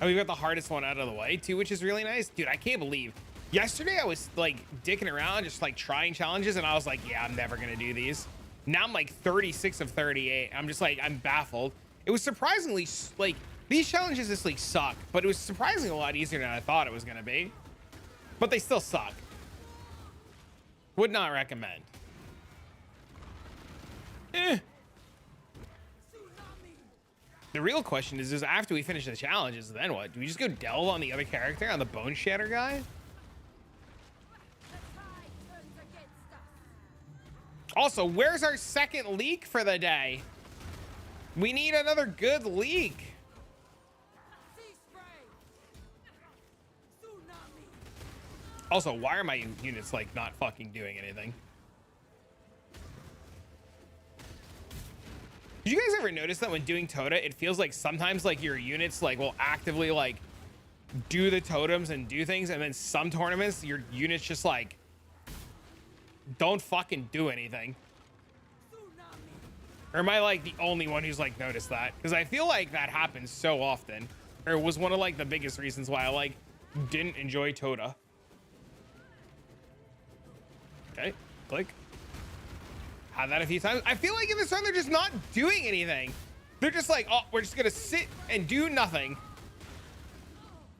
And we've got the hardest one out of the way too, which is really nice. Dude, I can't believe. Yesterday I was like dicking around, just like trying challenges, and I was like, yeah, I'm never gonna do these. Now I'm like 36 of 38. I'm just like, I'm baffled. It was surprisingly, like, these challenges this league suck, but it was surprisingly a lot easier than I thought it was gonna be. But they still suck. Would not recommend. The real question is after we finish the challenges, then what? Do we just go delve on the other character, on the Bone Shatter guy? Also, where's our second leak for the day? We need another good leak. Also, why are my units like not fucking doing anything? Did you guys ever notice that when doing Tota, it feels like sometimes like your units like will actively like do the totems and do things, and then some tournaments your units just like don't fucking do anything? Or am I like the only one who's like noticed that? Because I feel like that happens so often, or it was one of like the biggest reasons why I like didn't enjoy Tota. Okay, click. Had that a few times. I feel like in this run they're just not doing anything. They're just like, oh, we're just gonna sit and do nothing.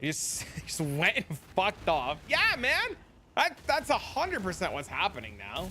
They just went and fucked off. Yeah, man. That's 100% what's happening now.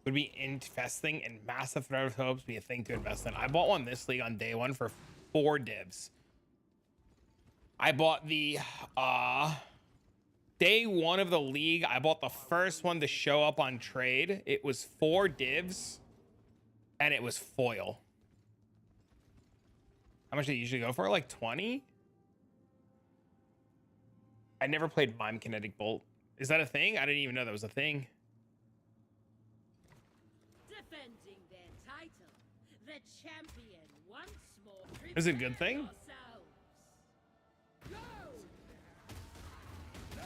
Would be investing in massive threat of hopes be a thing to invest in? I bought one this league on day one for 4 divs. I bought the day one of the league. I bought the first one to show up on trade. It was 4 divs and it was foil. How much do you usually go for? Like 20? I never played Mime Kinetic Bolt. Is that a thing? I didn't even know that was a thing. Defending their title, the champion once more. Is it a good thing?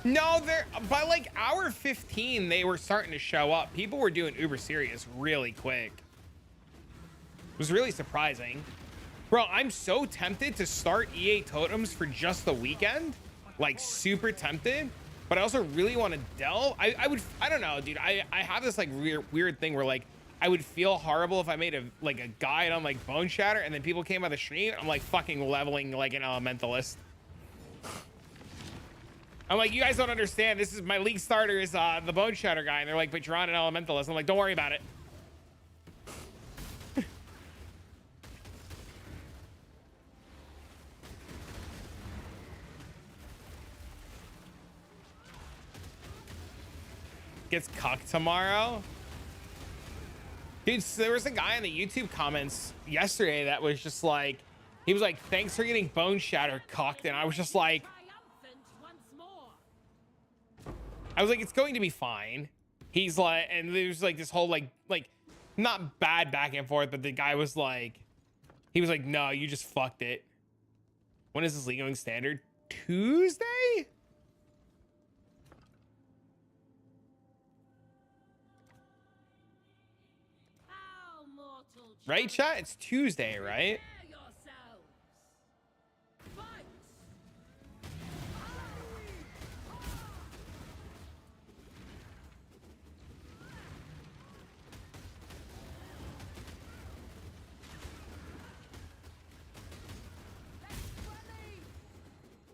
No, they're by like hour 15 they were starting to show up. People were doing uber serious really quick. It was really surprising. Bro, I'm so tempted to start EA totems for just the weekend. Like super tempted. But I also really want to delve. I don't know, dude. I have this like weird thing where like I would feel horrible if I made a guide on like Bone Shatter and then people came on the stream. I'm like fucking leveling like an elementalist. I'm like, you guys don't understand. This is my league starter is the Bone Shatter guy, and they're like, but you're on an elementalist. I'm like, don't worry about it. Gets cucked tomorrow. Dude, so there was a guy in the YouTube comments yesterday that was just like, he was like, thanks for getting Bone Shatter cucked. And I was just like, it's going to be fine. He's like, and there's like this whole like not bad back and forth, but the guy was like, he was like, no, you just fucked it. When is this league going standard? Tuesday? Right, chat? It's Tuesday, right? Prepare yourselves. Fight!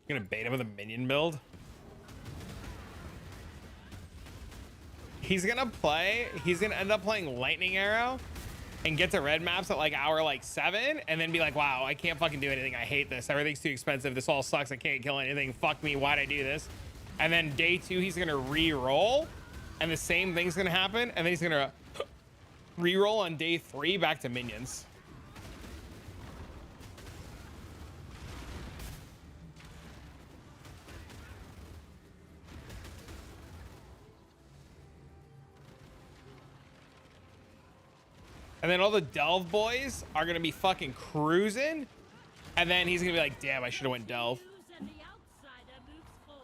Gonna bait him with a minion build. He's gonna end up playing Lightning Arrow and get to red maps at like hour like 7 and then be like, wow, I can't fucking do anything. I hate this. Everything's too expensive. This all sucks. I can't kill anything. Fuck me. Why'd I do this? And then day 2, he's gonna re-roll and the same thing's gonna happen. And then he's gonna re-roll on day 3 back to minions. And then all the Delve boys are gonna be fucking cruising. And then he's gonna be like, damn, I should have went Delve. And the outsider moves forward.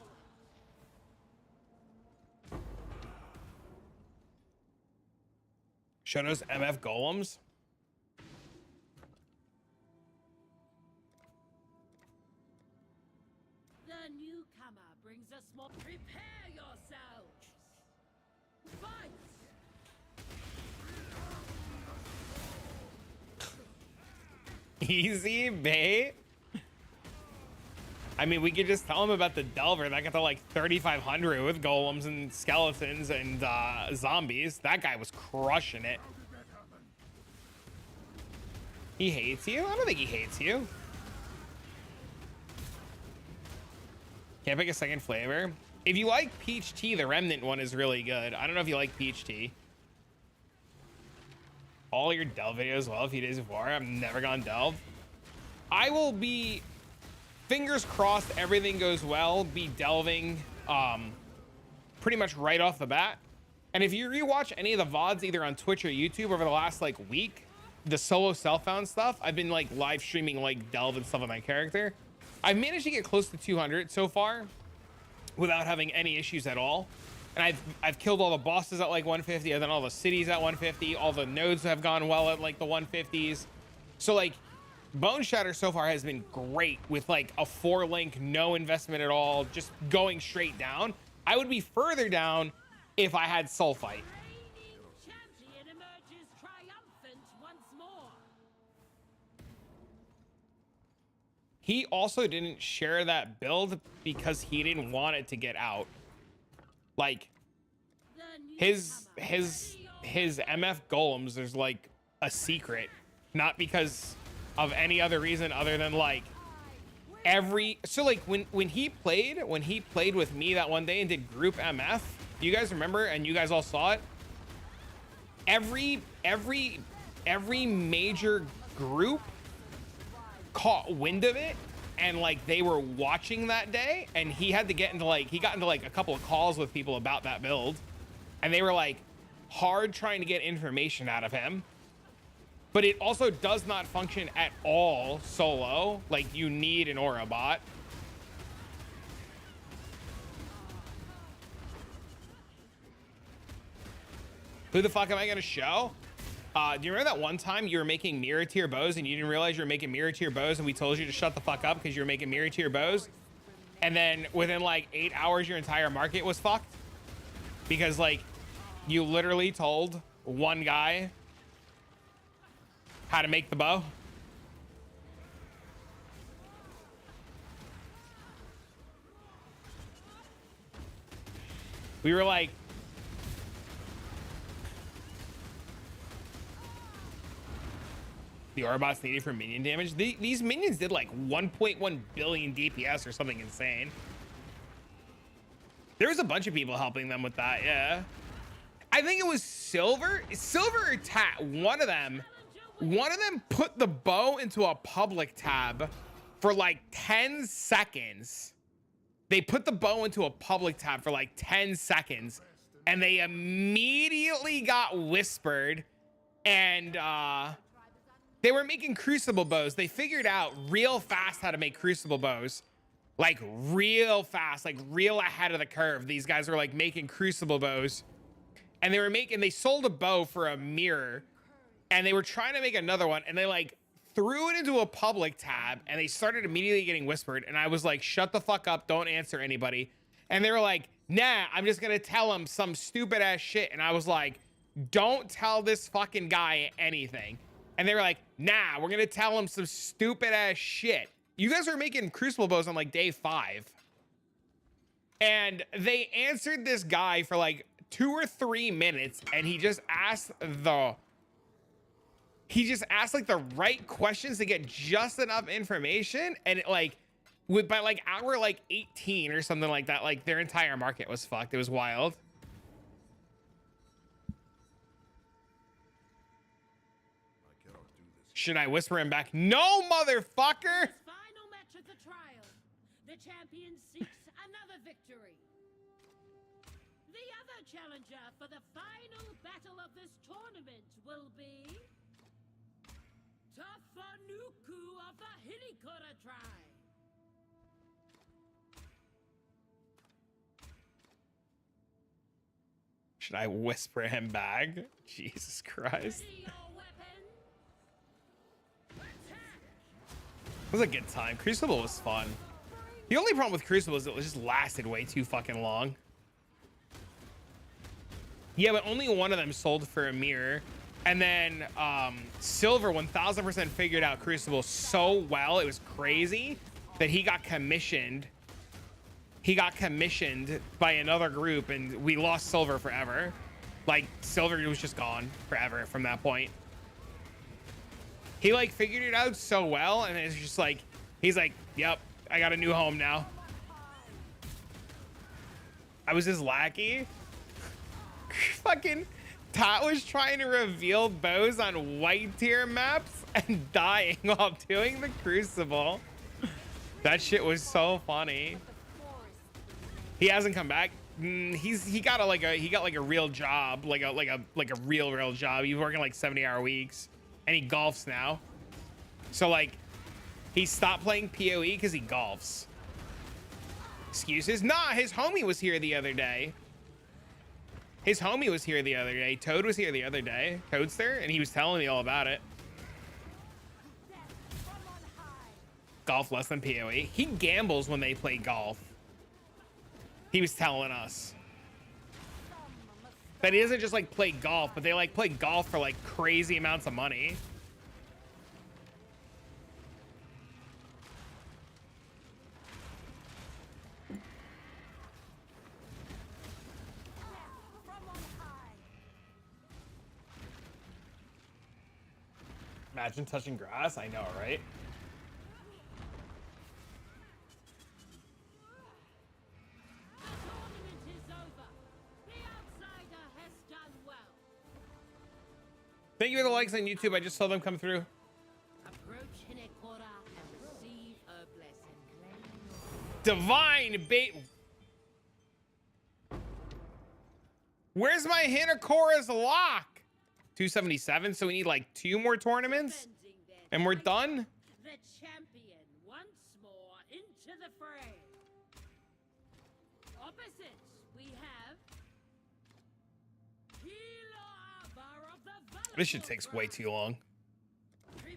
Shono's MF golems. The newcomer brings a small. Prepare yourselves. Fight! Easy bait. I mean, we could just tell him about the Delver that got to like 3,500 with golems and skeletons and zombies. That guy was crushing it. He hates you? I don't think he hates you. Can't pick a second flavor. If you like peach tea, the remnant one is really good. I don't know if you like peach tea. All your Delve videos, well, a few days before. I've never gone Delve. I will be, fingers crossed, everything goes well, be delving pretty much right off the bat. And if you rewatch any of the VODs, either on Twitch or YouTube over the last like week, the solo self-found stuff, I've been like live streaming like Delve and stuff with my character. I've managed to get close to 200 so far without having any issues at all. And I've killed all the bosses at like 150, and then all the cities at 150. All the nodes have gone well at like the 150s. So like Bone Shatter so far has been great with like a 4-link, no investment at all, just going straight down. I would be further down if I had Soul Fight. Reigning champion emerges triumphant once more. He also didn't share that build because he didn't want it to get out. Like his MF golems, there's like a secret, not because of any other reason other than like so like when he played with me that one day and did group MF, you guys remember, and you guys all saw it, every major group caught wind of it, and like they were watching that day, and he had to get into like, he got into like a couple of calls with people about that build, and they were like hard trying to get information out of him. But it also does not function at all solo. Like you need an aura bot. Who the fuck am I gonna show? Do you remember that one time you were making mirror tier bows and you didn't realize you were making mirror tier bows, and we told you to shut the fuck up because you were making mirror tier bows? And then within like 8 hours, your entire market was fucked because like you literally told one guy how to make the bow. We were like, the aura bots needed for minion damage. These minions did like 1.1 billion DPS or something insane. There was a bunch of people helping them with that, yeah. I think it was Silver or Tat. One of them put the bow into a public tab for like 10 seconds. They put the bow into a public tab for like 10 seconds, and they immediately got whispered, and they were making crucible bows. They figured out real fast how to make crucible bows, like real fast, like real ahead of the curve. These guys were like making crucible bows, and they sold a bow for a mirror and they were trying to make another one, and they like threw it into a public tab, and they started immediately getting whispered, and I was like, shut the fuck up, don't answer anybody. And they were like, nah, I'm just gonna tell him some stupid ass shit. And I was like, don't tell this fucking guy anything. And they were like, nah, we're gonna tell him some stupid ass shit. You guys are making Crucible bows on like day 5. And they answered this guy for like 2 or 3 minutes, and he just asked like the right questions to get just enough information, and it like by like hour like 18 or something like that, like their entire market was fucked. It was wild. Should I whisper him back? No, motherfucker. Final match of the trial. The champion seeks another victory. The other challenger for the final battle of this tournament will be Tafanuku of the Hinikura tribe. Should I whisper him back? Jesus Christ. Ready your weapon. Attack. It was a good time. Crucible was fun. The only problem with Crucible is it just lasted way too fucking long. Yeah, but only one of them sold for a mirror. And then Silver 1000% figured out Crucible so well, it was crazy, that he got commissioned. He got commissioned by another group, and we lost Silver forever. Like, Silver was just gone forever from that point. He like figured it out so well, and it's just like, he's like, yep, I got a new home now. I was his lackey. Fucking Tot was trying to reveal bows on white tier maps and dying while doing the Crucible. That shit was so funny. He hasn't come back. He got a real job, like a real job. He's working like 70-hour weeks, and he golfs now. So like, he stopped playing PoE because he golfs. Excuses? Nah, his homie was here the other day. Toad was here the other day. Toadster, and he was telling me all about it. Golf less than PoE. He gambles when they play golf. He was telling us that he doesn't just like play golf, but they like play golf for like crazy amounts of money. Imagine touching grass. I know, right? Thank you for the likes on YouTube. I just saw them come through. Approach Hinekora and receive a blessing. Divine bait. Where's my Hinekora's lock? 277. So we need like 2 more tournaments, and we're done. The champion once more into the fray. Opposites, we have This shit takes way too long. Prepare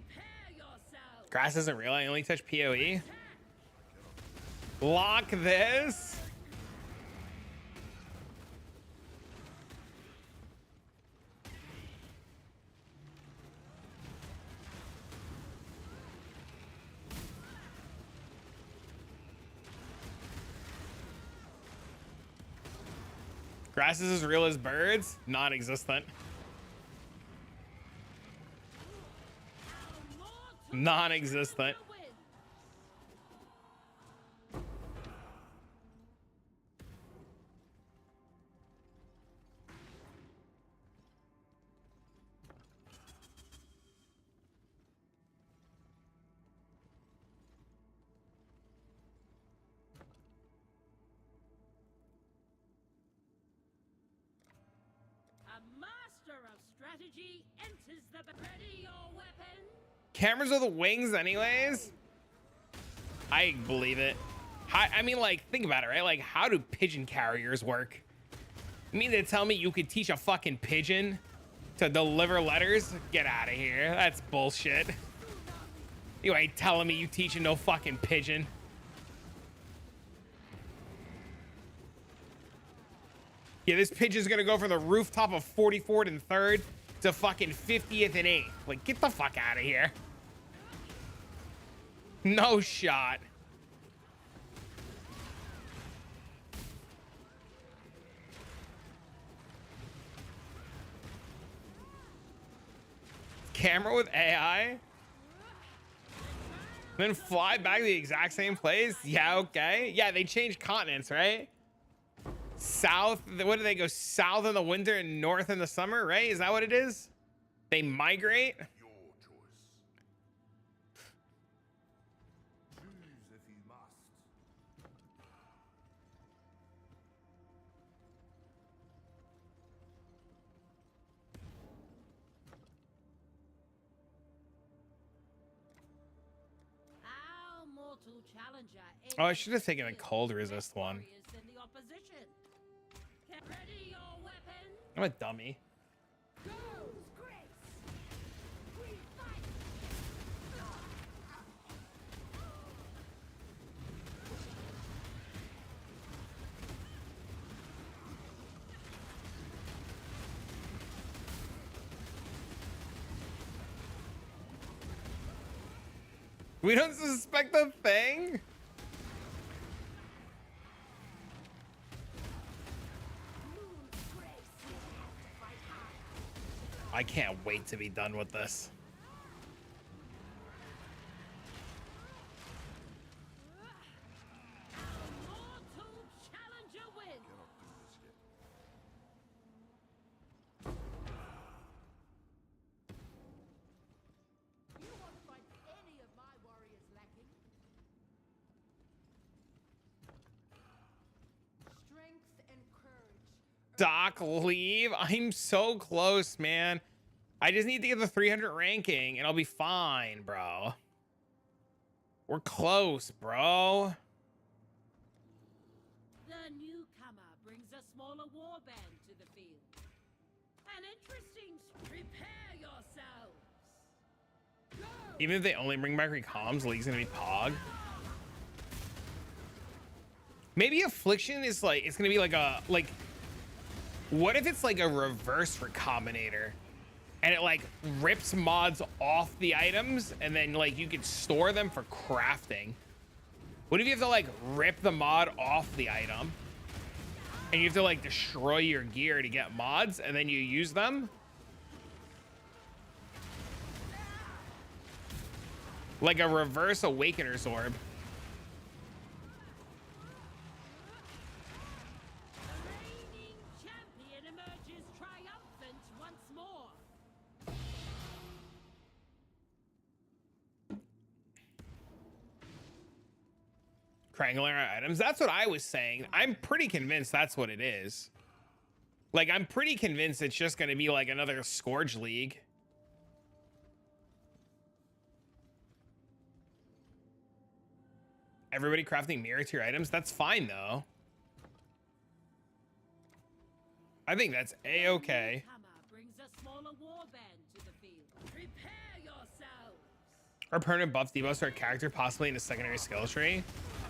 yourself. Grass isn't real. I only touch PoE. Lock this. Grass is as real as birds? Non-existent. Non-existent. A master of strategy enters the ready your weapon. Cameras are the wings anyways? I believe it. I mean, like, think about it, right? Like, how do pigeon carriers work? You mean to tell me you could teach a fucking pigeon to deliver letters? Get out of here. That's bullshit. You ain't telling me you teaching no fucking pigeon. Yeah, this pigeon's gonna go from the rooftop of 44th and 3rd to fucking 50th and 8th. Like, get the fuck out of here. No shot. Camera with AI? Then fly back to the exact same place? Yeah, okay. Yeah, they changed continents, right? South, what do they go? South in the winter and north in the summer, right? Is that what it is? They migrate? Your choice. Choose if you must. Our mortal challenger Oh, I should have taken a cold resist one. warriors in the opposition. Get ready your weapon. I'm a dummy. We don't suspect a thing? I can't wait to be done with this. Mortal challenger wins. Cannot do this yet. You won't find any of my warriors lacking. Strength and courage. Doc, leave. I'm so close, man. I just need to get the 300 ranking and I'll be fine, bro. We're close, bro. The newcomer brings a smaller warband to the field. An interesting. Prepare yourselves. Even if they only bring back recomms, League's gonna be Pog. Maybe Affliction is like, it's gonna be like a, like, what if it's like a reverse recombinator? And it like rips mods off the items and then like you can store them for crafting. What if you have to like rip the mod off the item and you have to like destroy your gear to get mods and then you use them? Like a reverse Awakener's Orb. The reigning champion emerges triumphant once more. Crangler items. That's what I was saying. I'm pretty convinced that's what it is. Like, I'm pretty convinced it's just going to be like another Scourge League. Everybody crafting mirror tier items. That's fine, though. I think that's A-okay. Newcomer brings a smaller warband to the field. Prepare yourselves. Or permanent buff debuffs to our character, possibly in a secondary skill tree.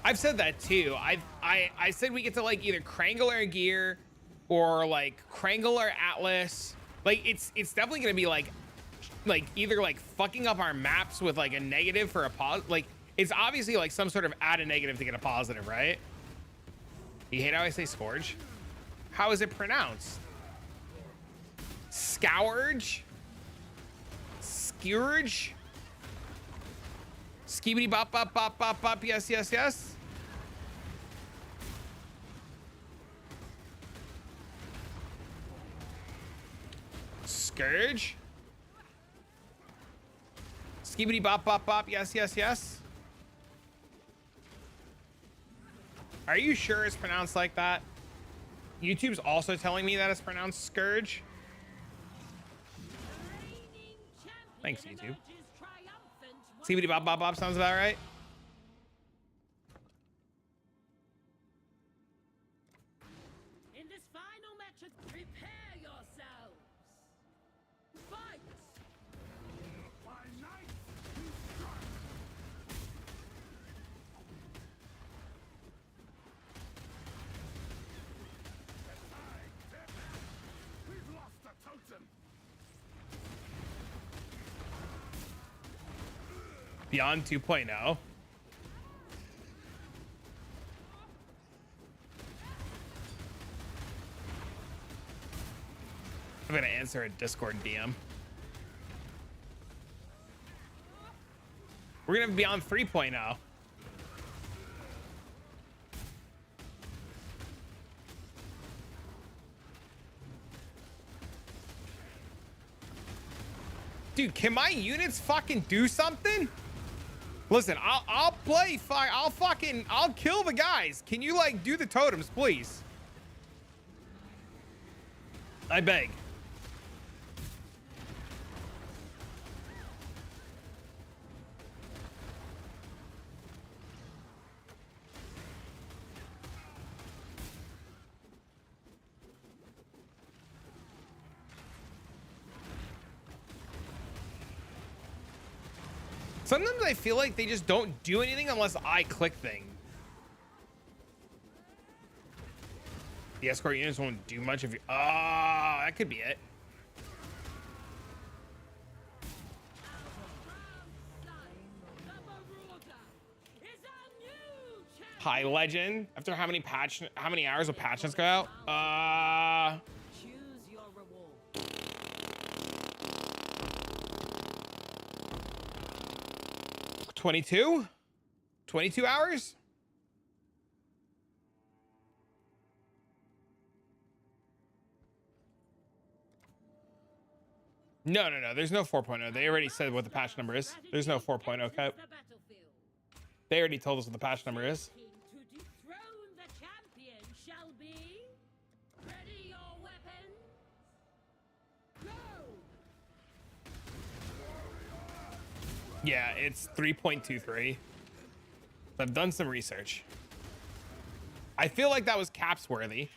I've said that too. I said we get to like either Krangler gear or like Krangler Atlas. Like it's definitely gonna be like either like fucking up our maps with like a negative for a positive. Like it's obviously like some sort of add a negative to get a positive, right? You hate how I say Scourge? How is it pronounced? Scourge? Scourge? Skibidi bop bop bop bop bop. Yes, yes, yes. Scourge. Skibidi bop bop bop. Yes, yes, yes. Are you sure it's pronounced like that? YouTube's also telling me that it's pronounced Scourge. Thanks, YouTube. Skibidi bop bop bop sounds about right. In this final match, prepare yourselves. Beyond 2.0. I'm gonna answer a Discord DM. We're gonna be Beyond 3.0. Dude, can my units fucking do something? Listen, I'll play. I'll kill the guys. Can you like do the totems, please? I beg. Sometimes I feel like they just don't do anything unless I click things. The escort units won't do much if you... Oh, that could be it. High legend. After how many hours of patch notes go out? Choose your reward. 22 hours. No. There's no 4.0. They already said what the patch number is. There's no 4.0 cap. They already told us what the patch number is. To dethrone the champion shall be. Ready your weapons. Go. Yeah, it's 3.23. I've done some research. I feel like that was caps worthy.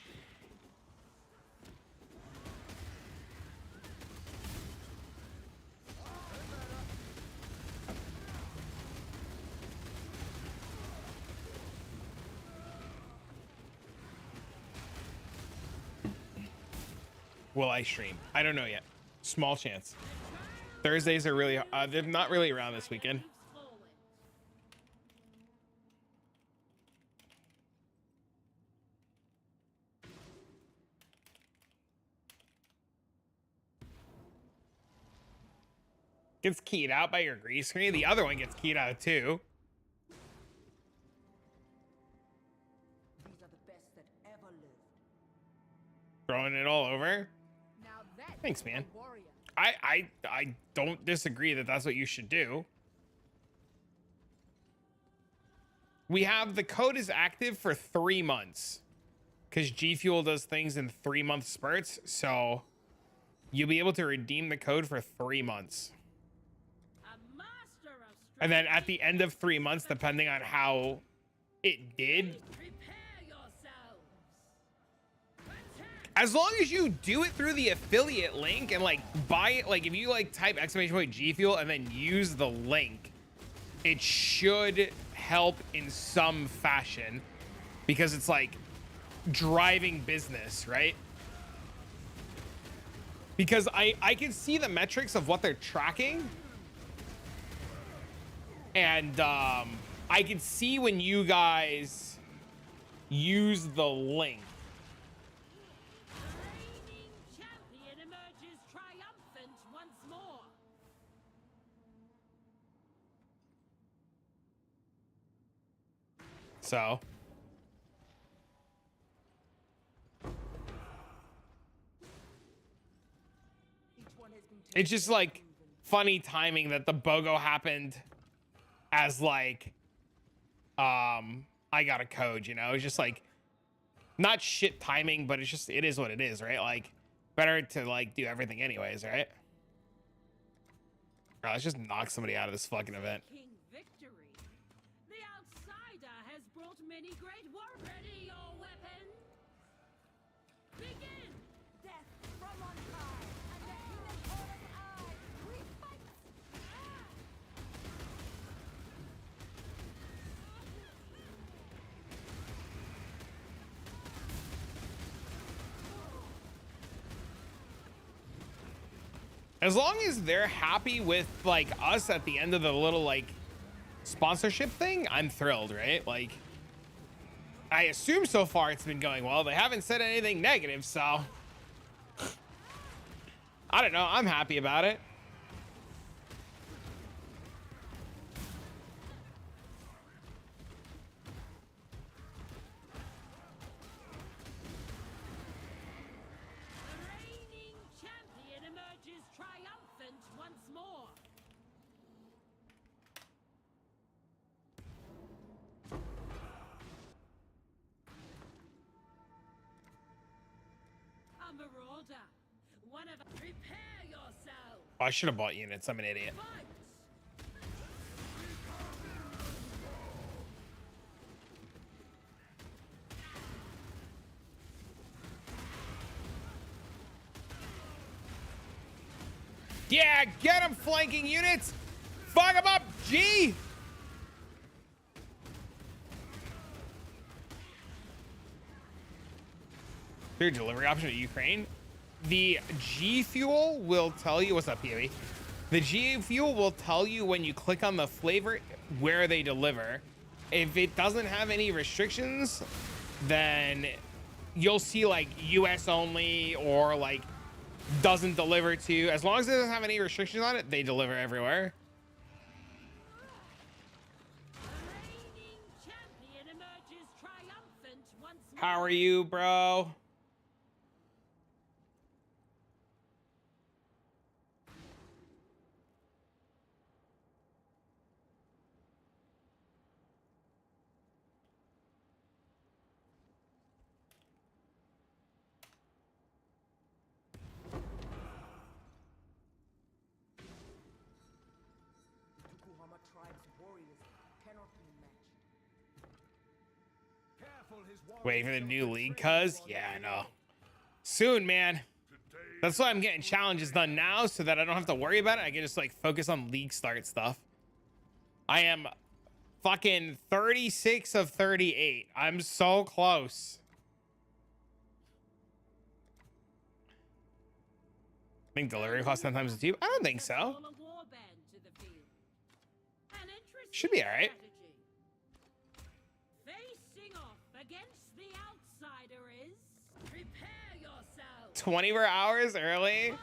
Will I stream? I don't know yet. Small chance. Thursdays are really, they're not really around this weekend. Gets keyed out by your grease screen. The other one gets keyed out too. These are the best that ever lived. Throwing it all over. Now that Thanks, man. warrior. I don't disagree that that's what you should do. We have the code is active for 3 months because G Fuel does things in 3-month spurts. So you'll be able to redeem the code for 3 months. And then at the end of 3 months, depending on how it did, as long as you do it through the affiliate link and like buy it, like if you like type !G Fuel and then use the link, it should help in some fashion because it's like driving business, right? Because I can see the metrics of what they're tracking. And I can see when you guys use the link. The reigning champion emerges triumphant once more. So Each one has been it's just like funny timing that the BOGO happened as like I got a code, you know. It's just like not shit timing, but it's just it is what it is, right? Like better to like do everything anyways, right? Bro, let's just knock somebody out of this fucking event. King victory. The outsider has brought many great war. Ready your weapons. Begin. Death from on high, and the human horror's eye. We fight. As long as they're happy with like us at the end of the little like sponsorship thing, I'm thrilled, right? Like, I assume so far it's been going well. They haven't said anything negative, so I don't know. I'm happy about it. The reigning champion emerges triumphant once more. A marauder. One of prepare yourself. Oh, I should have bought units. I'm an idiot. Fight. Yeah, get him, flanking units. Fuck him up, G. Their delivery option to Ukraine. The G Fuel will tell you, what's up, Pee-wee? The G Fuel will tell you when you click on the flavor where they deliver. If it doesn't have any restrictions, then you'll see like US only or like doesn't deliver to. As long as it doesn't have any restrictions on it, they deliver everywhere. The reigning champion emerges triumphant once more. How are you, bro? Tokuhama tribe's warriors cannot be matched. Waiting for the new league, cuz? Yeah, I know. Soon, man. That's why I'm getting challenges done now so that I don't have to worry about it. I can just like focus on league start stuff. I am fucking 36 of 38. I'm so close. I think delivery costs 10 times the tube. I don't think so. Call a warband to the field. An interesting Should be all right. strategy. Facing off against the outsider is prepare yourself. 24 hours early. Fight.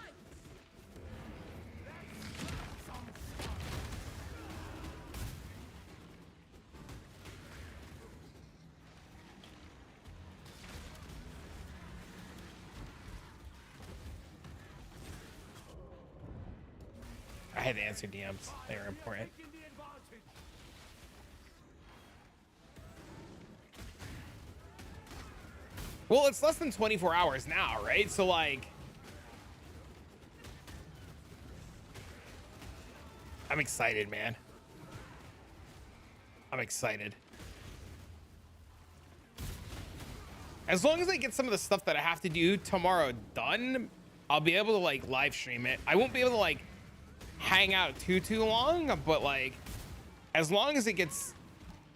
I had to answer DMs. They were important. Well, it's less than 24 hours now, right? So like, I'm excited, man. I'm excited. As long as I get some of the stuff that I have to do tomorrow done, I'll be able to like live stream it. I won't be able to like hang out too long, but like as long as it gets,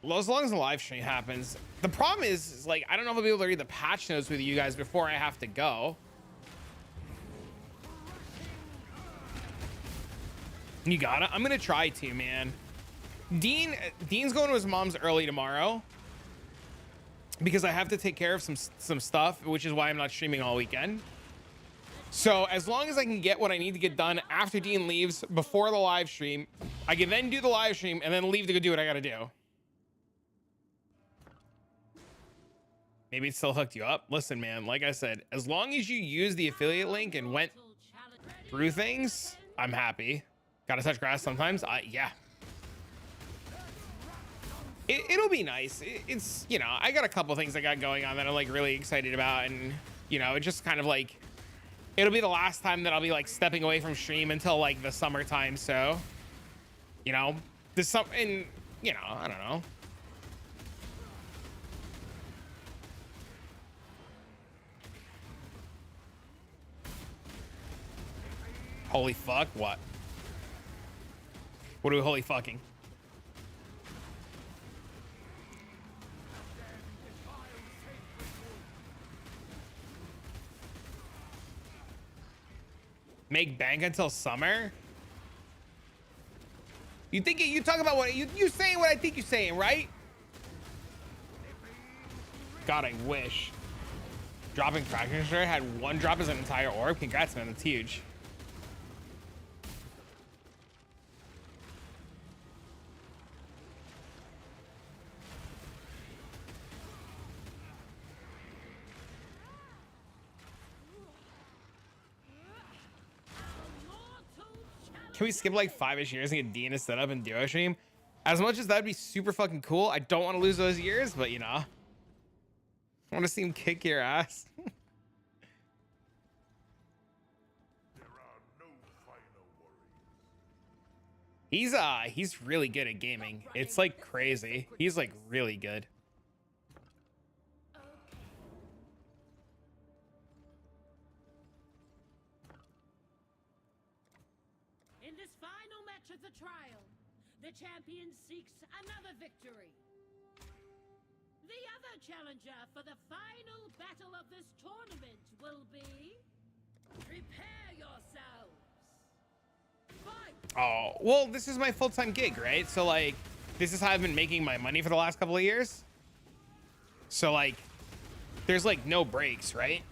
as long as the live stream happens. The problem is like I don't know if I'll be able to read the patch notes with you guys before I have to go. You got it. I'm gonna try to, man. Dean's going to his mom's early tomorrow because I have to take care of some stuff, which is why I'm not streaming all weekend. So as long as I can get what I need to get done after Dean leaves before the live stream, I can then do the live stream and then leave to go do what I gotta do. Maybe it still hooked you up. Listen, man, like I said, as long as you use the affiliate link and went through things, I'm happy. Gotta touch grass sometimes. Yeah. It'll be nice. It's, you know, I got a couple things I got going on that I'm like really excited about, and you know, it just kind of like, it'll be the last time that I'll be like stepping away from stream until like the summertime. So, you know, and you know, I don't know. Holy fuck, what? What are we holy fucking? Make bank until summer? You think you talk about what you saying what I think you're saying, right? God, I wish. Dropping Fracture Destroyer had one drop as an entire orb. Congrats, man. That's huge. Can we skip like 5-ish years and get Dina set up in duo stream? As much as that'd be super fucking cool, I don't want to lose those years, but you know, I want to see him kick your ass. There are no final worries. He's really good at gaming. It's like crazy. He's like really good. In this final match of the trial, the champion seeks another victory. The other challenger for the final battle of this tournament will be... Prepare yourselves! Fight! Oh, well, this is my full-time gig, right? So like, this is how I've been making my money for the last couple of years. So like, there's like no breaks, right?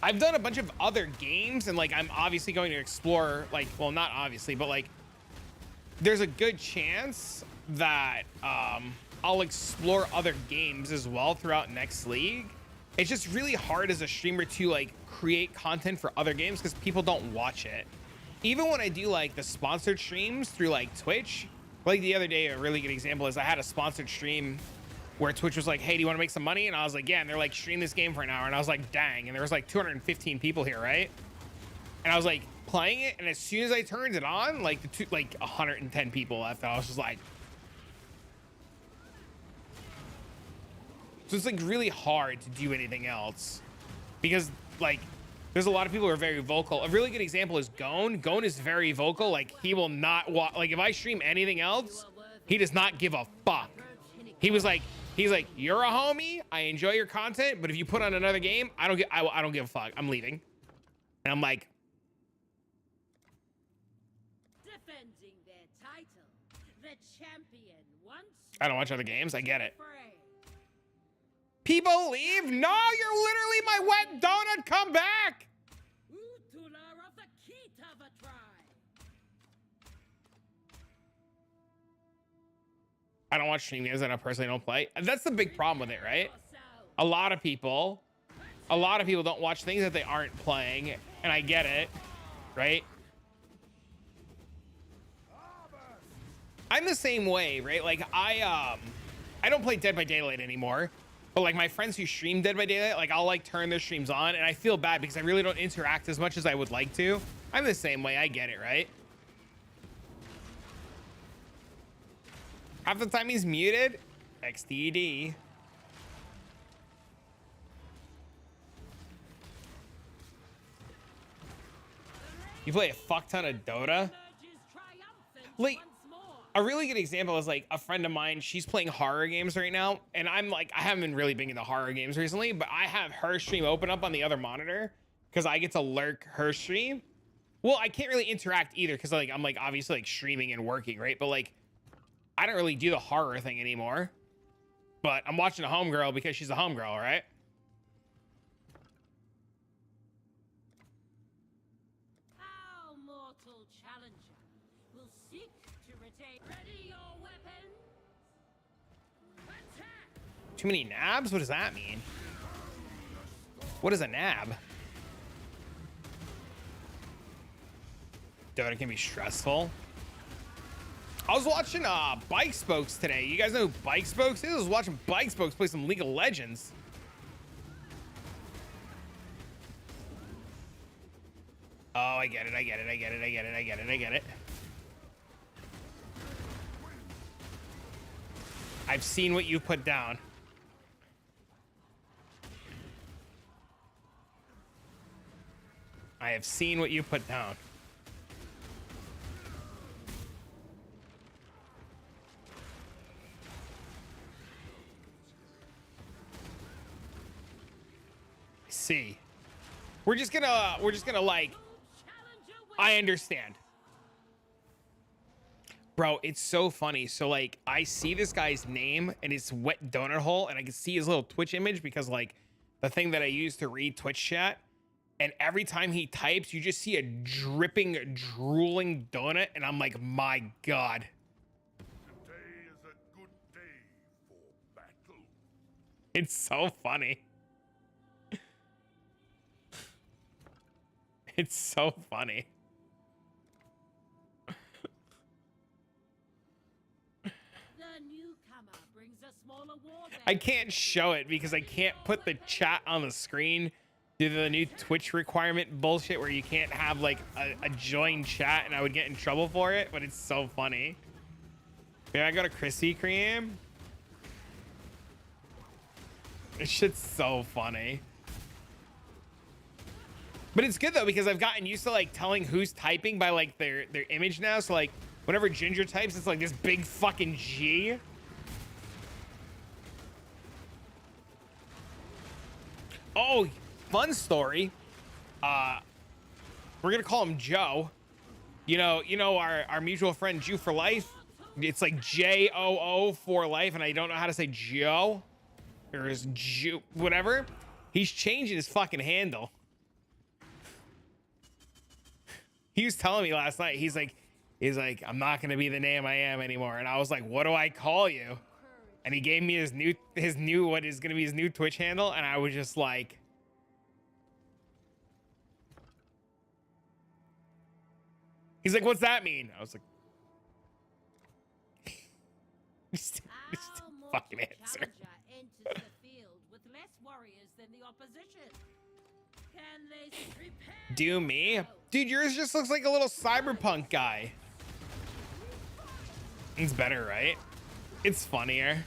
I've done a bunch of other games and like, I'm obviously going to explore like, well, not obviously, but like, there's a good chance that I'll explore other games as well throughout next league. It's just really hard as a streamer to like create content for other games because people don't watch it. Even when I do like the sponsored streams through like Twitch, like the other day, a really good example is I had a sponsored stream where Twitch was like, hey, do you want to make some money? And I was like, yeah. And they're like, stream this game for an hour. And I was like, dang. And there was like 215 people here, right? And I was like playing it. And as soon as I turned it on, like 110 people left. And I was just like, so it's like really hard to do anything else because like there's a lot of people who are very vocal. A really good example is Gone. Gone is very vocal. Like he will not like if I stream anything else, he does not give a fuck. He's like, you're a homie. I enjoy your content, but if you put on another game, I don't give a fuck. I'm leaving. And I'm like, Defending their title, the champion once I don't watch other games. I get it. free. People leave? No, you're literally my wet donut. Come back. Utular of the Kitava tribe. I don't watch stream games that I personally don't play. And that's the big problem with it, right? Yourself. A lot of people don't watch things that they aren't playing, and I get it, right? I'm the same way, right? Like I don't play Dead by Daylight anymore, but like my friends who stream Dead by Daylight, like I'll like turn their streams on, and I feel bad because I really don't interact as much as I would like to. I'm the same way. I get it, right? Half the time he's muted. XDD. You play a fuck ton of Dota? Emerges triumphant Like, once more. a really good example is like a friend of mine. She's playing horror games right now, and I'm like, I haven't been really big into horror games recently, but I have her stream open up on the other monitor because I get to lurk her stream. Well, I can't really interact either because like I'm like obviously like streaming and working, right? But like I don't really do the horror thing anymore. But I'm watching a homegirl because she's a homegirl, right? Our mortal challenger will seek to retain. Ready your weapons. Attack. Too many nabs? What does that mean? What is a nab? Dota can be stressful. I was watching Bike Spokes today. You guys know who Bike Spokes is? I was watching Bike Spokes play some League of Legends. Oh, I get it. I get it. I get it. I get it. I get it. I get it. I've seen what you put down. I have seen what you put down. See, we're just gonna like, Challenger I understand. Bro, it's so funny. So like I see this guy's name and his wet donut hole, and I can see his little Twitch image because like the thing that I use to read Twitch chat. And every time he types, you just see a dripping, drooling donut, and I'm like, my God. Today is a good day for battle. It's so funny. It's so funny. The newcomer brings a smaller war I can't show it because I can't put the chat on the screen due to the new Twitch requirement bullshit where you can't have like a join chat, and I would get in trouble for it, but it's so funny. Maybe I go to Krispy Kreme. This shit's so funny. But it's good though because I've gotten used to like telling who's typing by like their image now. So like whenever Ginger types, it's like this big fucking G. Oh, fun story. We're gonna call him Joe. You know our mutual friend Jew for Life. It's like J-O-O for life, and I don't know how to say Joe or is Jew, whatever. He's changing his fucking handle. He was telling me last night. He's like, I'm not gonna be the name I am anymore. And I was like, what do I call you? And he gave me his new what is gonna be his new Twitch handle, and I was just like, he's like, what's that mean? I was like, just fucking answer. Enters the field with less warriors than the opposition. Can they prepare? Do me? Dude, yours just looks like a little cyberpunk guy. It's better, right? It's funnier.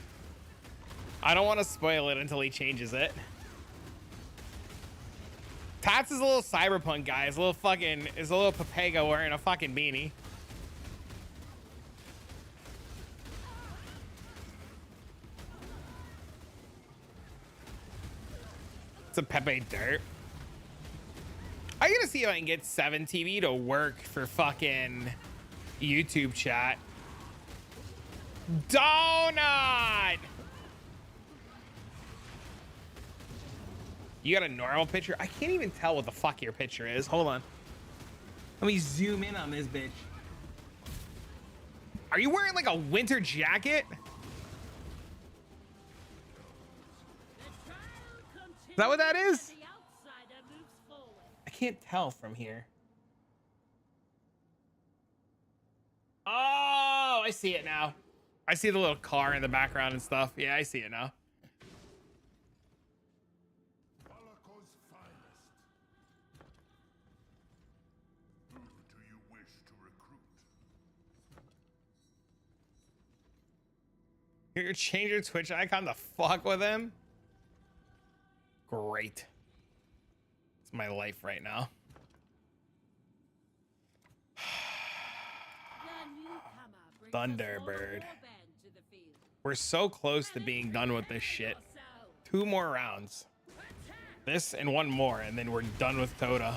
I don't want to spoil it until he changes it. Tats is a little cyberpunk guy. Is a little Papega wearing a fucking beanie. It's a Pepe Dirt. I gotta see if I can get 7TV to work for fucking YouTube chat. Donut! You got a normal picture? I can't even tell what the fuck your picture is. Hold on. Let me zoom in on this bitch. Are you wearing like a winter jacket? Is that what that is? I can't tell from here. Oh, I see it now. I see the little car in the background and stuff. Yeah, I see it now. Valako's finest. Who do you wish to recruit? You change your Twitch icon to fuck with him? Great. It's my life right now. Thunderbird. We're so close to being done with this shit. 2 more rounds. This and 1 more, and then we're done with Toda.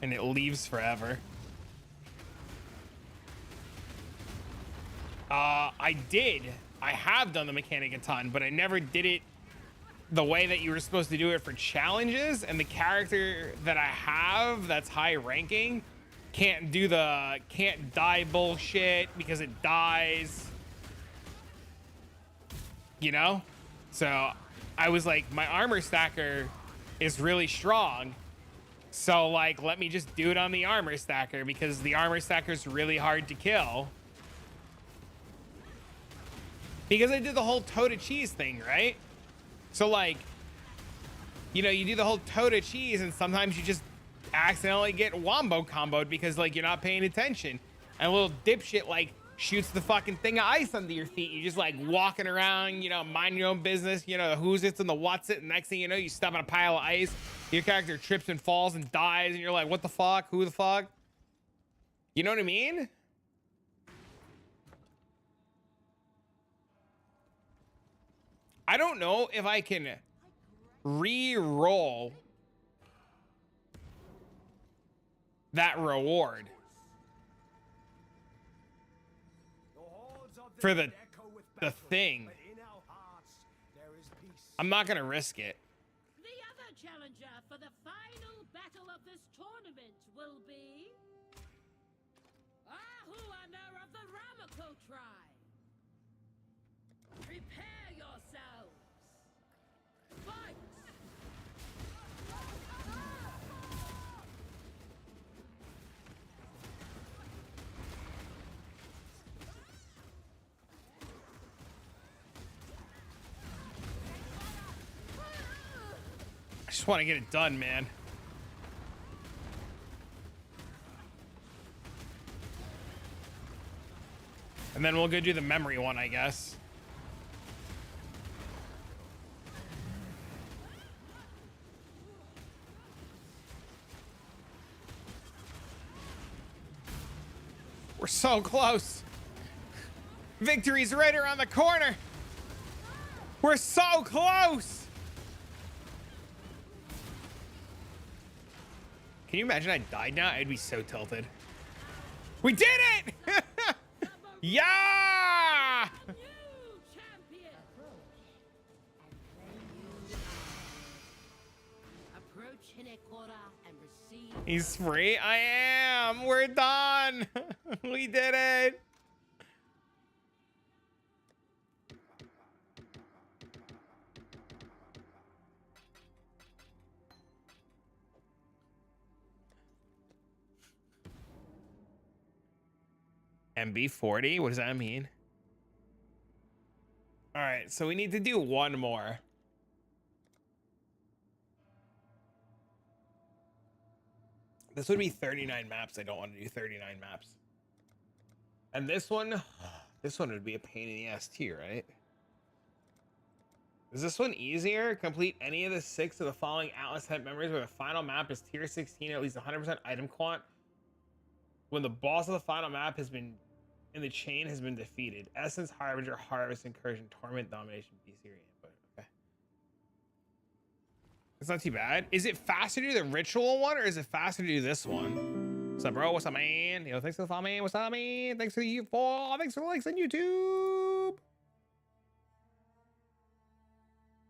And it leaves forever. I have done the mechanic a ton, but I never did it the way that you were supposed to do it for challenges. And the character that I have that's high ranking can't die bullshit because it dies, you know? So I was like, my armor stacker is really strong, so like let me just do it on the armor stacker because the armor stacker is really hard to kill. Because I did the whole Toda cheese thing, right? So like, you know, you do the whole Toda cheese and sometimes you just accidentally get wombo comboed because like you're not paying attention, and a little dipshit like shoots the fucking thing of ice under your feet. You're just like walking around, you know, mind your own business, you know, the who's it's and the what's it, and next thing you know, you step on a pile of ice, your character trips and falls and dies, and you're like, what the fuck? Who the fuck? You know what I mean? I don't know if I can re-roll that reward. for the thing. I'm not gonna risk it. The other challenger for the final battle of this tournament will be Ahuana of the Ramako tribe. Prepare yourselves. Fight! I just want to get it done, man. And then we'll go do the memory one, I guess. We're so close. Victory's right around the corner. We're so close. Can you imagine I died now? I'd be so tilted. We did it! Yeah! New champion! Approach Hinekora and receive. He's free. I am. We're done. We did it. MB40? What does that mean? All right, so we need to do one more. This would be 39 maps. I don't want to do 39 maps. And this one would be a pain in the ass too, right? Is this one easier? Complete any of the 6 of the following Atlas type memories where the final map is tier 16 or at least 100% item quant. When the boss of the final map has been in the chain has been defeated. Essence, Harbinger, Harvest, Incursion, Torment, Domination, BC, Input. Okay. It's not too bad. Is it faster to do the ritual one or is it faster to do this one? What's up, bro? What's up, man? Yo, thanks for the follow, man. What's up, man? Thanks for the U4. Thanks for the likes on YouTube.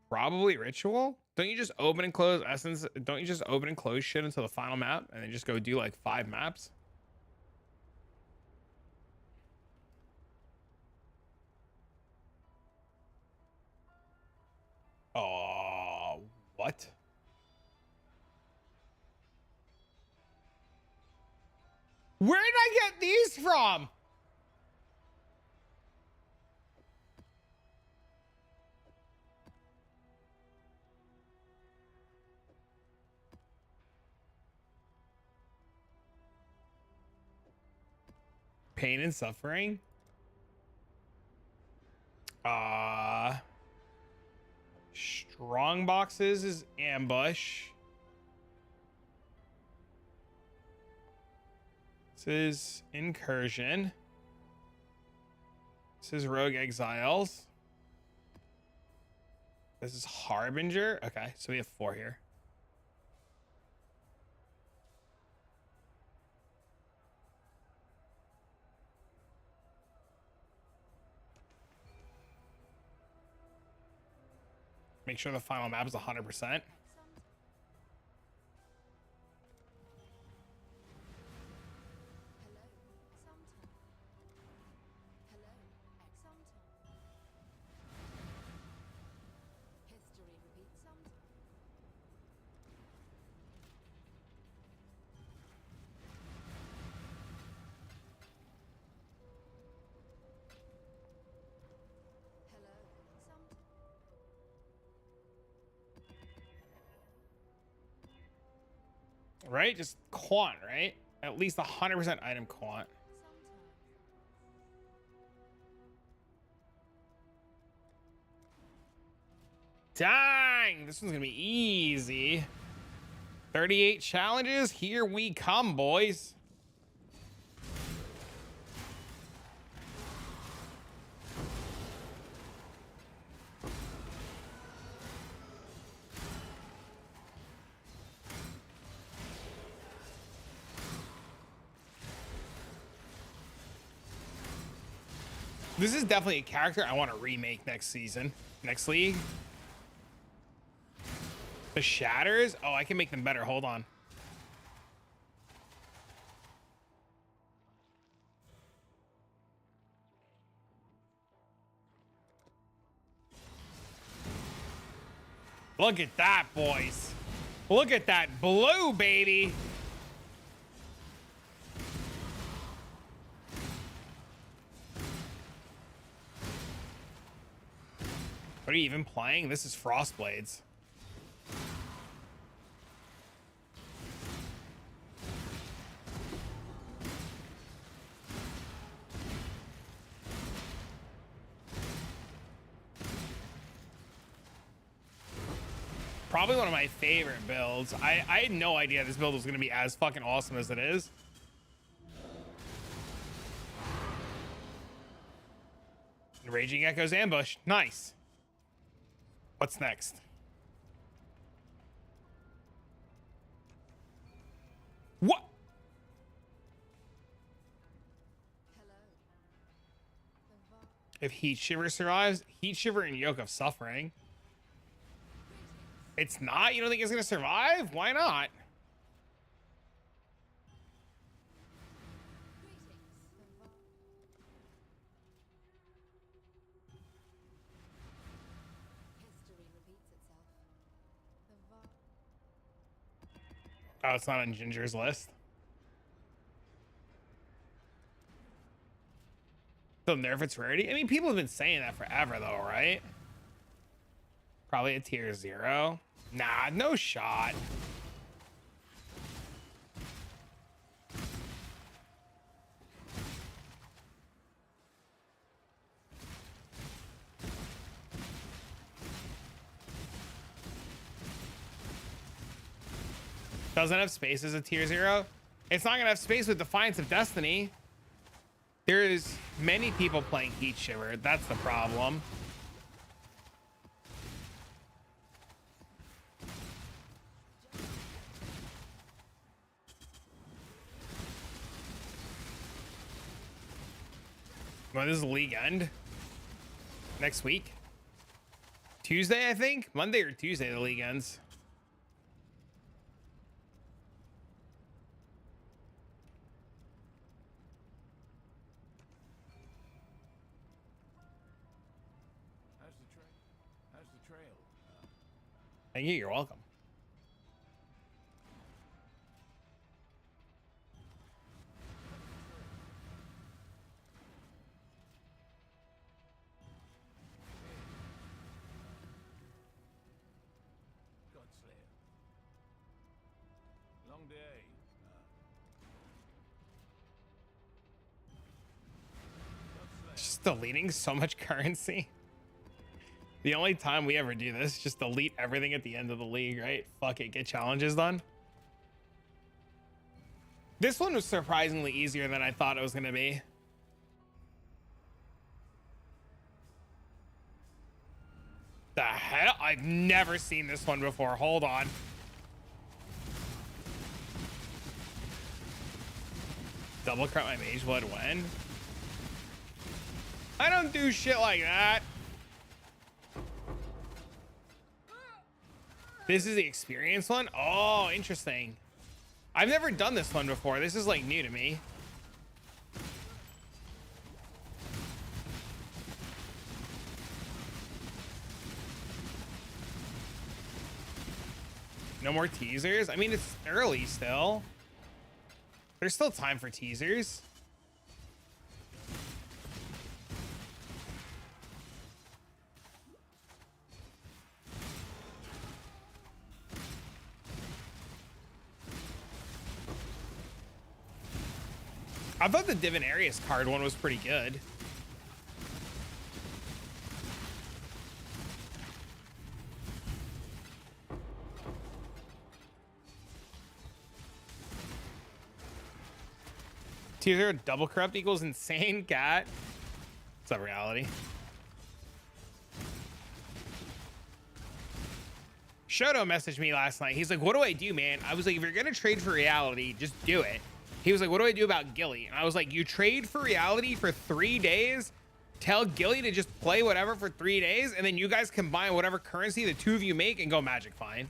Probably ritual. Don't you just open and close Essence? Don't you just open and close shit until the final map and then just go do like 5 maps? Oh, what? Where did I get these from? Pain and suffering? Strong boxes is ambush. This is incursion. This is rogue exiles. This is harbinger. Okay, so we have 4 here. Make sure the final map is 100%. Right? Just quant, right? At least 100% item quant. Dang! This one's gonna be easy. 38 challenges. Here we come, boys. This is definitely a character I want to remake next season, next league. The shatters. Oh, I can make them better. Hold on. Look at that, boys. Look at that blue, baby. What are you even playing? This is Frostblades. Probably one of my favorite builds. I had no idea this build was going to be as fucking awesome as it is. Raging Echo's ambush. Nice. What's next? What? If Heat Shiver survives, Heat Shiver and Yoke of Suffering. It's not? You don't think it's going to survive? Why not? Oh, it's not on Ginger's list. They'll nerf its rarity. I mean, people have been saying that forever, though, right? Probably a tier 0. Nah, no shot. Doesn't have space as a tier 0. It's not gonna have space with Defiance of Destiny. There's many people playing Heat Shiver. That's the problem. Well, this is league end next week. Tuesday, I think. Monday or Tuesday, the league ends. How's the trail? Thank you. You're welcome. Godslayer. Long day. Just deleting so much currency. The only time we ever do this, just delete everything at the end of the league, right? Fuck it, get challenges done. This one was surprisingly easier than I thought it was gonna be. The hell? I've never seen this one before. Hold on. Double crap my mage blood when? I don't do shit like that. This is the experience one? Oh, interesting. I've never done this one before. This is like new to me. No more teasers? I mean, it's early still. There's still time for teasers. I thought the Divinarius card one was pretty good. Tier 0 double corrupt equals insane cat. What's up, reality? Shoto messaged me last night. He's like, what do I do, man? I was like, if you're gonna trade for reality, just do it. He was like, what do I do about Gilly? And I was like, you trade for reality for 3 days Tell Gilly to just play whatever for 3 days, and then you guys combine whatever currency the two of you make and go Magic Fine.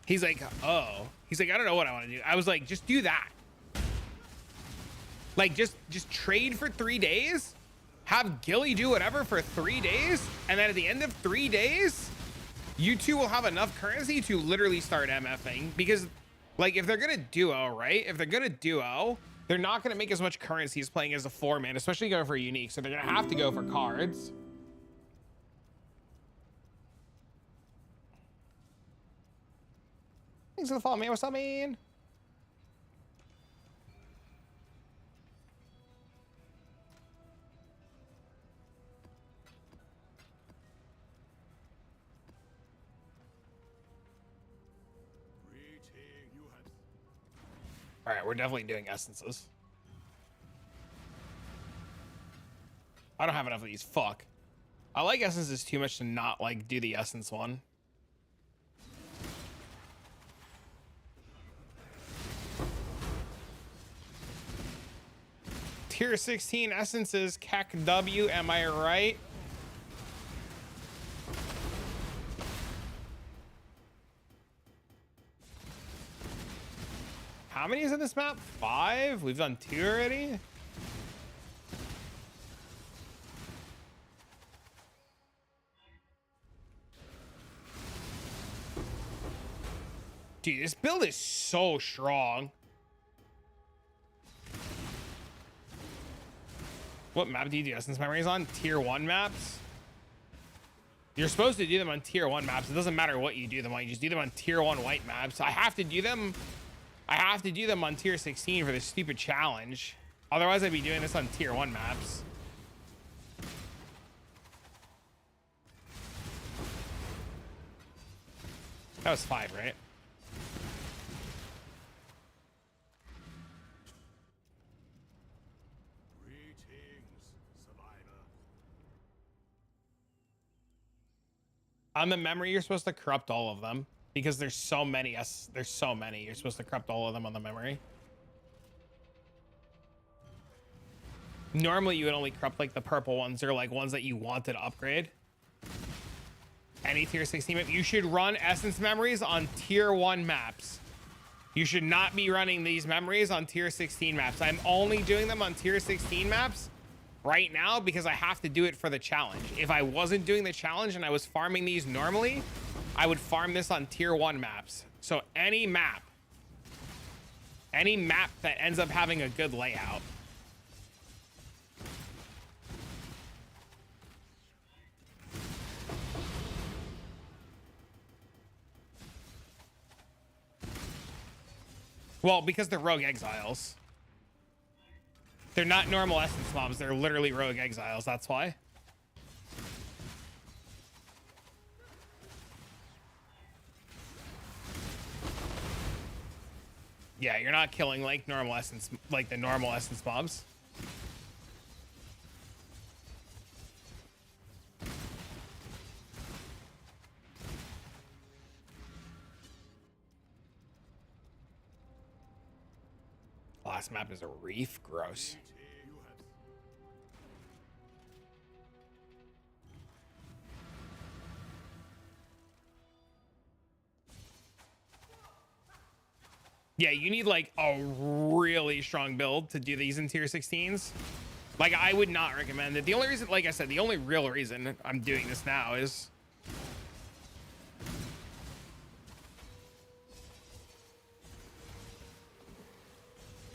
He's like, oh. He's like, I don't know what I want to do. I was like, just do that. Like, just trade for 3 days. Have Gilly do whatever for 3 days. And then at the end of 3 days, you two will have enough currency to literally start MFing. Because, like, if they're going to duo, right? If they're going to duo, they're not going to make as much currency as playing as a 4-man, especially going for a unique. So they're going to have to go for cards. Thanks for the follow, man. What's up, man? All right, we're definitely doing essences. I don't have enough of these. Fuck. I like essences too much to not like do the essence one. Tier 16 essences, CAC W, am I right? How many is in this map? 5? We've done 2 already? Dude, this build is so strong. What map do you do essence memories on? Tier 1 maps? You're supposed to do them on tier 1 maps. It doesn't matter what you do them on. You just do them on tier 1 white maps. I have to do them on tier 16 for this stupid challenge. Otherwise, I'd be doing this on tier 1 maps. That was 5, right? On the memory, you're supposed to corrupt all of them because there's so many. There's so many. You're supposed to corrupt all of them on the memory. Normally, you would only corrupt like the purple ones or like ones that you wanted to upgrade. Any tier 16 map, you should run essence memories on tier 1 maps. You should not be running these memories on tier 16 maps. I'm only doing them on tier 16 maps right now because I have to do it for the challenge. If I wasn't doing the challenge and I was farming these normally, I would farm this on tier 1 maps. So any map that ends up having a good layout. Well, because they're rogue exiles. They're not normal essence mobs. They're literally rogue exiles. That's why. Yeah, you're not killing like normal essence, like the normal essence mobs. Last map is a reef. Gross. Yeah, you need like a really strong build to do these in tier 16s. Like, I would not recommend it. The only reason, like I said, the only real reason I'm doing this now is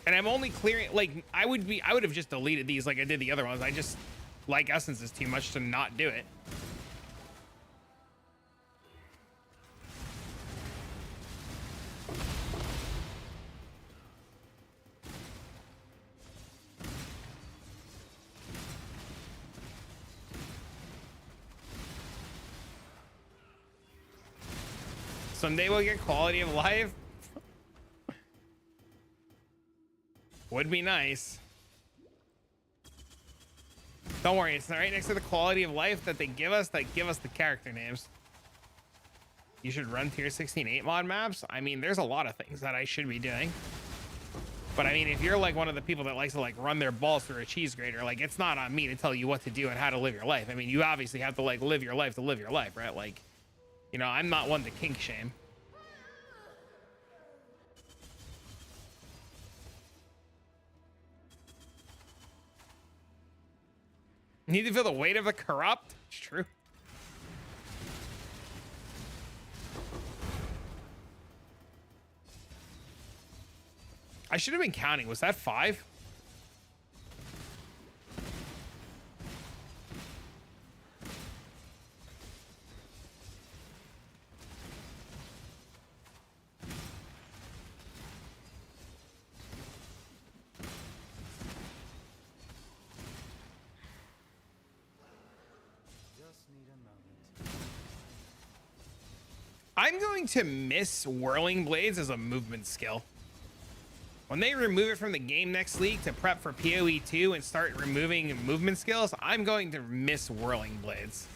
and I'm only clearing, like, I would have just deleted these like I did the other ones. I just like essences too much to not do it. Someday we'll get quality of life. Would be nice. Don't worry, it's right next to the quality of life that they give us the character names. You should run tier 16 8 mod maps. I mean, there's a lot of things that I should be doing. But I mean, if you're like one of the people that likes to like run their balls through a cheese grater, like it's not on me to tell you what to do and how to live your life. I mean, you obviously have to like live your life to live your life, right? Like, you know, I'm not one to kink shame. Need to feel the weight of the corrupt? It's true. I should have been counting. Was that 5? I'm going to miss whirling blades as a movement skill. When they remove it from the game next week to prep for PoE 2 and start removing movement skills, I'm going to miss whirling blades.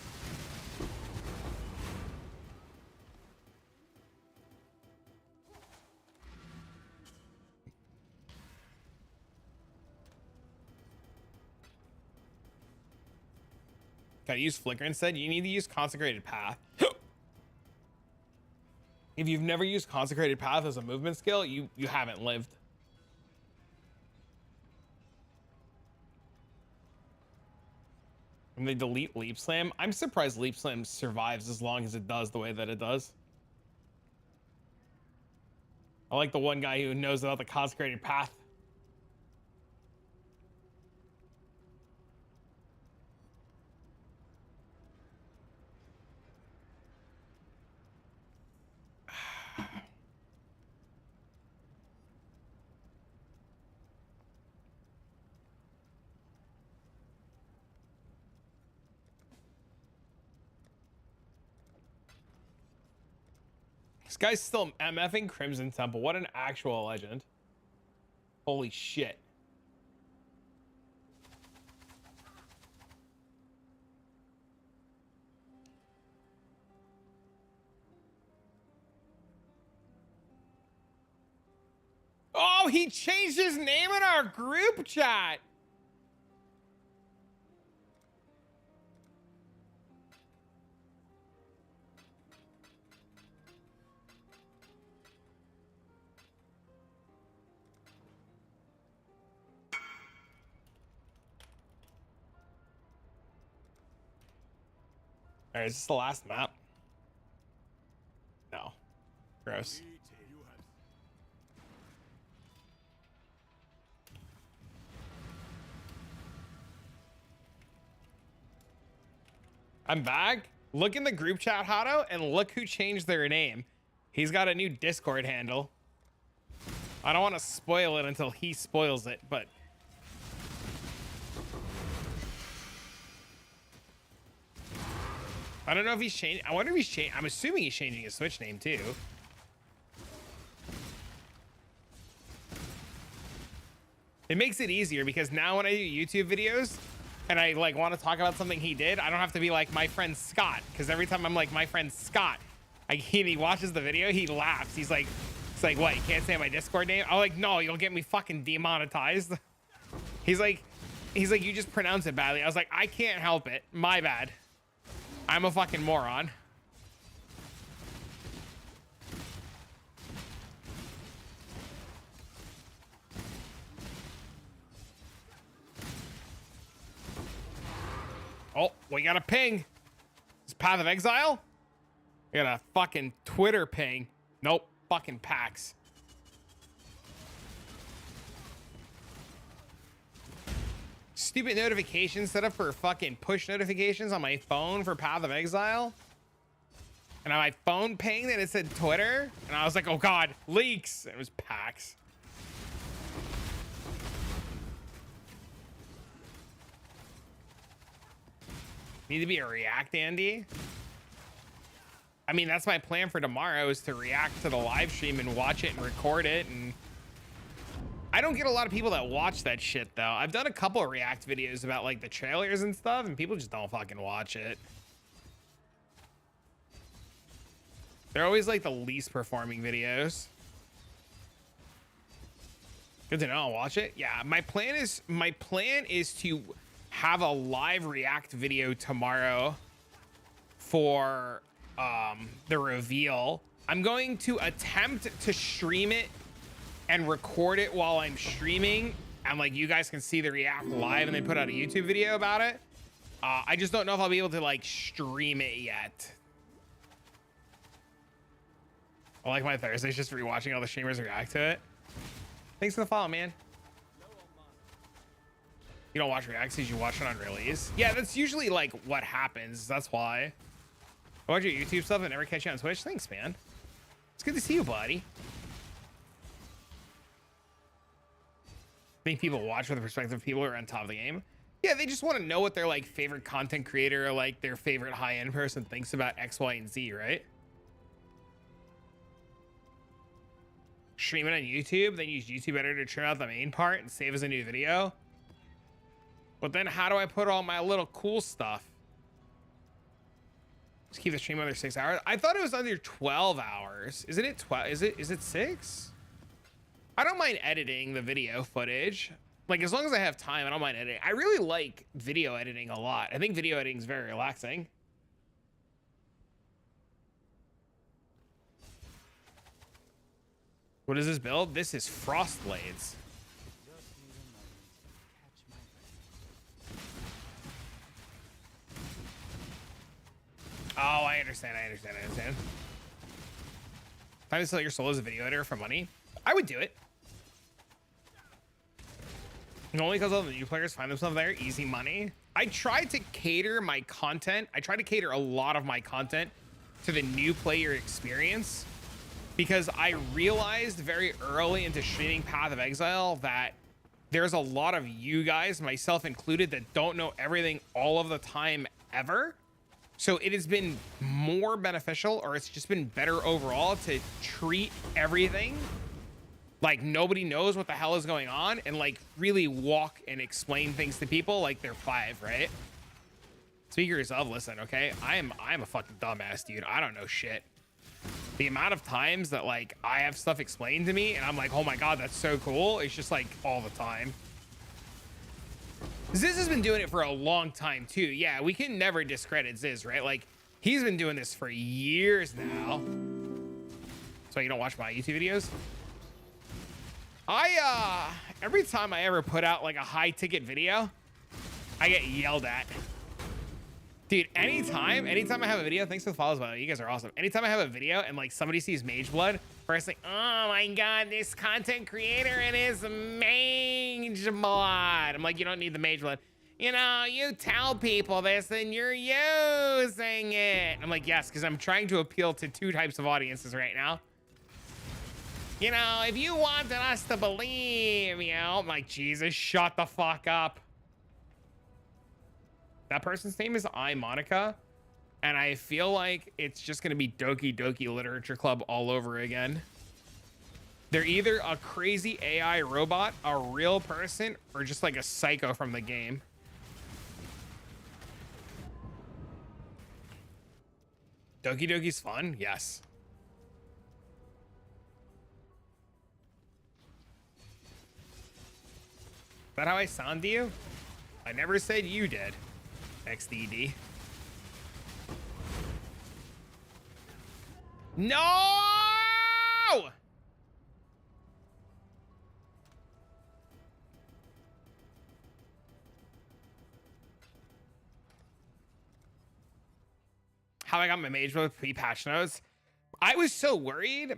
Gotta use Flicker instead. You need to use Consecrated Path. If you've never used Consecrated Path as a movement skill, you haven't lived. When they delete Leap Slam, I'm surprised Leap Slam survives as long as it does the way that it does. I like the one guy who knows about the Consecrated Path. This guy's still MFing Crimson Temple. What an actual legend. Holy shit. Oh, he changed his name in our group chat. All right, is this the last map? No. Gross. I'm back. Look in the group chat, Hato, and look who changed their name. He's got a new Discord handle. I don't want to spoil it until he spoils it, but... I don't know if he's changed. I wonder if he's changed. I'm assuming he's changing his Switch name too. It makes it easier because now when I do YouTube videos and I like want to talk about something he did, I don't have to be like my friend Scott, because every time I'm like my friend Scott, he watches the video, he laughs. He's like, it's like, what? You can't say my Discord name? I'm like, no, you'll get me fucking demonetized. He's like, you just pronounce it badly. I was like, I can't help it. My bad. I'm a fucking moron. Oh, we got a ping. It's Path of Exile? We got a fucking Twitter ping. Nope, fucking PAX. Stupid notifications set up for fucking push notifications on my phone for Path of Exile. And on my phone pinged and it said Twitter. And I was like, oh God, leaks. It was PAX. Need to be a React, Andy? I mean, that's my plan for tomorrow, is to react to the live stream and watch it and record it. And I don't get a lot of people that watch that shit, though. I've done a couple of React videos about like the trailers and stuff, and people just don't fucking watch it. They're always like the least performing videos. Good to know. I'll watch it. Yeah, my plan is to have a live react video tomorrow for the reveal. I'm going to attempt to stream it and record it while I'm streaming, and like you guys can see the react live and then put out a YouTube video about it. I just don't know if I'll be able to like stream it yet. I like my Thursdays just rewatching all the streamers react to it. Thanks for the follow, man. You don't watch reacts, you watch it on release. Yeah, that's usually like what happens. That's why. I watch your YouTube stuff and never catch you on Twitch. Thanks, man. It's good to see you, buddy. I think people watch from the perspective of people who are on top of the game. Yeah, they just want to know what their like favorite content creator or like their favorite high-end person thinks about X, Y, and Z, right? Stream it on YouTube, then use YouTube editor to trim out the main part and save as a new video. But then how do I put all my little cool stuff? Just keep the stream under 6 hours. I thought it was under 12 hours. Isn't it 12? Is it 6? I don't mind editing the video footage. Like, as long as I have time, I don't mind editing. I really like video editing a lot. I think video editing is very relaxing. What is this build? This is Frost Blades. Oh, I understand. Time to sell your soul as a video editor for money? I would do it. And only because all the new players find themselves there, easy money. I try to cater my content. I try to cater a lot of my content to the new player experience, because I realized very early into streaming Path of Exile that there's a lot of you guys, myself included, that don't know everything all of the time ever. So it has been more beneficial, or it's just been better overall, to treat everything like nobody knows what the hell is going on, and like really walk and explain things to people like they're 5, right? Speak for yourself. Listen, okay? I'm a fucking dumbass, dude. I don't know shit. The amount of times that like I have stuff explained to me and I'm like, oh my god, that's so cool, it's just like all the time. Ziz has been doing it for a long time too. Yeah, we can never discredit Ziz, right? Like, he's been doing this for years now. So you don't watch my YouTube videos? Every time I ever put out like a high ticket video, I get yelled at. Dude, anytime I have a video, thanks for the follows, by the way, you guys are awesome. Anytime I have a video and like somebody sees Mage Blood, first like, oh my god, this content creator and his Mage Blood. I'm like, you don't need the Mage Blood. You know, you tell people this and you're using it. I'm like, yes, because I'm trying to appeal to 2 types of audiences right now. You know, if you wanted us to believe, you know, I'm like, Jesus, shut the fuck up. That person's name is Monica, and I feel like it's just gonna be Doki Doki Literature Club all over again. They're either a crazy AI robot, a real person, or just like a psycho from the game. Doki Doki's fun, yes. Is that how I sound to you? I never said you did. XDD. No! How I got my Mage Mode pre-patch notes. I was so worried.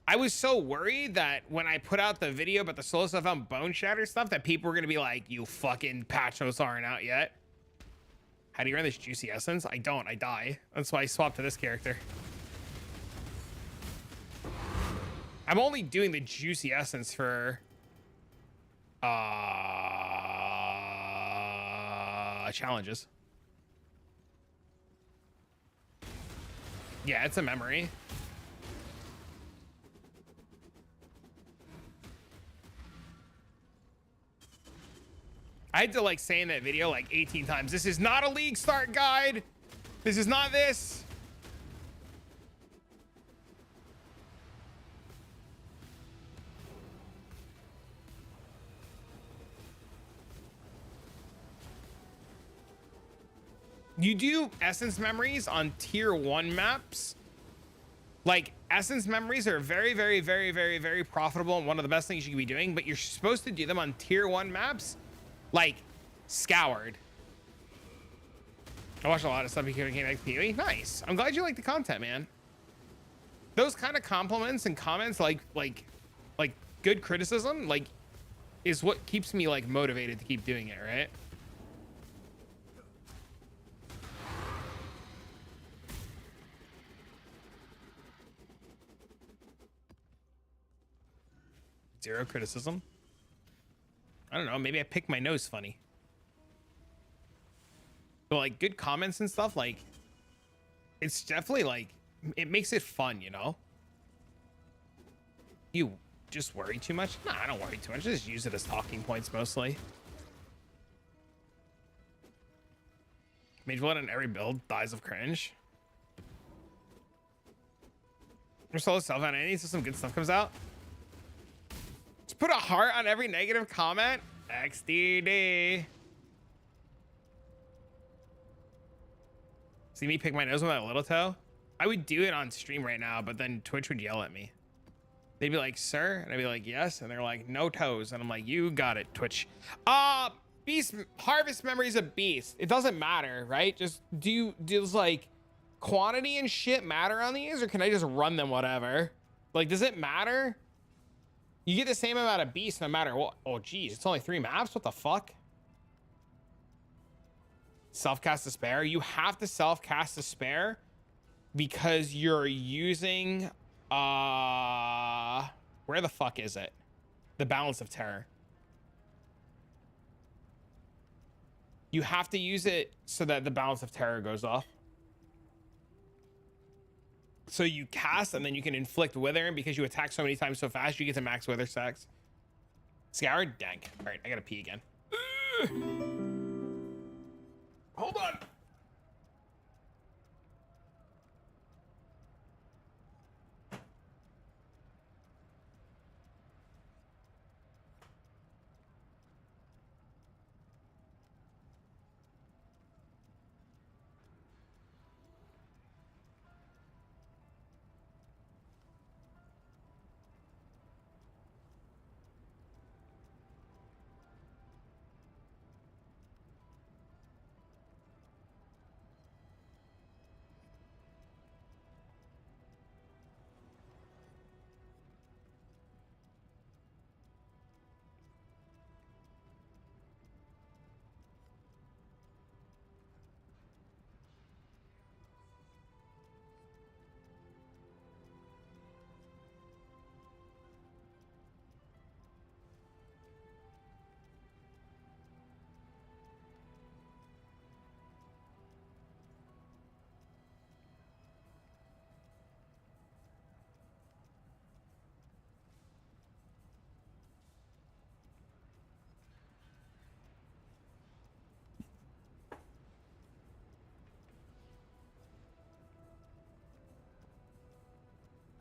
I was so worried that when I put out the video about the solo stuff on Bone Shatter stuff, that people were gonna be like, you fucking patch notes aren't out yet. How do you run this juicy essence? I don't, I die. That's why I swapped to this character. I'm only doing the juicy essence for challenges. Yeah, it's a memory. I had to like say in that video like 18 times, this is not a league start guide. This is not this. You do essence memories on tier 1 maps. Like, essence memories are very, very, very, very, very profitable and one of the best things you can be doing, but you're supposed to do them on tier 1 maps, like Scoured. I watched a lot of stuff because it came back to PoE. Nice. I'm glad you like the content, man. Those kind of compliments and comments, like good criticism, like, is what keeps me like motivated to keep doing it, right? Zero criticism. I don't know. Maybe I pick my nose funny. But like good comments and stuff, like it's definitely like it makes it fun, you know? You just worry too much? Nah, I don't worry too much. I just use it as talking points mostly. Mage Blood on every build dies of cringe. We're solo self on any so some good stuff comes out. Just put a heart on every negative comment. XDD. See me pick my nose with my little toe? I would do it on stream right now, but then Twitch would yell at me. They'd be like, sir? And I'd be like, yes. And they're like, no toes. And I'm like, you got it, Twitch. Beast harvest memories of beast. It doesn't matter, right? Just does like quantity and shit matter on these, or can I just run them whatever? Like, does it matter? You get the same amount of beast no matter what. Oh, geez, it's only 3 maps? What the fuck? Self-cast Despair. You have to self-cast Despair because you're using... where the fuck is it? The Balance of Terror. You have to use it so that the Balance of Terror goes off. So you cast and then you can inflict Wither, and because you attack so many times so fast, you get to max Wither stacks. Scoured? Dank. All right, I gotta pee again. Hold on.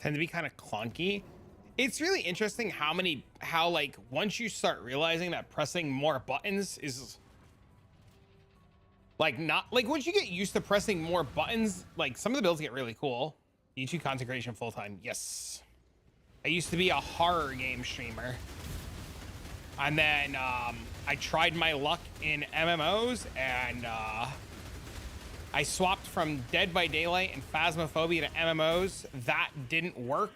Tend to be kind of clunky. It's really interesting how like once you start realizing that pressing more buttons is like not like once you get used to pressing more buttons, like some of the builds get really cool. YouTube content creation full time. Yes. I used to be a horror game streamer. And then I tried my luck in MMOs and I swapped from Dead by Daylight and Phasmophobia to MMOs. That didn't work.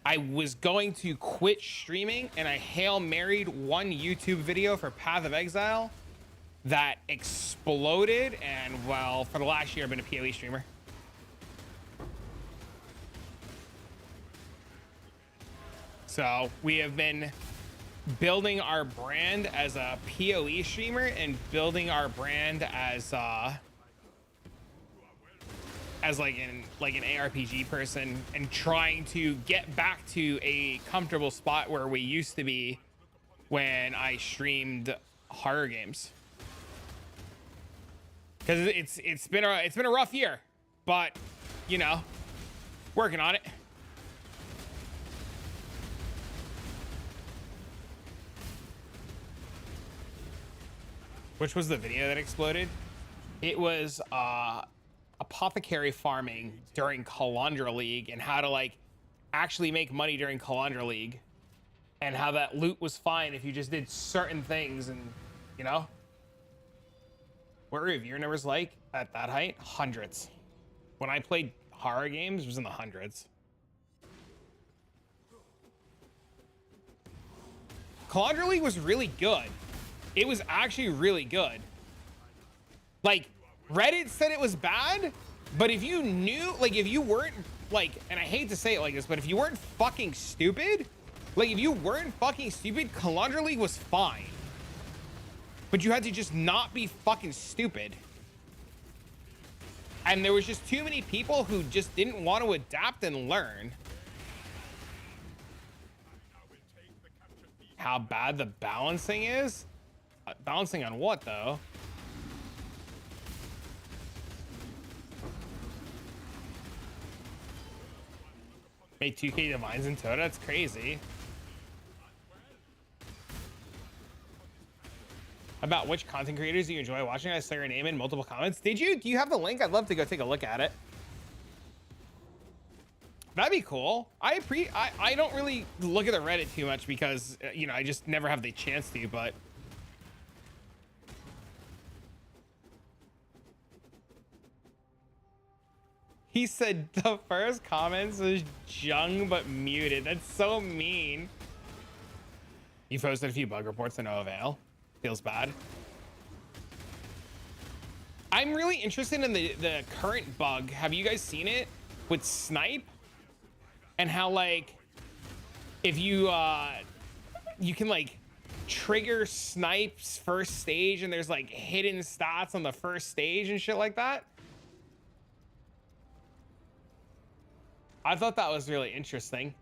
I was going to quit streaming and I Hail Married one YouTube video for Path of Exile that exploded. And well, for the last year, I've been a PoE streamer. So we have been building our brand as a PoE streamer and building our brand as like an ARPG person and trying to get back to a comfortable spot where we used to be when I streamed horror games. Because it's been a rough year, but you know, working on it. Which was the video that exploded? It was apothecary farming during Calandra League and how to like actually make money during Calandra League and how that loot was fine if you just did certain things and, you know? What were your viewer numbers like at that height? Hundreds. When I played horror games, it was in the hundreds. Calandra League was really good. It was actually really good. Like, Reddit said it was bad, but if you knew, like, if you weren't, like, and I hate to say it like this, but if you weren't fucking stupid, like, if you weren't fucking stupid, Calandra League was fine. But you had to just not be fucking stupid. And there was just too many people who just didn't want to adapt and learn. How bad the balancing is? Balancing on what, though? Made 2K Divines in Toda? That's crazy. About which content creators do you enjoy watching? I saw your name in multiple comments. Did you? Do you have the link? I'd love to go take a look at it. That'd be cool. I don't really look at the Reddit too much because, you know, I just never have the chance to, but... He said the first comments was Jung but muted. That's so mean. You posted a few bug reports to no avail. Feels bad. I'm really interested in the current bug. Have you guys seen it with Snipe? And how, like, if you you can like trigger Snipe's first stage and there's like hidden stats on the first stage and shit like that. I thought that was really interesting.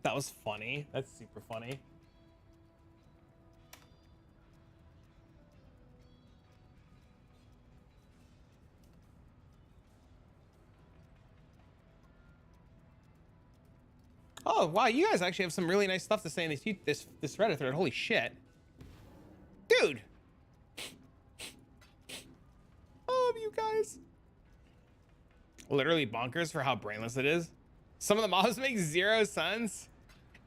That was funny. That's super funny. Oh, wow. You guys actually have some really nice stuff to say in this Reddit thread. Holy shit. Dude. I love you guys. Literally bonkers for how brainless it is. Some of the mobs make zero sense.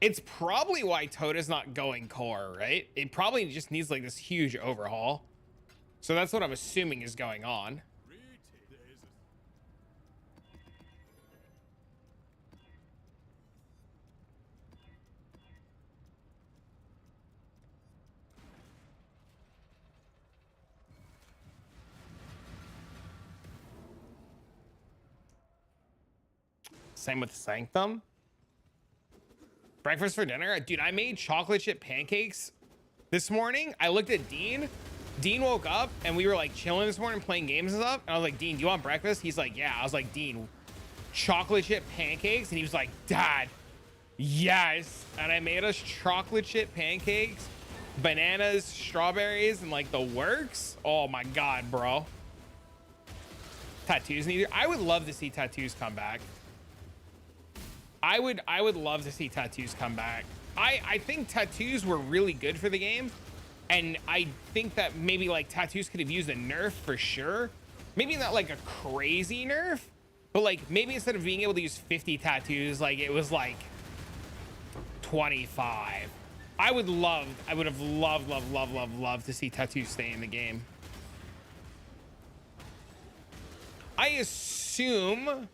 It's probably why Toda's not going core, right? It probably just needs like this huge overhaul. So that's what I'm assuming is going on. Same with Sanctum. Breakfast for dinner? Dude, I made chocolate chip pancakes this morning. I looked at Dean. Dean woke up and we were like chilling this morning playing games and stuff. And I was like, Dean, do you want breakfast? He's like, yeah. I was like, Dean, chocolate chip pancakes? And he was like, Dad, yes. And I made us chocolate chip pancakes, bananas, strawberries, and like the works. Oh my God, bro. Tattoos neither. I would love to see tattoos come back. I would love to see tattoos come back. I think tattoos were really good for the game. And I think that maybe like tattoos could have used a nerf for sure. Maybe not like a crazy nerf, but like maybe instead of being able to use 50 tattoos, like it was like 25. I would have loved to see tattoos stay in the game. I assume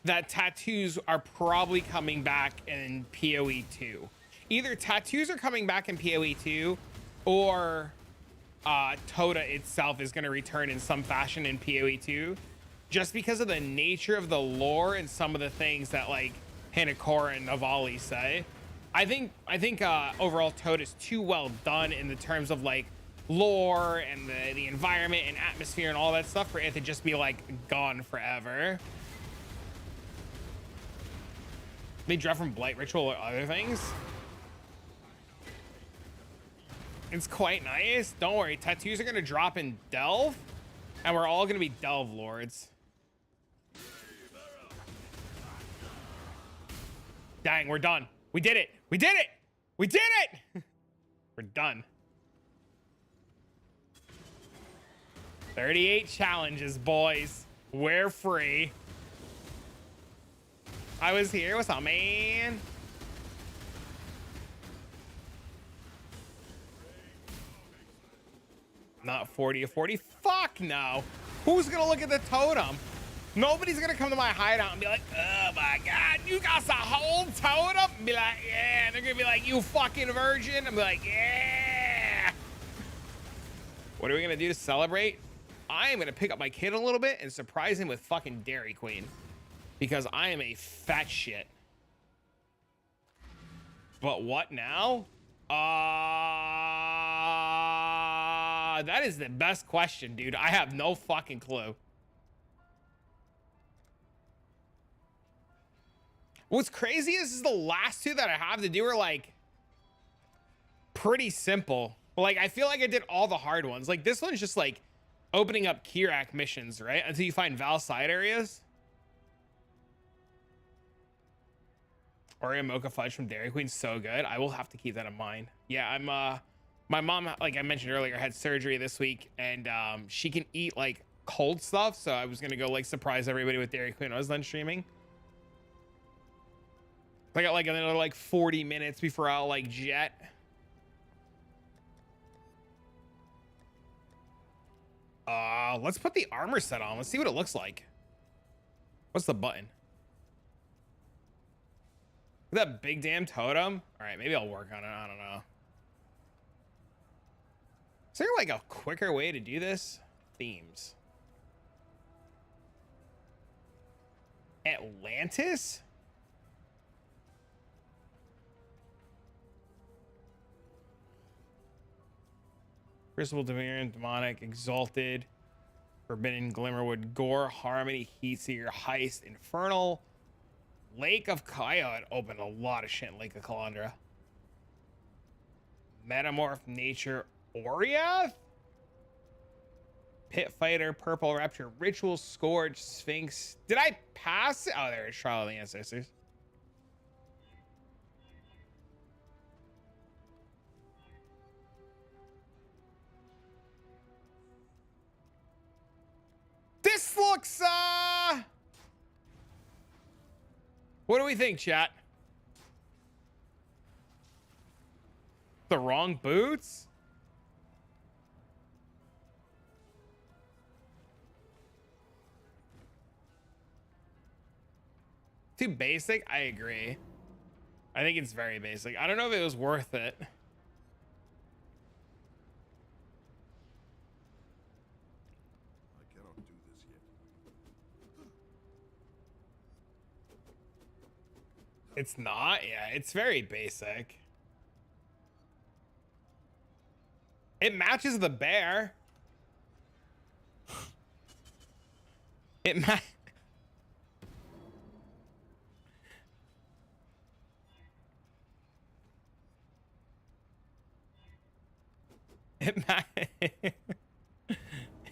that tattoos are probably coming back in PoE 2. Either tattoos are coming back in PoE 2 or Toda itself is going to return in some fashion in PoE 2 just because of the nature of the lore and some of the things that like Hanakora and Navali say. I think overall Toda is too well done in the terms of like lore and the environment and atmosphere and all that stuff for it to just be like gone forever. They drop from Blight Ritual or other things. It's quite nice. Don't worry, tattoos are gonna drop in Delve, and we're all gonna be Delve Lords. Dang, we're done. We did it. We did it. We did it. We're done. 38 challenges, boys. We're free. I was here. What's up, man? Not 40 or 40. Fuck no. Who's gonna look at the totem? Nobody's gonna come to my hideout and be like, oh my God, you got the whole totem? And be like, yeah. And they're gonna be like, you fucking virgin. I'm like, yeah. What are we gonna do to celebrate? I am gonna pick up my kid a little bit and surprise him with fucking Dairy Queen. Because I am a fat shit. But what now? That is the best question, dude. I have no fucking clue. What's crazy is the last two that I have to do are like pretty simple. Like, I feel like I did all the hard ones. Like, this one's just like opening up Kirak missions, right? Until you find Val side areas. Oreo Mocha Fudge from Dairy Queen, so good. I will have to keep that in mind. Yeah, I'm my mom, like I mentioned earlier, had surgery this week, and she can eat like cold stuff, so I was gonna go like surprise everybody with Dairy Queen when I was done streaming. I got like another like 40 minutes before I'll like jet. Let's put the armor set on. Let's see what it looks like. What's the button? That big damn totem. All right, maybe I'll work on it. I don't know. Is there like a quicker way to do this? Themes. Atlantis? Crucible, Demirian, Demonic, Exalted, Forbidden, Glimmerwood, Gore, Harmony, Heatseeker, Heist, Infernal, Lake of Kaya. It opened a lot of shit in Lake of Calandra. Metamorph, Nature, Oriath? Pit Fighter, Purple Rapture, Ritual, Scourge, Sphinx. Did I pass it? Oh, there is Trial of the Ancestors. This looks, what do we think, chat? The wrong boots? Too basic? I agree. I think it's very basic. I don't know if it was worth it. I cannot do this yet. It's not? Yeah, it's very basic. It matches the bear. It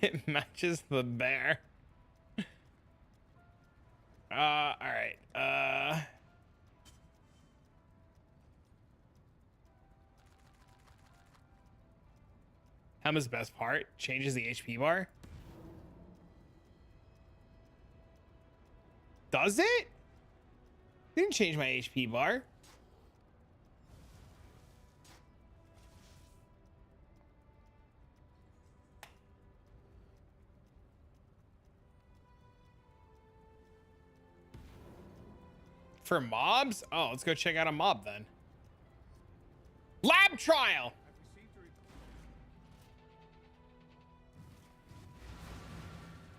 it matches the bear. All right. Hema's best part changes the HP bar. Does it? Didn't change my HP bar. For mobs? Oh, let's go check out a mob then. Lab trial.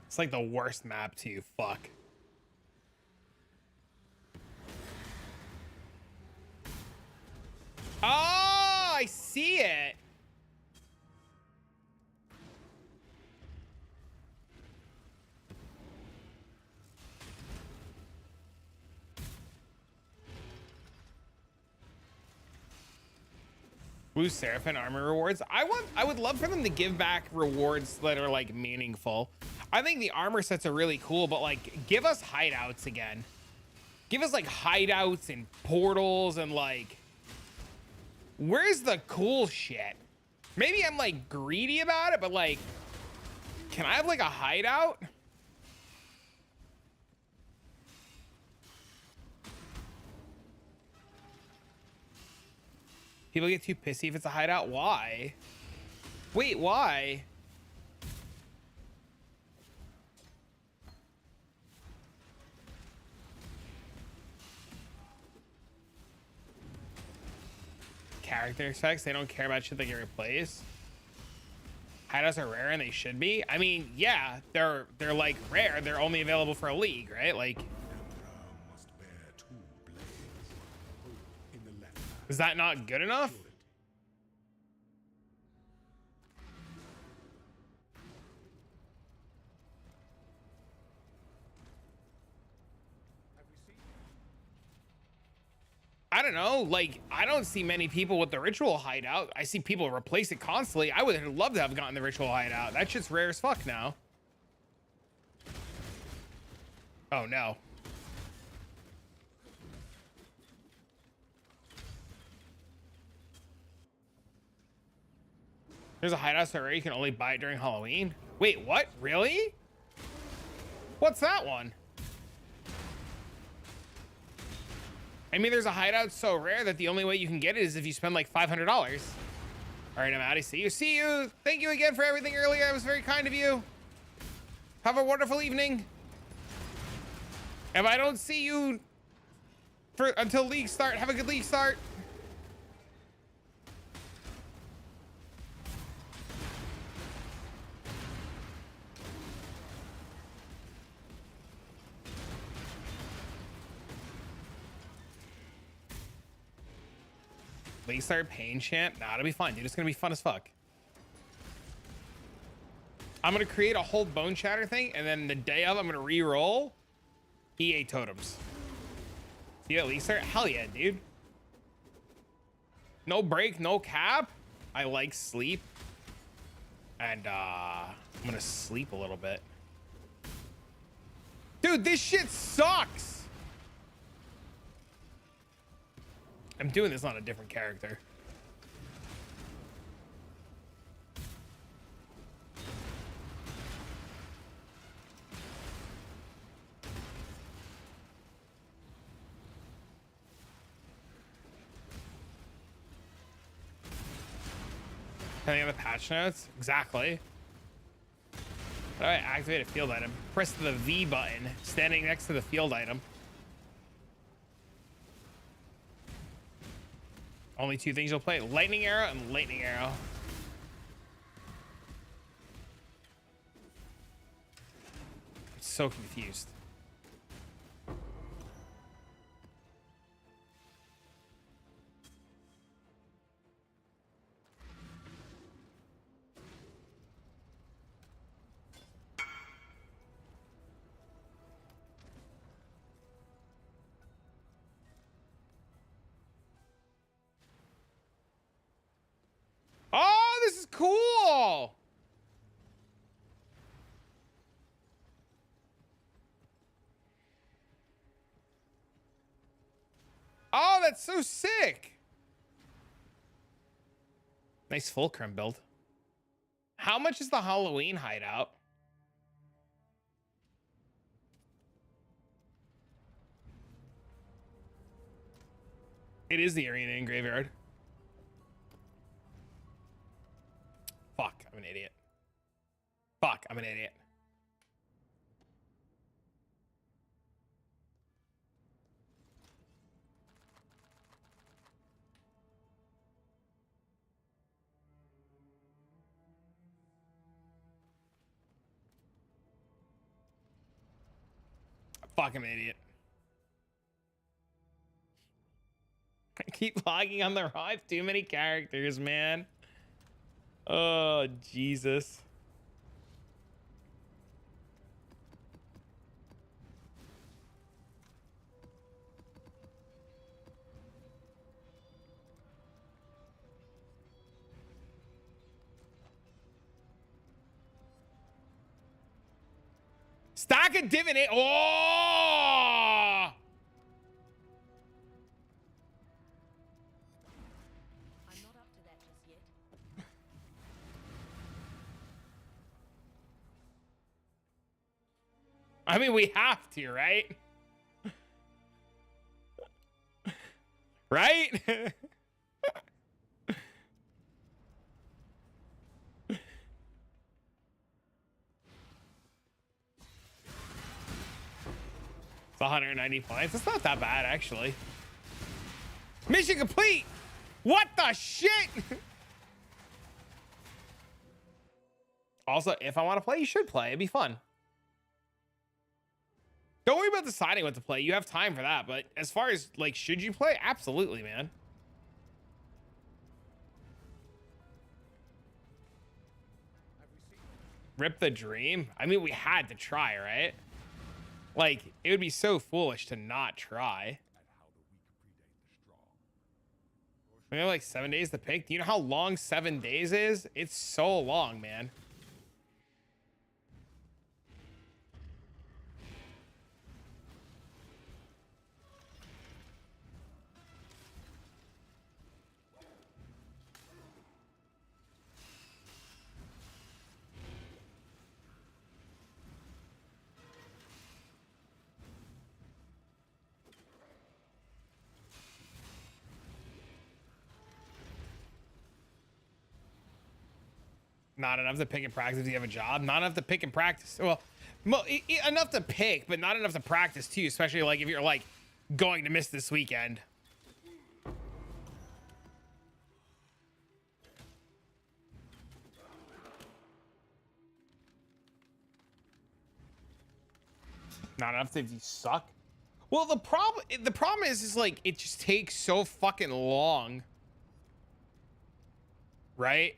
It's like the worst map too. Fuck. Oh, I see it. Blue Seraphim armor rewards. I would love for them to give back rewards that are like meaningful. I think the armor sets are really cool, but like give us hideouts again. Give us like hideouts and portals and like, where's the cool shit? Maybe I'm like greedy about it, but like, Can I have like a hideout? People get too pissy if it's a hideout. Why? Wait, why? Character effects, they don't care about shit that get replaced. Hideouts are rare and they should be. I mean, yeah, they're like rare. They're only available for a league, right? Like, is that not good enough? I don't know. Like, I don't see many people with the ritual hideout. I see people replace it constantly. I would have loved to have gotten the ritual hideout. That shit's rare as fuck now. Oh no. There's a hideout so rare you can only buy it during Halloween. Wait, what? Really? What's that one? I mean, there's a hideout so rare that the only way you can get it is if you spend like $500. All right, I'm out. I see you. See you. Thank you again for everything earlier. I was very kind of you. Have a wonderful evening. If I don't see you until league start, have a good league start. League start pain chant. Nah, it'll be fun, dude. It's gonna be fun as fuck. I'm gonna create a whole bone chatter thing, and then the day of, I'm gonna re-roll EA totems. See you at least start? Hell yeah, dude. No break, no cap. I like sleep. And I'm gonna sleep a little bit. Dude, this shit sucks. I'm doing this on a different character. Depending on the patch notes? Exactly. How do I activate a field item? Press the V button standing next to the field item. Only two things you'll play: lightning arrow and lightning arrow. I'm so confused. Oh, this is cool. Oh, that's so sick. Nice fulcrum build. How much is the Halloween hideout? It is the arena and graveyard. Fuck, I'm an idiot. Fuck, I'm an idiot. Fuck, I'm an idiot. I keep logging on the raw. I have too many characters, man. Oh, Jesus. Stack a dividend. Oh! I'm not up to that just yet. I mean, we have to, right? Right? It's 190 points. It's not that bad, actually. Mission complete. What the shit? Also, if I want to play, you should play. It'd be fun. Don't worry about deciding what to play. You have time for that. But as far as, like, should you play? Absolutely, man. Rip the dream? I mean, we had to try, right? Like, it would be so foolish to not try. We have like 7 days to pick. Do you know how long 7 days is? It's so long, man. Not enough to pick and practice if you have a job. Not enough to pick and practice. Well, enough to pick, but not enough to practice too, especially like if you're like going to miss this weekend. Not enough if you suck. Well, the problem is like it just takes so fucking long. Right?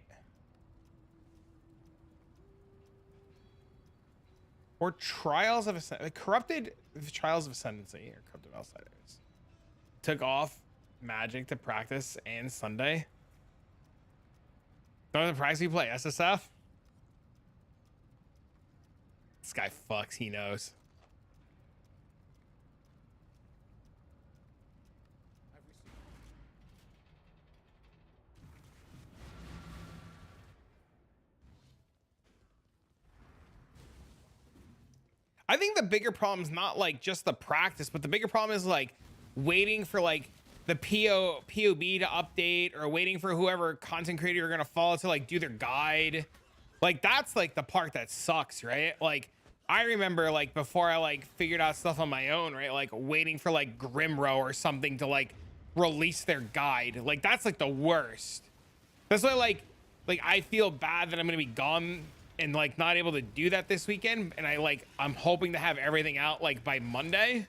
Or Trials of Corrupted Trials of Ascendancy or Corrupted Outsiders. Took off Magic to practice and Sunday. Don't have to practice, you play SSF. This guy fucks, he knows. I think the bigger problem is not like just the practice, but the bigger problem is like waiting for like the POB to update or waiting for whoever content creator you're going to follow to like do their guide. Like that's like the part that sucks, right? Like I remember like before I like figured out stuff on my own, right? Like waiting for like Grimrow or something to like release their guide. Like that's like the worst. That's why like I feel bad that I'm going to be gone and like not able to do that this weekend, and I'm hoping to have everything out like by Monday.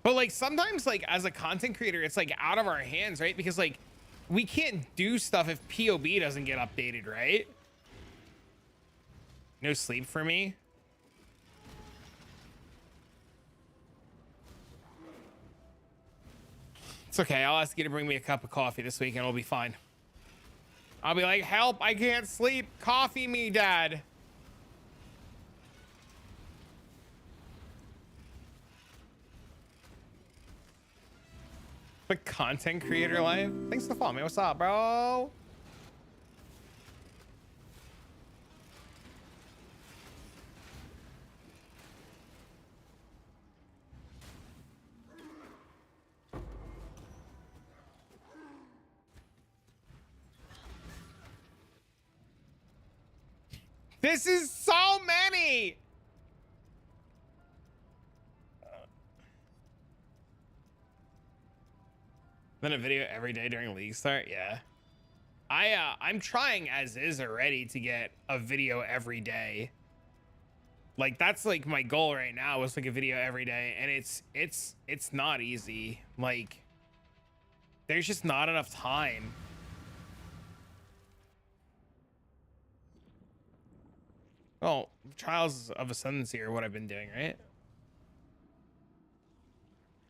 But like sometimes like as a content creator it's like out of our hands, right? Because like we can't do stuff if POB doesn't get updated, right? No sleep for me. It's okay. I'll ask you to bring me a cup of coffee this weekend. We'll be fine. I'll be like, help, I can't sleep. Coffee me, Dad. The content creator life. Thanks for the follow, man. What's up, bro? This is so many. Then a video every day during league start. Yeah. I'm trying as is already to get a video every day. Like that's like my goal right now is like a video every day, and it's not easy. Like there's just not enough time. Well, Trials of Ascendancy are what I've been doing, right?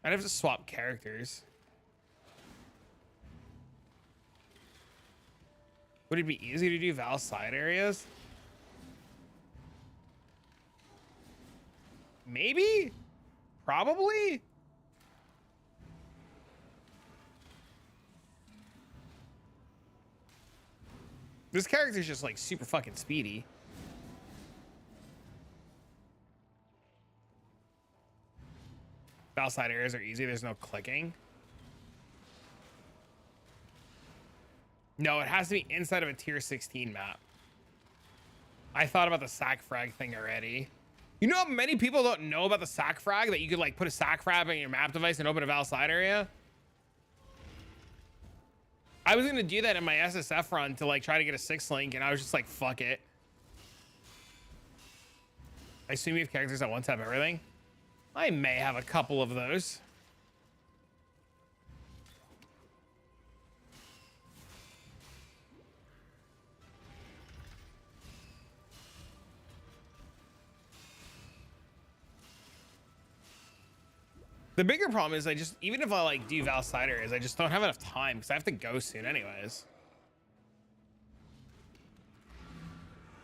I'd have to swap characters. Would it be easy to do Val side areas? Maybe? Probably? This character's just like super fucking speedy. Outside areas are easy. There's no clicking. No, it has to be inside of a tier 16 map. I thought about the sack frag thing already. You know how many people don't know about the sack frag, that you could like put a sack frag in your map device and open a Val side area? I was gonna do that in my SSF run to like try to get a 6 link, and I was just like, fuck it. I assume you have characters that once have everything. I may have a couple of those. The bigger problem is even if I like do Val side areas, I just don't have enough time because I have to go soon anyways.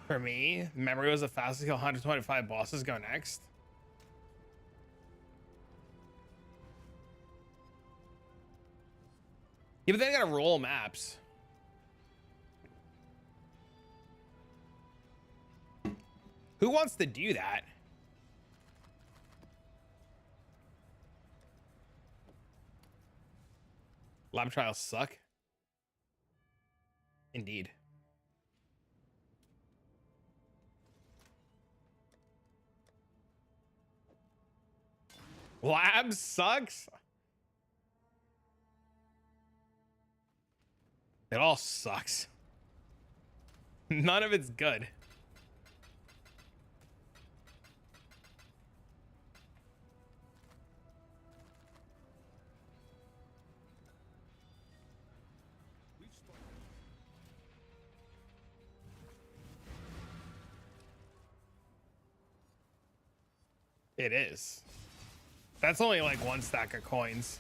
For me, memory was the fastest kill 125 bosses go next. Yeah, but then I gotta roll maps. Who wants to do that? Lab trials suck. Indeed. Lab sucks. It all sucks. None of it's good. It is. That's only like 1 stack of coins.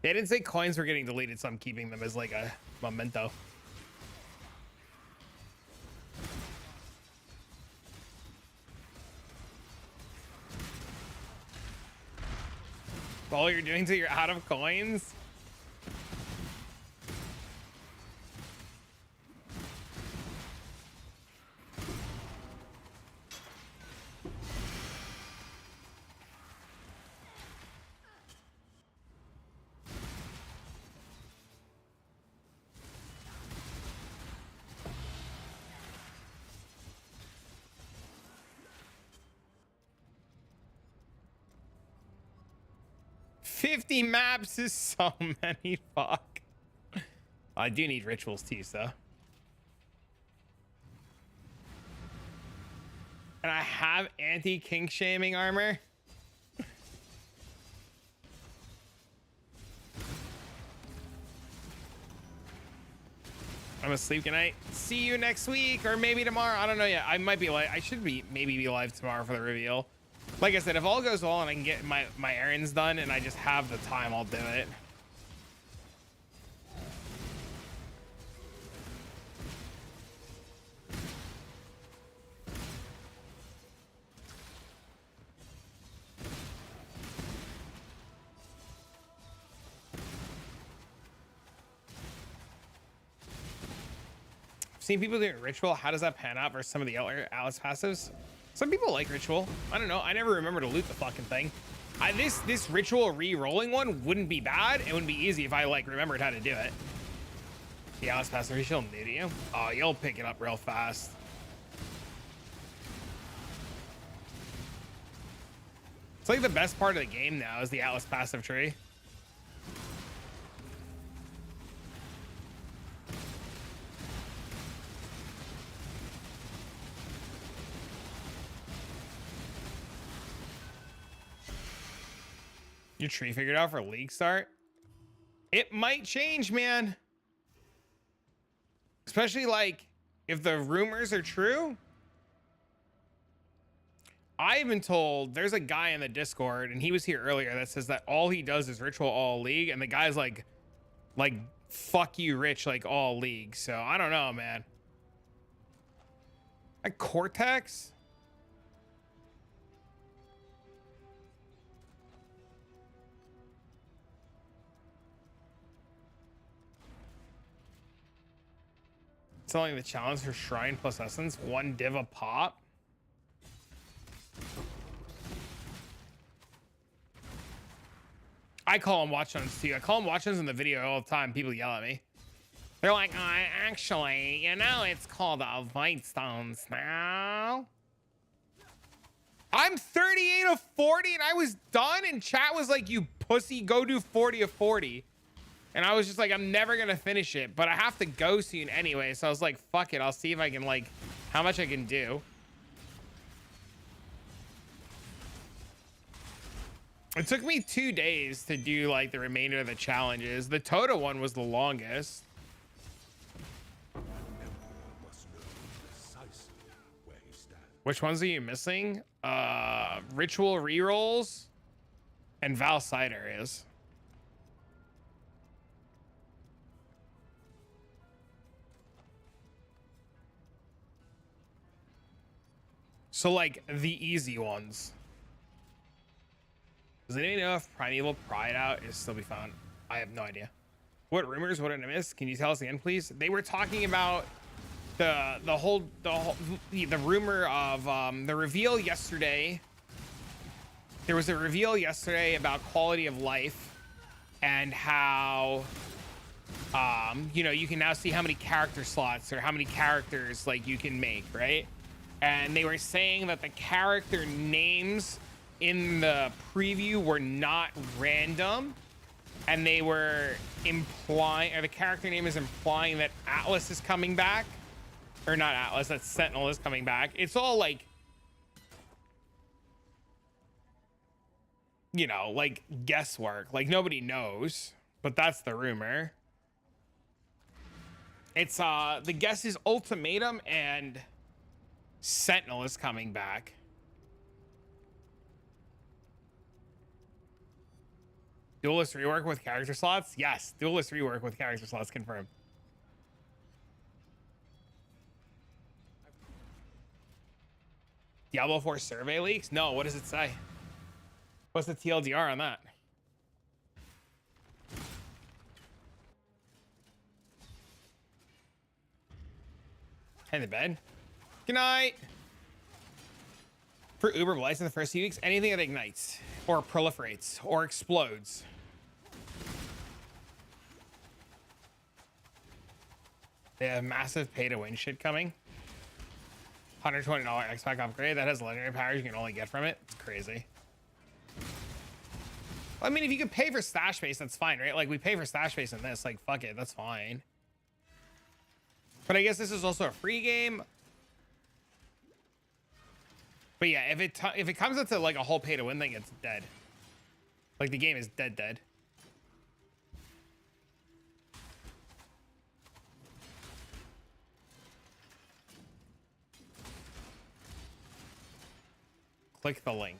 They didn't say coins were getting deleted, so I'm keeping them as like a memento. All you're doing till you're out of coins? Maps is so many. Fuck. I do need rituals too, so. And I have anti-kink shaming armor. I'm asleep. Good night. See you next week or maybe tomorrow. I don't know yet. I might be live. I should be maybe be live tomorrow for the reveal. Like I said, if all goes well and I can get my errands done and I just have the time, I'll do it. I've seen people doing ritual. How does that pan out versus some of the other Alice passives? Some people like ritual. I don't know. I never remember to loot the fucking thing. This ritual re-rolling one wouldn't be bad. It wouldn't be easy if I like remembered how to do it. The Alice passive ritual new to you. Oh, you'll pick it up real fast. It's like the best part of the game now is the Alice passive tree. Your tree figured out for league start? It might change, man. Especially like if the rumors are true. I've been told there's a guy in the Discord, and he was here earlier, that says that all he does is ritual all league, and the guy's like fuck you rich like all league. So I don't know, man. Like Cortex? selling the challenge for Shrine plus Essence, 1 div a pop. I call them watch ons too. I call them watch ons in the video all the time. People yell at me. They're like, actually, you know, it's called White Stones now. I'm 38 of 40 and I was done, and chat was like, you pussy, go do 40 of 40. And I was just like, I'm never gonna finish it, but I have to go soon anyway. So I was like, fuck it. I'll see if I can, like, how much I can do. It took me 2 days to do like the remainder of the challenges. The Toto one was the longest. Which ones are you missing? Ritual rerolls and Val Cider is. So like the easy ones. Does anybody know if Primeval Pride Out is still be found? I have no idea. What rumors? What did I miss? Can you tell us again, please? They were talking about the rumor of the reveal yesterday. There was a reveal yesterday about quality of life and how you know, you can now see how many character slots or how many characters like you can make, right? And they were saying that the character names in the preview were not random, and they were implying, or the character name is implying that Atlas is coming back, or not Atlas, that Sentinel is coming back. It's all like, you know, like guesswork, like nobody knows, but that's the rumor. It's the guess is Ultimatum and Sentinel is coming back. Duelist rework with character slots? Yes, Duelist rework with character slots confirmed. Diablo 4 survey leaks? No, what does it say? What's the TLDR on that? Head to bed. Good night. For Uber Blights in the first few weeks, anything that ignites or proliferates or explodes. They have massive pay-to-win shit coming. $120 X-Pack upgrade that has legendary powers you can only get from it. It's crazy. I mean, if you could pay for stash space, that's fine, right? Like, we pay for stash space in this. Like, fuck it, that's fine. But I guess this is also a free game. But yeah, if it comes up to like a whole pay-to-win thing, it's dead. Like, the game is dead. Click the link.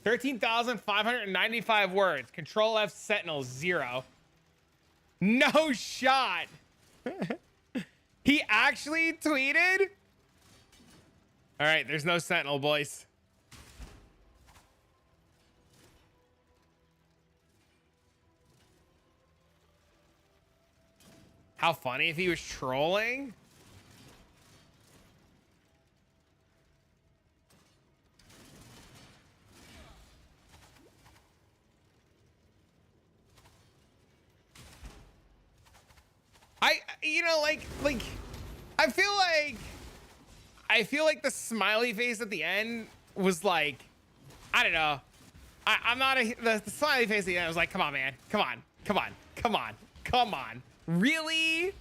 $13,595 words. Control F Sentinel 0. No shot. He actually tweeted? All right, there's no Sentinel, boys. How funny if he was trolling. You know, like I feel like the smiley face at the end was like, I don't know. I'm not the smiley face at the end was like, come on, man. Come on. Really?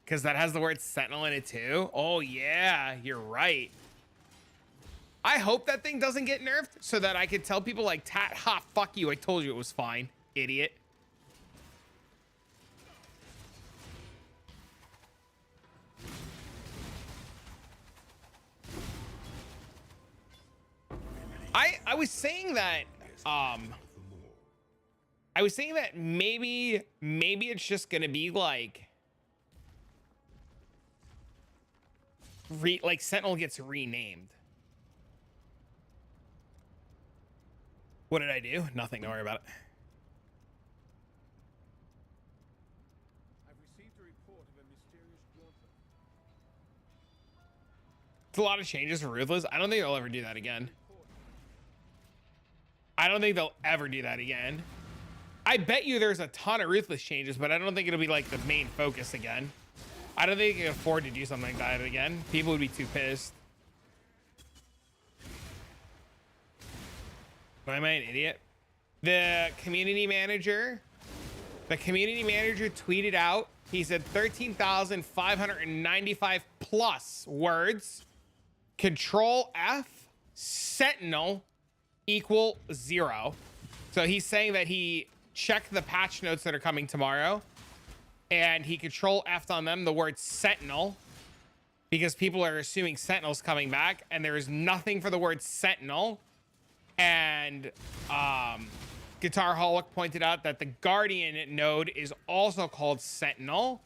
Because that has the word Sentinel in it too. Oh yeah, you're right. I hope that thing doesn't get nerfed so that I could tell people like, Tat, ha, fuck you. I told you it was fine, idiot. I was saying that maybe it's just gonna be like like Sentinel gets renamed. What did I do? Nothing. Don't worry about it. I've received a report of a mysterious dwarf. It's a lot of changes for Ruthless. I don't think they'll ever do that again. I don't think they'll ever do that again. I bet you there's a ton of Ruthless changes, but I don't think it'll be like the main focus again. I don't think they can afford to do something like that again. People would be too pissed. Am I an idiot? The community manager tweeted out, he said 13,595 plus words. Control F, Sentinel equal 0. So he's saying that he checked the patch notes that are coming tomorrow and he Control F'd on them the word Sentinel because people are assuming Sentinel's coming back and there is nothing for the word Sentinel. And Guitar Holic pointed out that the Guardian node is also called Sentinel.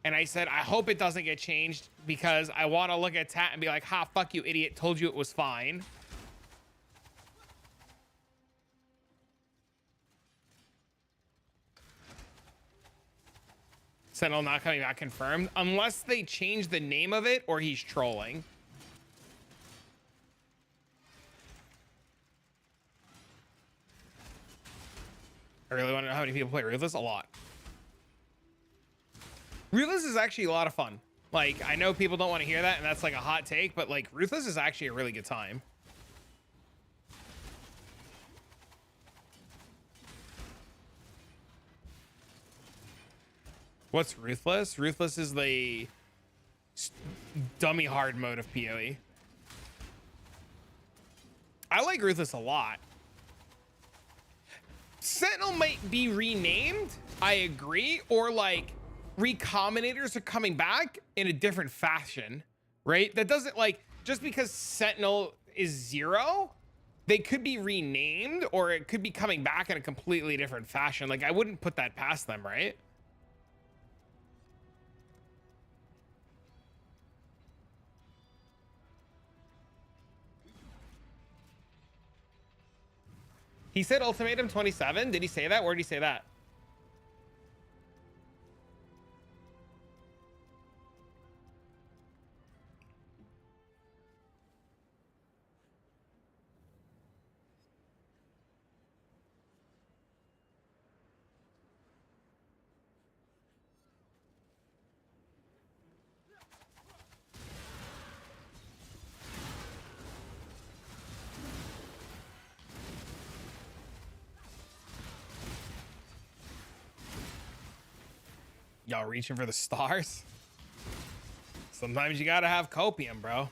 And I said, I hope it doesn't get changed because I want to look at Tat and be like, ha, fuck you, idiot. Told you it was fine. Sentinel not coming back confirmed. Unless they change the name of it or he's trolling. I really want to know how many people play Ruthless. A lot. Ruthless is actually a lot of fun. Like, I know people don't want to hear that, and that's like a hot take, but like, Ruthless is actually a really good time. What's Ruthless? Ruthless is the dummy hard mode of PoE. I like Ruthless a lot. Sentinel might be renamed, I agree, or like Recombinators are coming back in a different fashion, right? That doesn't like, just because Sentinel is 0, they could be renamed or it could be coming back in a completely different fashion. Like I wouldn't put that past them, right? He said Ultimatum 27. Did he say that? Where did he say that? Y'all reaching for the stars? Sometimes you gotta have copium, bro.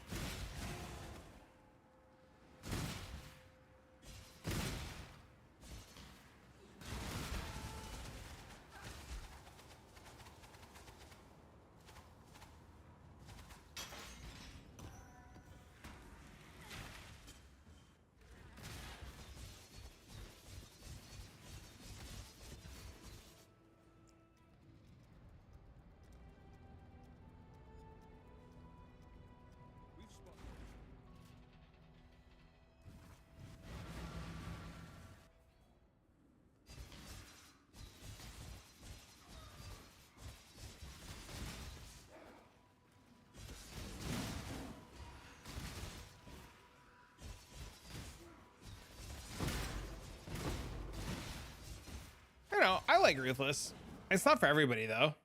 I like Ruthless. It's not for everybody though.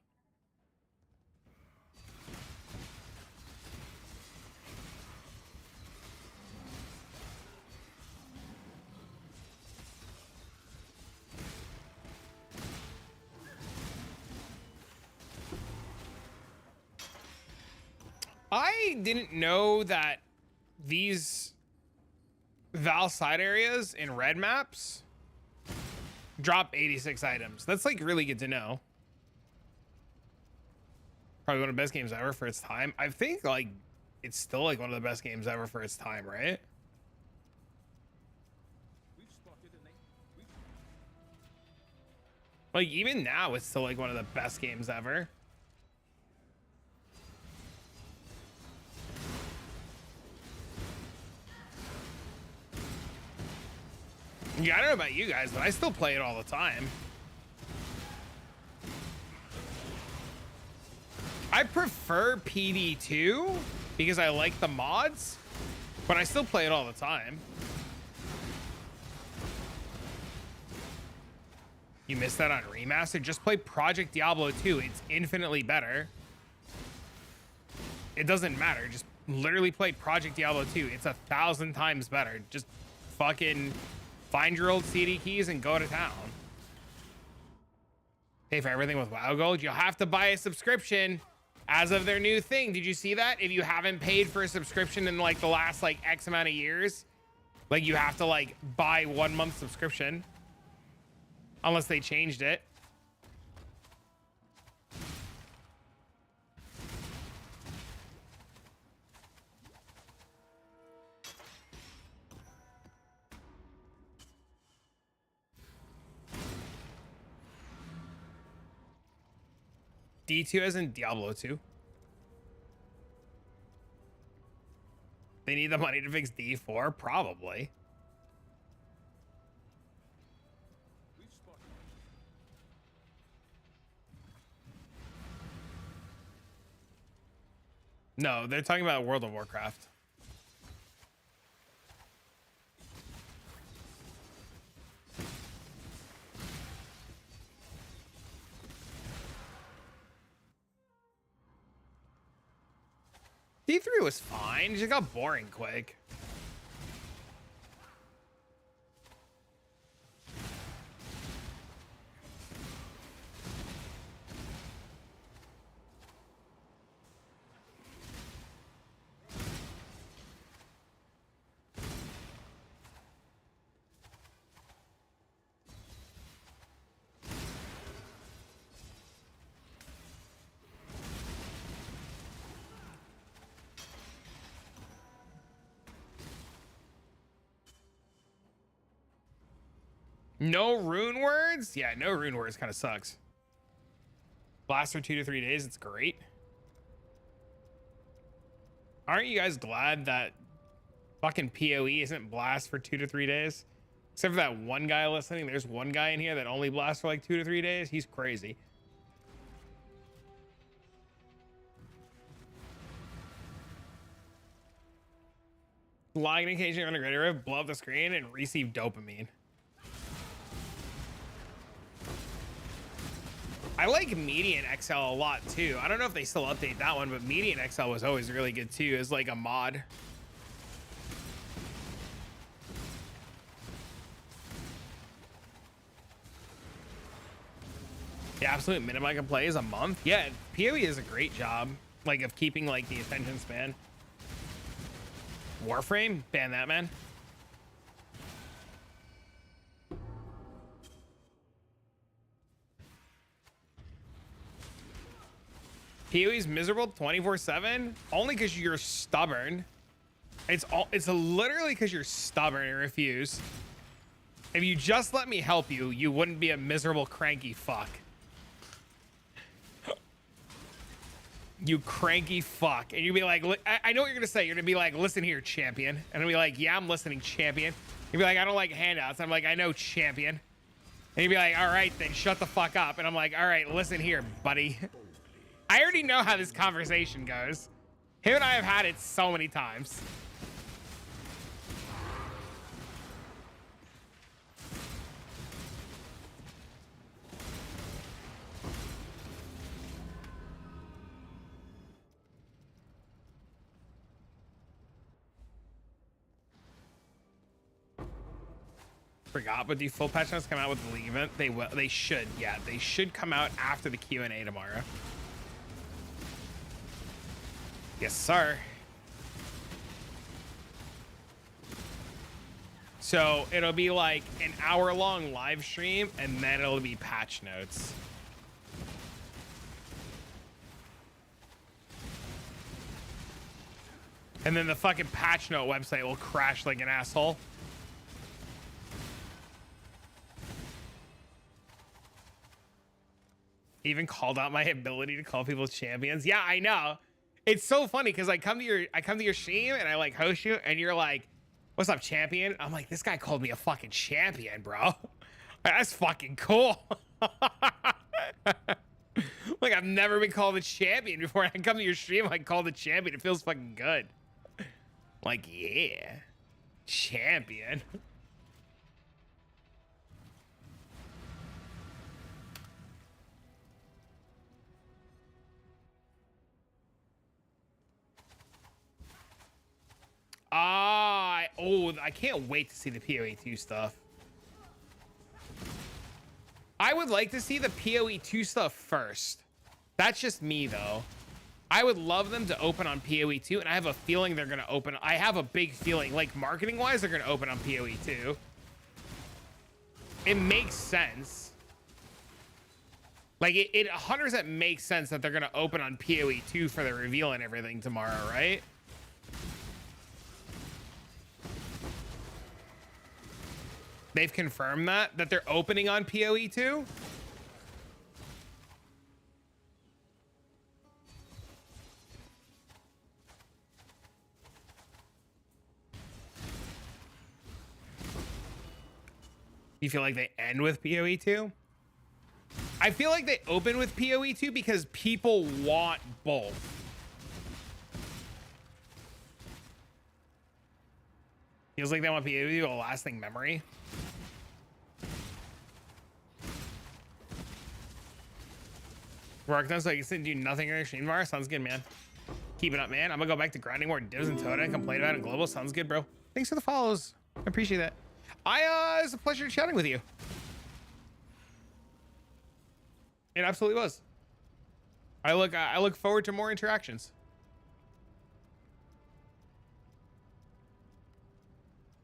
I didn't know that these Val side areas in red maps drop 86 items. That's like really good to know. Probably one of the best games ever for its time. I think like it's still like one of the best games ever for its time, right? Like even now it's still like one of the best games ever. Yeah, I don't know about you guys, but I still play it all the time. I prefer PD2 because I like the mods, but I still play it all the time. You missed that on remaster? Just play Project Diablo 2. It's infinitely better. It doesn't matter. Just literally play Project Diablo 2. It's 1,000 times better. Just fucking find your old CD keys and go to town. Pay for everything with WoW Gold. You'll have to buy a subscription as of their new thing. Did you see that? If you haven't paid for a subscription in like the last like X amount of years, like you have to like buy 1 month subscription. Unless they changed it. D2 as in Diablo 2. They need the money to fix D4? Probably. We've spotted. No, they're talking about World of Warcraft. D3 was fine. It just got boring quick. No rune words? Yeah, no rune words kind of sucks. Blast for 2 to 3 days. It's great. Aren't you guys glad that fucking PoE isn't blast for 2 to 3 days? Except for that one guy listening. There's one guy in here that only blasts for like 2 to 3 days. He's crazy. Lying occasionally on a greater riv, blow up the screen and receive dopamine. I like Median XL a lot too. I don't know if they still update that one, but Median XL was always really good too as like a mod. The absolute minimum I can play is a month. Yeah, PoE is a great job, like of keeping like the attention span. Warframe, ban that man. PoE's miserable 24/7 only because you're stubborn. It's literally because you're stubborn and refuse. If you just let me help you, you wouldn't be a miserable cranky fuck. You cranky fuck. And you'd be like, I know what you're gonna say. You're gonna be like, listen here, champion. And I'll be like, yeah, I'm listening, champion. You'd be like, I don't like handouts. I'm like, I know, champion. And you'd be like, all right, then shut the fuck up. And I'm like, all right, listen here, buddy. I already know how this conversation goes. Him and I have had it so many times. Forgot, but do full patch notes come out with the league event? They will. They should. Yeah, they should come out after the Q&A tomorrow. Yes, sir. So it'll be like an hour-long live stream, and then it'll be patch notes. And then the fucking patch note website will crash like an asshole. Even called out my ability to call people champions. Yeah, I know. It's so funny because I come to your stream and I like host you and you're like, What's up, champion? I'm like, this guy called me a fucking champion, bro. That's fucking cool. Like, I've never been called a champion before. I come to your stream, I called a champion. It feels fucking good. Like, yeah. Champion. I can't wait to see the PoE2 stuff. I would like to see the PoE2 stuff first. That's just me, though. I would love them to open on PoE2, and I have a feeling they're going to open. I have a big feeling, like, marketing-wise, they're going to open on PoE2. It makes sense. Like, it 100% makes sense that they're going to open on PoE2 for the reveal and everything tomorrow, right? They've confirmed that they're opening on PoE2. You feel like they end with PoE2? I feel like they open with PoE2 because people want both. Feels like they want PoE2 a lasting memory. Work done so I can do nothing in stream tomorrow. Sounds good, man. Keep it up, man. I'm gonna go back to grinding more divs and Toda and complain about it in global. Sounds good, bro. Thanks for the follows. I appreciate that. It's a pleasure chatting with you. It absolutely was. I look forward to more interactions.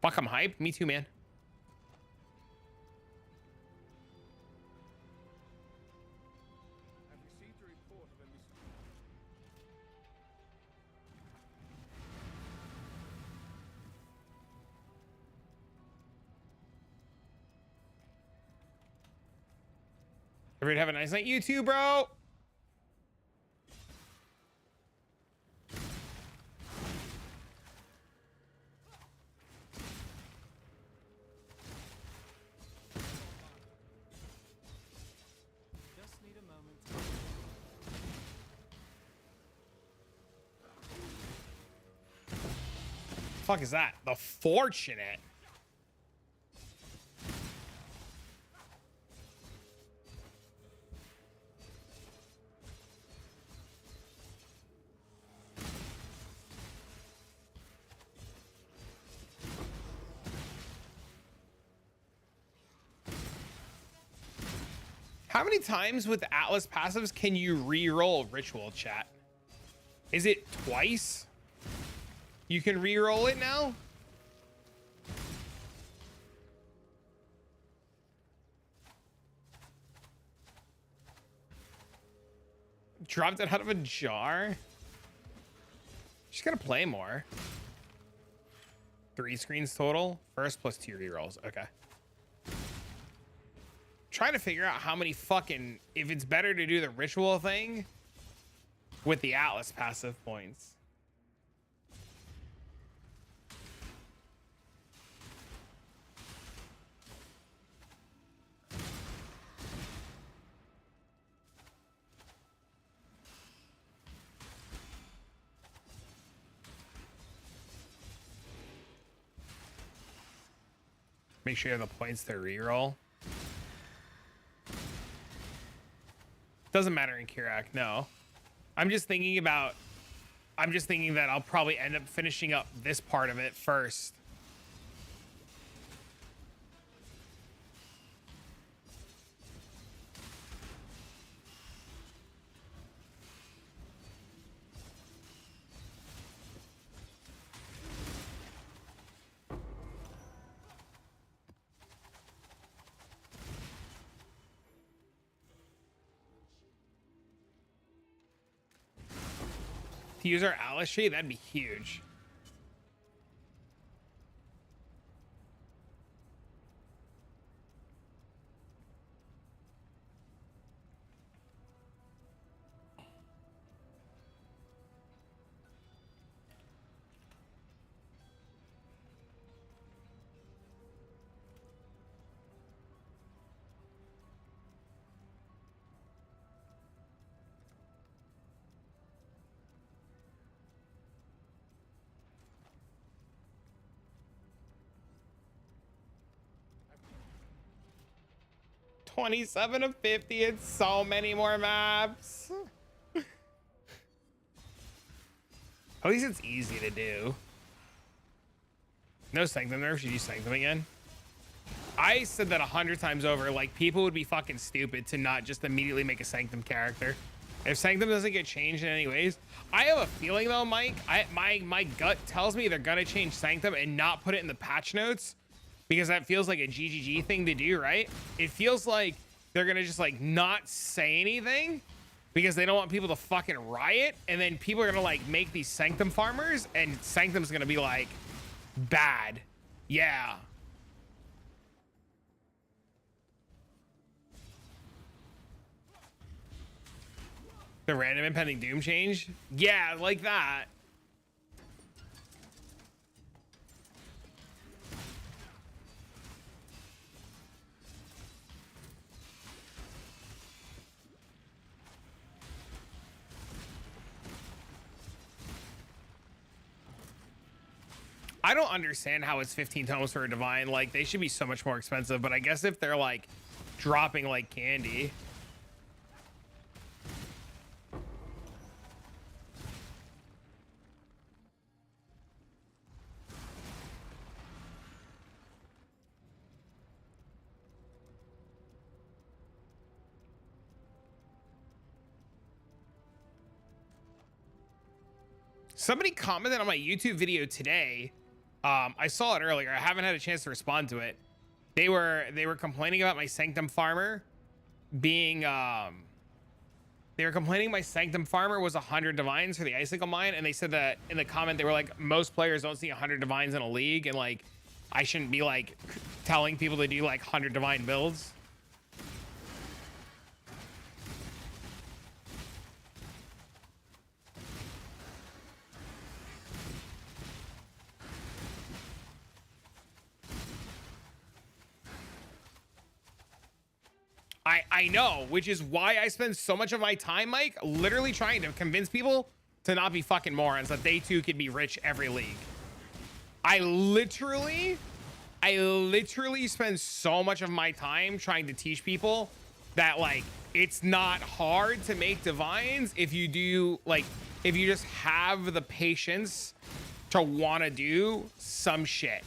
Fuck, I'm hyped. Me too, man. I've received a report of a Everyone have a nice night. You too, bro. Just need a moment. Fuck is that? The Fortunate. How many times with Atlas passives can you re-roll ritual, chat? Is it twice? You can re-roll it now? Dropped it out of a jar? She's gonna play more. 3 screens total. First plus 2 re-rolls. Okay. Trying to figure out how many fucking, if it's better to do the ritual thing with the Atlas passive points. Make sure you have the points to reroll. Doesn't matter in Kirak, no. I'm just thinking that I'll probably end up finishing up this part of it first. To use our Atlas tree, that'd be huge. 27 of 50. It's so many more maps. At least it's easy to do. No Sanctum nerf. Should you Sanctum again? I said that 100 times over. Like, people would be fucking stupid to not just immediately make a Sanctum character. If Sanctum doesn't get changed in any ways, I have a feeling though, Mike, my gut tells me they're gonna change Sanctum and not put it in the patch notes, because that feels like a GGG thing to do, right? It feels like they're gonna just like not say anything because they don't want people to fucking riot, and then people are gonna like make these Sanctum farmers, and Sanctum's gonna be like bad. Yeah. The random impending doom change? Yeah, like that. I don't understand how it's 15 tomes for a divine. Like, they should be so much more expensive, but I guess if they're like dropping like candy. Somebody commented on my YouTube video today. I saw it earlier. I haven't had a chance to respond to it. They were complaining about my Sanctum farmer being they were complaining my Sanctum farmer was 100 divines for the Icicle mine, and they said that in the comment they were like, most players don't see 100 divines in a league, and like I shouldn't be like telling people to do like 100 divine builds. I know, which is why I spend so much of my time, Mike, literally trying to convince people to not be fucking morons, that they too could be rich every league. I literally spend so much of my time trying to teach people that like it's not hard to make divines if you do, like, if you just have the patience to want to do some shit.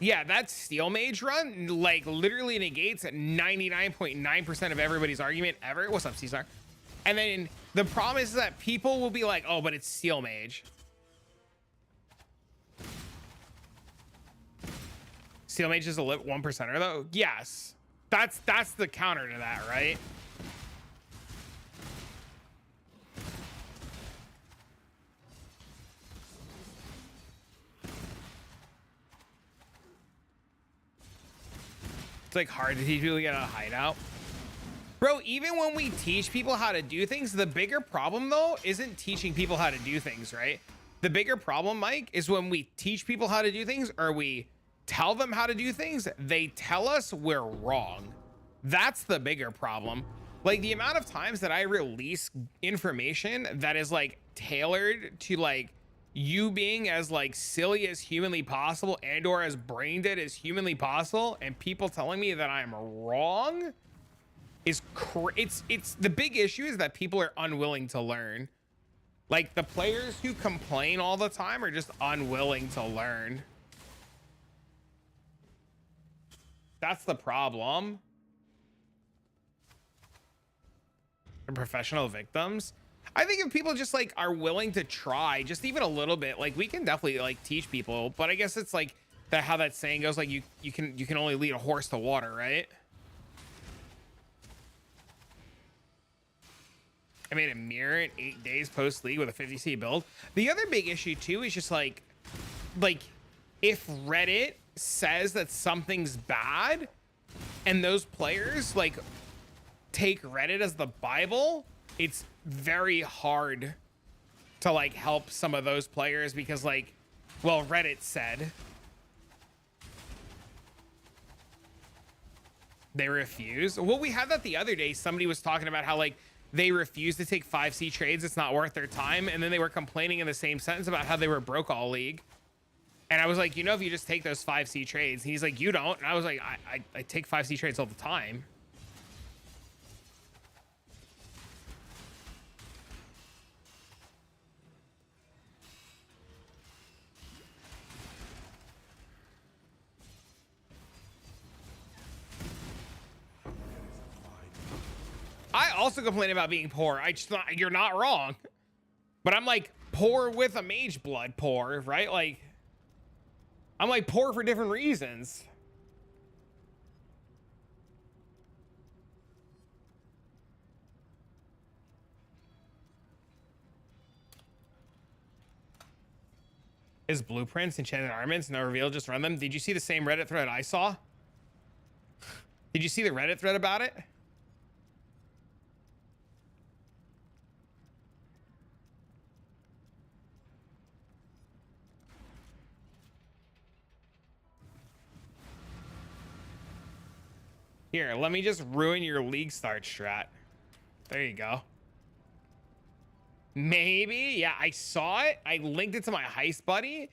Yeah, that Steel Mage run, like, literally negates 99.9% of everybody's argument ever. What's up, Caesar? And then the problem is that people will be like, oh, but it's Steel Mage. Steel Mage is a 1%er, though? Yes. That's the counter to that, right? It's like hard to teach people to get out of hideout. Bro, even when we teach people how to do things, the bigger problem though isn't teaching people how to do things, right? The bigger problem, Mike, is when we teach people how to do things or we tell them how to do things, they tell us we're wrong. That's the bigger problem. Like, the amount of times that I release information that is like tailored to like you being as like silly as humanly possible and or as brain dead as humanly possible, and people telling me that I'm wrong is it's the big issue is that people are unwilling to learn. Like, the players who complain all the time are just unwilling to learn. That's the problem. The professional victims. I think if people just like are willing to try just even a little bit, like, we can definitely like teach people, but I guess it's like that, how that saying goes, like you can only lead a horse to water, right? I made a mirror in 8 days post league with a 50C build. The other big issue too is just like if Reddit says that something's bad and those players like take Reddit as the Bible, it's very hard to like help some of those players because, like, well, Reddit said. They refuse. Well, we had that the other day. Somebody was talking about how like they refuse to take 5C trades. It's not worth their time. And then they were complaining in the same sentence about how they were broke all league. And I was like, you know, if you just take those 5C trades, he's like, you don't. And I was like, I take 5C trades all the time. I also complain about being poor. You're not wrong. But I'm like poor with a mage blood poor, right? Like, I'm like poor for different reasons. Is blueprints, enchanted armaments, no reveal, just run them? Did you see the same Reddit thread I saw? Did you see the Reddit thread about it? Here, let me just ruin your league start strat. There you go. Maybe, yeah, I saw it. I linked it to my heist buddy,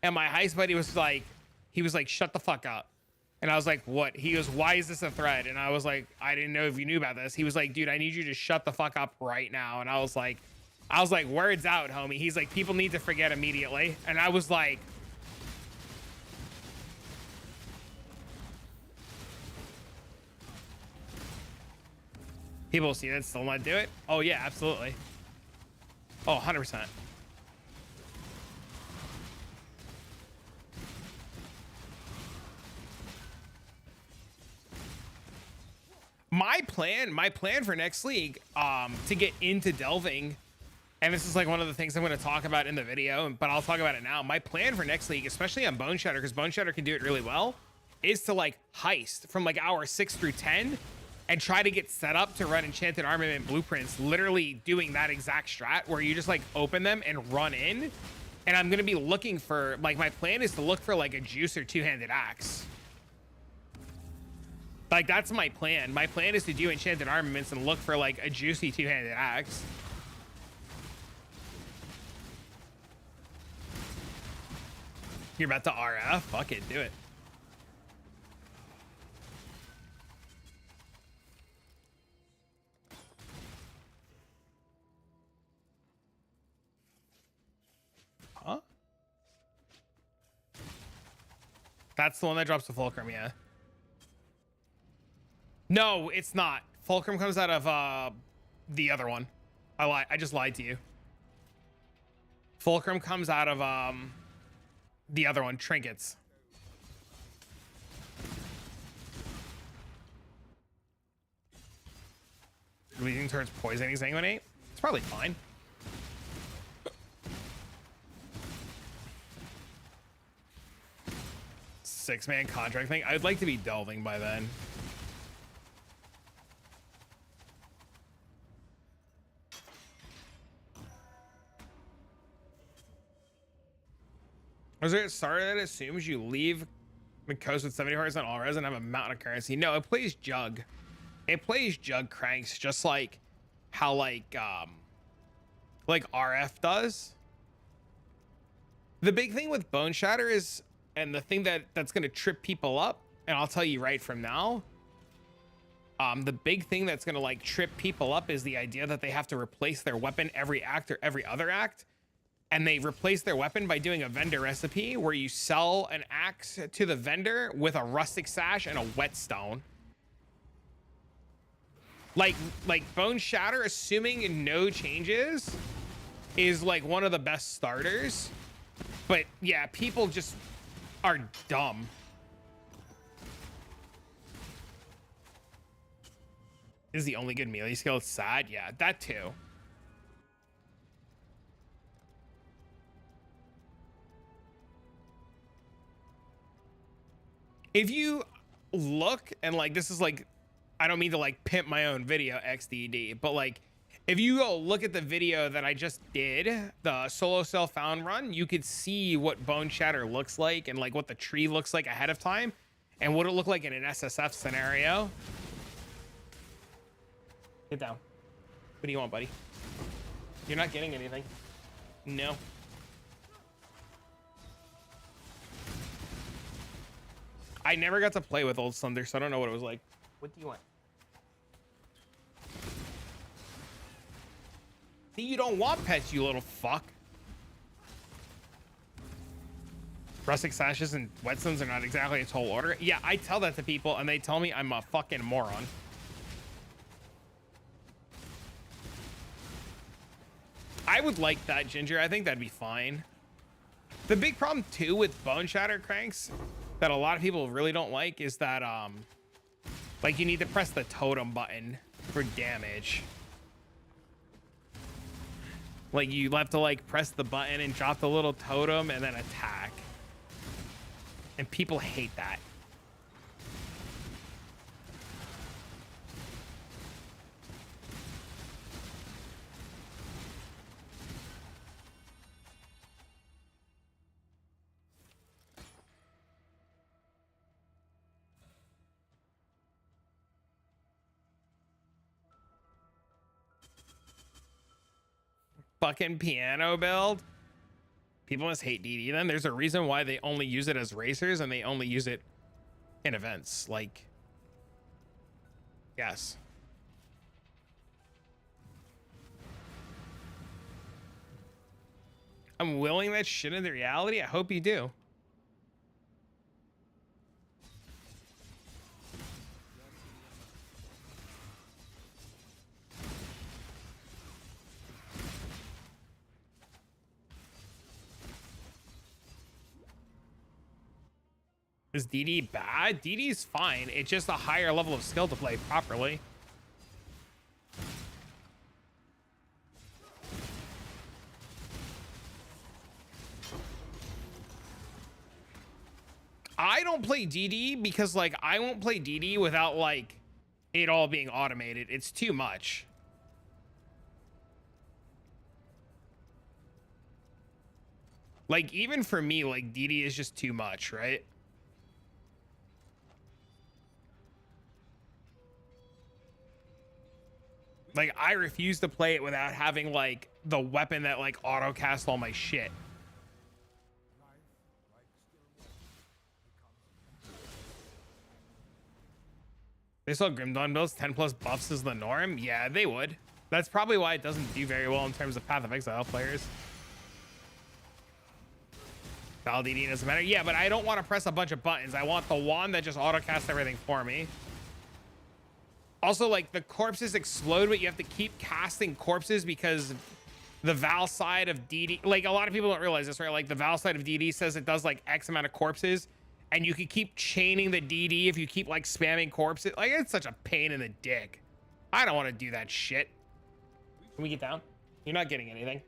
and my heist buddy was like, he was like, shut the fuck up. And I was like, what? He goes, why is this a thread? And I was like, I didn't know if you knew about this. He was like, dude, I need you to shut the fuck up right now. And I was like, words out, homie. He's like, people need to forget immediately. And I was like, people see that, still not do it? Oh, yeah, absolutely. Oh, 100%. My plan for next league, to get into delving, and this is like one of the things I'm going to talk about in the video, but I'll talk about it now. My plan for next league, especially on Bone Shatter, because Bone Shatter can do it really well, is to like heist from like hour 6 through 10 and try to get set up to run enchanted armament blueprints, literally doing that exact strat where you just like open them and run in. And I'm going to be looking for, like, my plan is to look for like a juice or two-handed axe. Like, that's my plan. My plan is to do enchanted armaments and look for like a juicy two-handed axe. You're about to RF? Fuck it, do it. Huh? That's the one that drops the fulcrum, yeah. No, it's not. Fulcrum comes out of the other one. I just lied to you. Fulcrum comes out of the other one, trinkets. Leading towards poisoning sanguinate? It's probably fine. Six-man contract thing. I'd like to be delving by then. Was there a starter that assumes you leave the coast with 70% all res and have a mountain of currency? No, it plays jug. It plays jug cranks just like how like RF does. The big thing with Bone Shatter is, and the thing that's gonna trip people up, and I'll tell you right from now, the big thing that's gonna like trip people up is the idea that they have to replace their weapon every act or every other act. And they replace their weapon by doing a vendor recipe where you sell an axe to the vendor with a rustic sash and a whetstone. Like Bone Shatter, assuming no changes, is like one of the best starters. But yeah, people just are dumb. Is the only good melee skill sad? Yeah, that too. If you look, and like, this is like, I don't mean to like pimp my own video XDD, but like, if you go look at the video that I just did, the solo self found run, you could see what Bone Shatter looks like and like what the tree looks like ahead of time and what it looked like in an SSF scenario. Get down. What do you want, buddy? You're not getting anything. No. I never got to play with Old Slender, so I don't know what it was like. What do you want? See, you don't want pets, you little fuck. Rustic sashes and whetstones are not exactly a tall order. Yeah, I tell that to people and they tell me I'm a fucking moron. I would like that, Ginger. I think that'd be fine. The big problem too with bone shatter cranks that a lot of people really don't like is that like you need to press the totem button for damage. Like you have to like press the button and drop the little totem and then attack. And people hate that. Fucking piano build. People must hate DD then. There's a reason why they only use it as racers and they only use it in events. Like, yes. I'm willing that shit into reality. I hope you do. Is DD bad? DD's fine. It's just a higher level of skill to play properly. I don't play DD because like I won't play DD without like it all being automated. It's too much. Like even for me, like DD is just too much, right? Like I refuse to play it without having like the weapon that like auto casts all my shit. They saw Grim Dawn builds 10 plus buffs is the norm. Yeah, they would. That's probably why it doesn't do very well in terms of Path of Exile players. Val DD doesn't matter. Yeah, but I don't want to press a bunch of buttons. I want the wand that just auto casts everything for me. Also, like, the corpses explode, but you have to keep casting corpses because the Val side of DD... Like, a lot of people don't realize this, right? Like, the Val side of DD says it does, like, X amount of corpses, and you can keep chaining the DD if you keep, like, spamming corpses. Like, it's such a pain in the dick. I don't want to do that shit. Can we get down? You're not getting anything.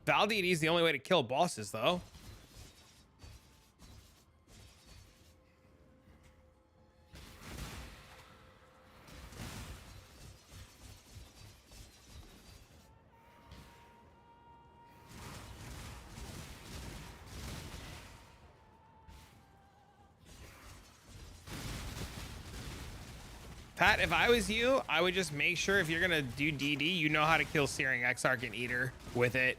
Val DD is the only way to kill bosses, though. Pat, if I was you, I would just make sure if you're gonna do DD, you know how to kill Searing Exarch and Eater with it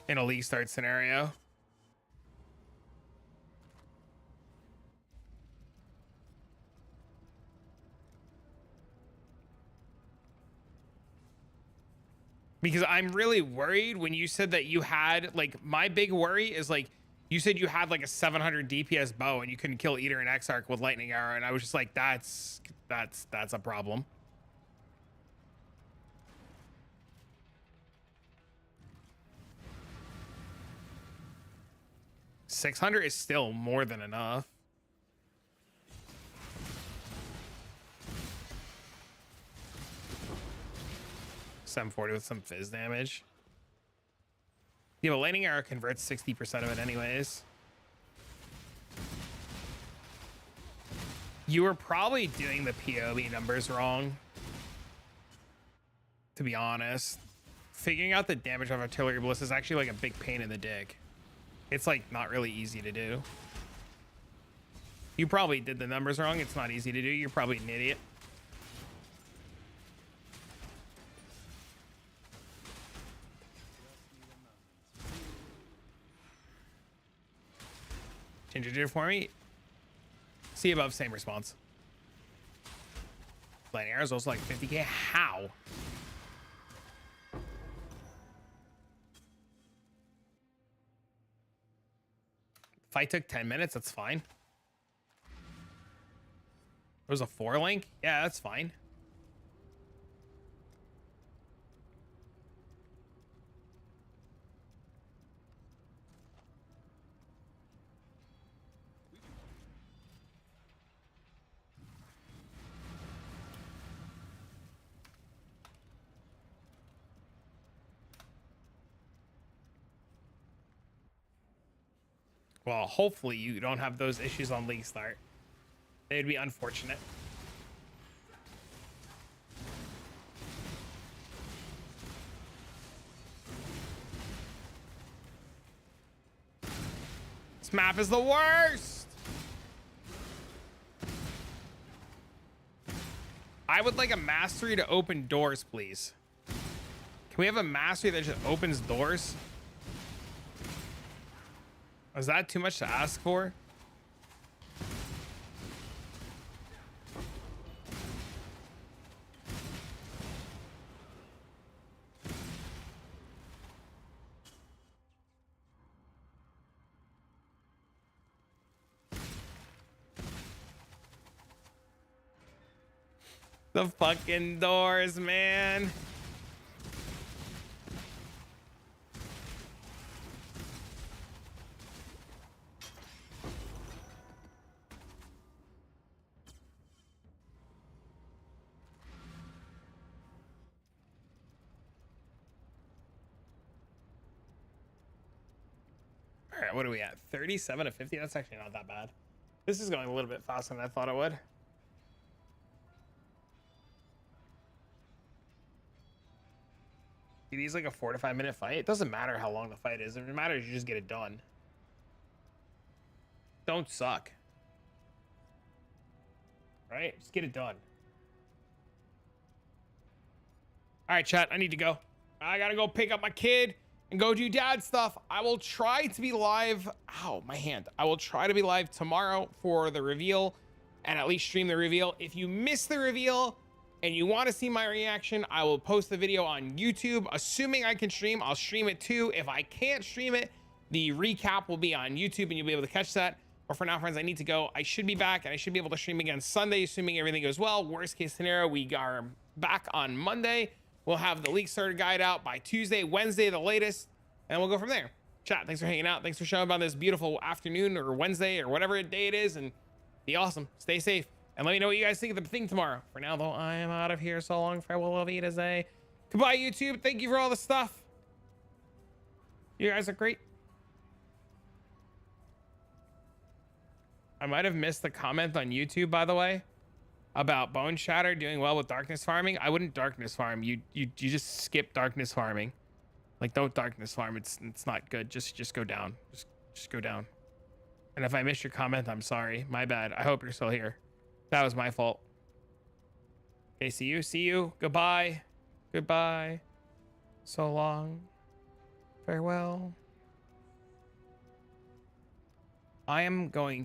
in a league start scenario. Because I'm really worried when you said that you had, like, my big worry is, like, you said you had, like, a 700 DPS bow and you couldn't kill Eater and Exarch with Lightning Arrow, and I was just like, that's a problem. $600 is still more than enough. $740 with some fizz damage. Yeah, but Lightning Arrow converts 60% of it anyways. You were probably doing the POV numbers wrong, to be honest. Figuring out the damage of Artillery Bliss is actually like a big pain in the dick. It's like not really easy to do. You probably did the numbers wrong. It's not easy to do. You're probably an idiot. Ginger did it for me. See above, same response. Flying arrows also like 50k. How? Fight took 10 minutes. That's fine. It was a 4 link. Yeah, that's fine. Well, hopefully you don't have those issues on League Start. It'd be unfortunate. This map is the worst. I would like a mastery to open doors, please. Can we have a mastery that just opens doors? Is that too much to ask for? The fucking doors, man. All right, what are we at? 37 to 50? That's actually not that bad. This is going a little bit faster than I thought it would. These like a 4 to 5 minute fight. It doesn't matter how long the fight is. It matters you just get it done. Don't suck. Right? Just get it done. All right, chat. I need to go. I gotta go pick up my kid and go do dad stuff. I will try to be live. Ow, my hand. I will try to be live tomorrow for the reveal and at least stream the reveal. If you miss the reveal and you want to see my reaction, I will post the video on YouTube. Assuming I can stream, I'll stream it too. If I can't stream it, the recap will be on YouTube and you'll be able to catch that. But for now, friends, I need to go. I should be back and I should be able to stream again Sunday, assuming everything goes well. Worst case scenario, we are back on Monday. We'll have the League Starter guide out by Tuesday, Wednesday, the latest, and we'll go from there. Chat, thanks for hanging out. Thanks for showing up on this beautiful afternoon or Wednesday or whatever day it is, and be awesome. Stay safe. And let me know what you guys think of the thing tomorrow. For now, though, I am out of here. So long. Farewell, Auf Wiedersehen. Goodbye, YouTube. Thank you for all the stuff. You guys are great. I might have missed the comment on YouTube, by the way, about Bone Shatter doing well with darkness farming. I wouldn't darkness farm. You just skip darkness farming. Like, don't darkness farm. It's not good. Just go down. Just go down. And if I missed your comment, I'm sorry. My bad. I hope you're still here. That was my fault. Okay, see you. See you. Goodbye. Goodbye. So long. Farewell. I am going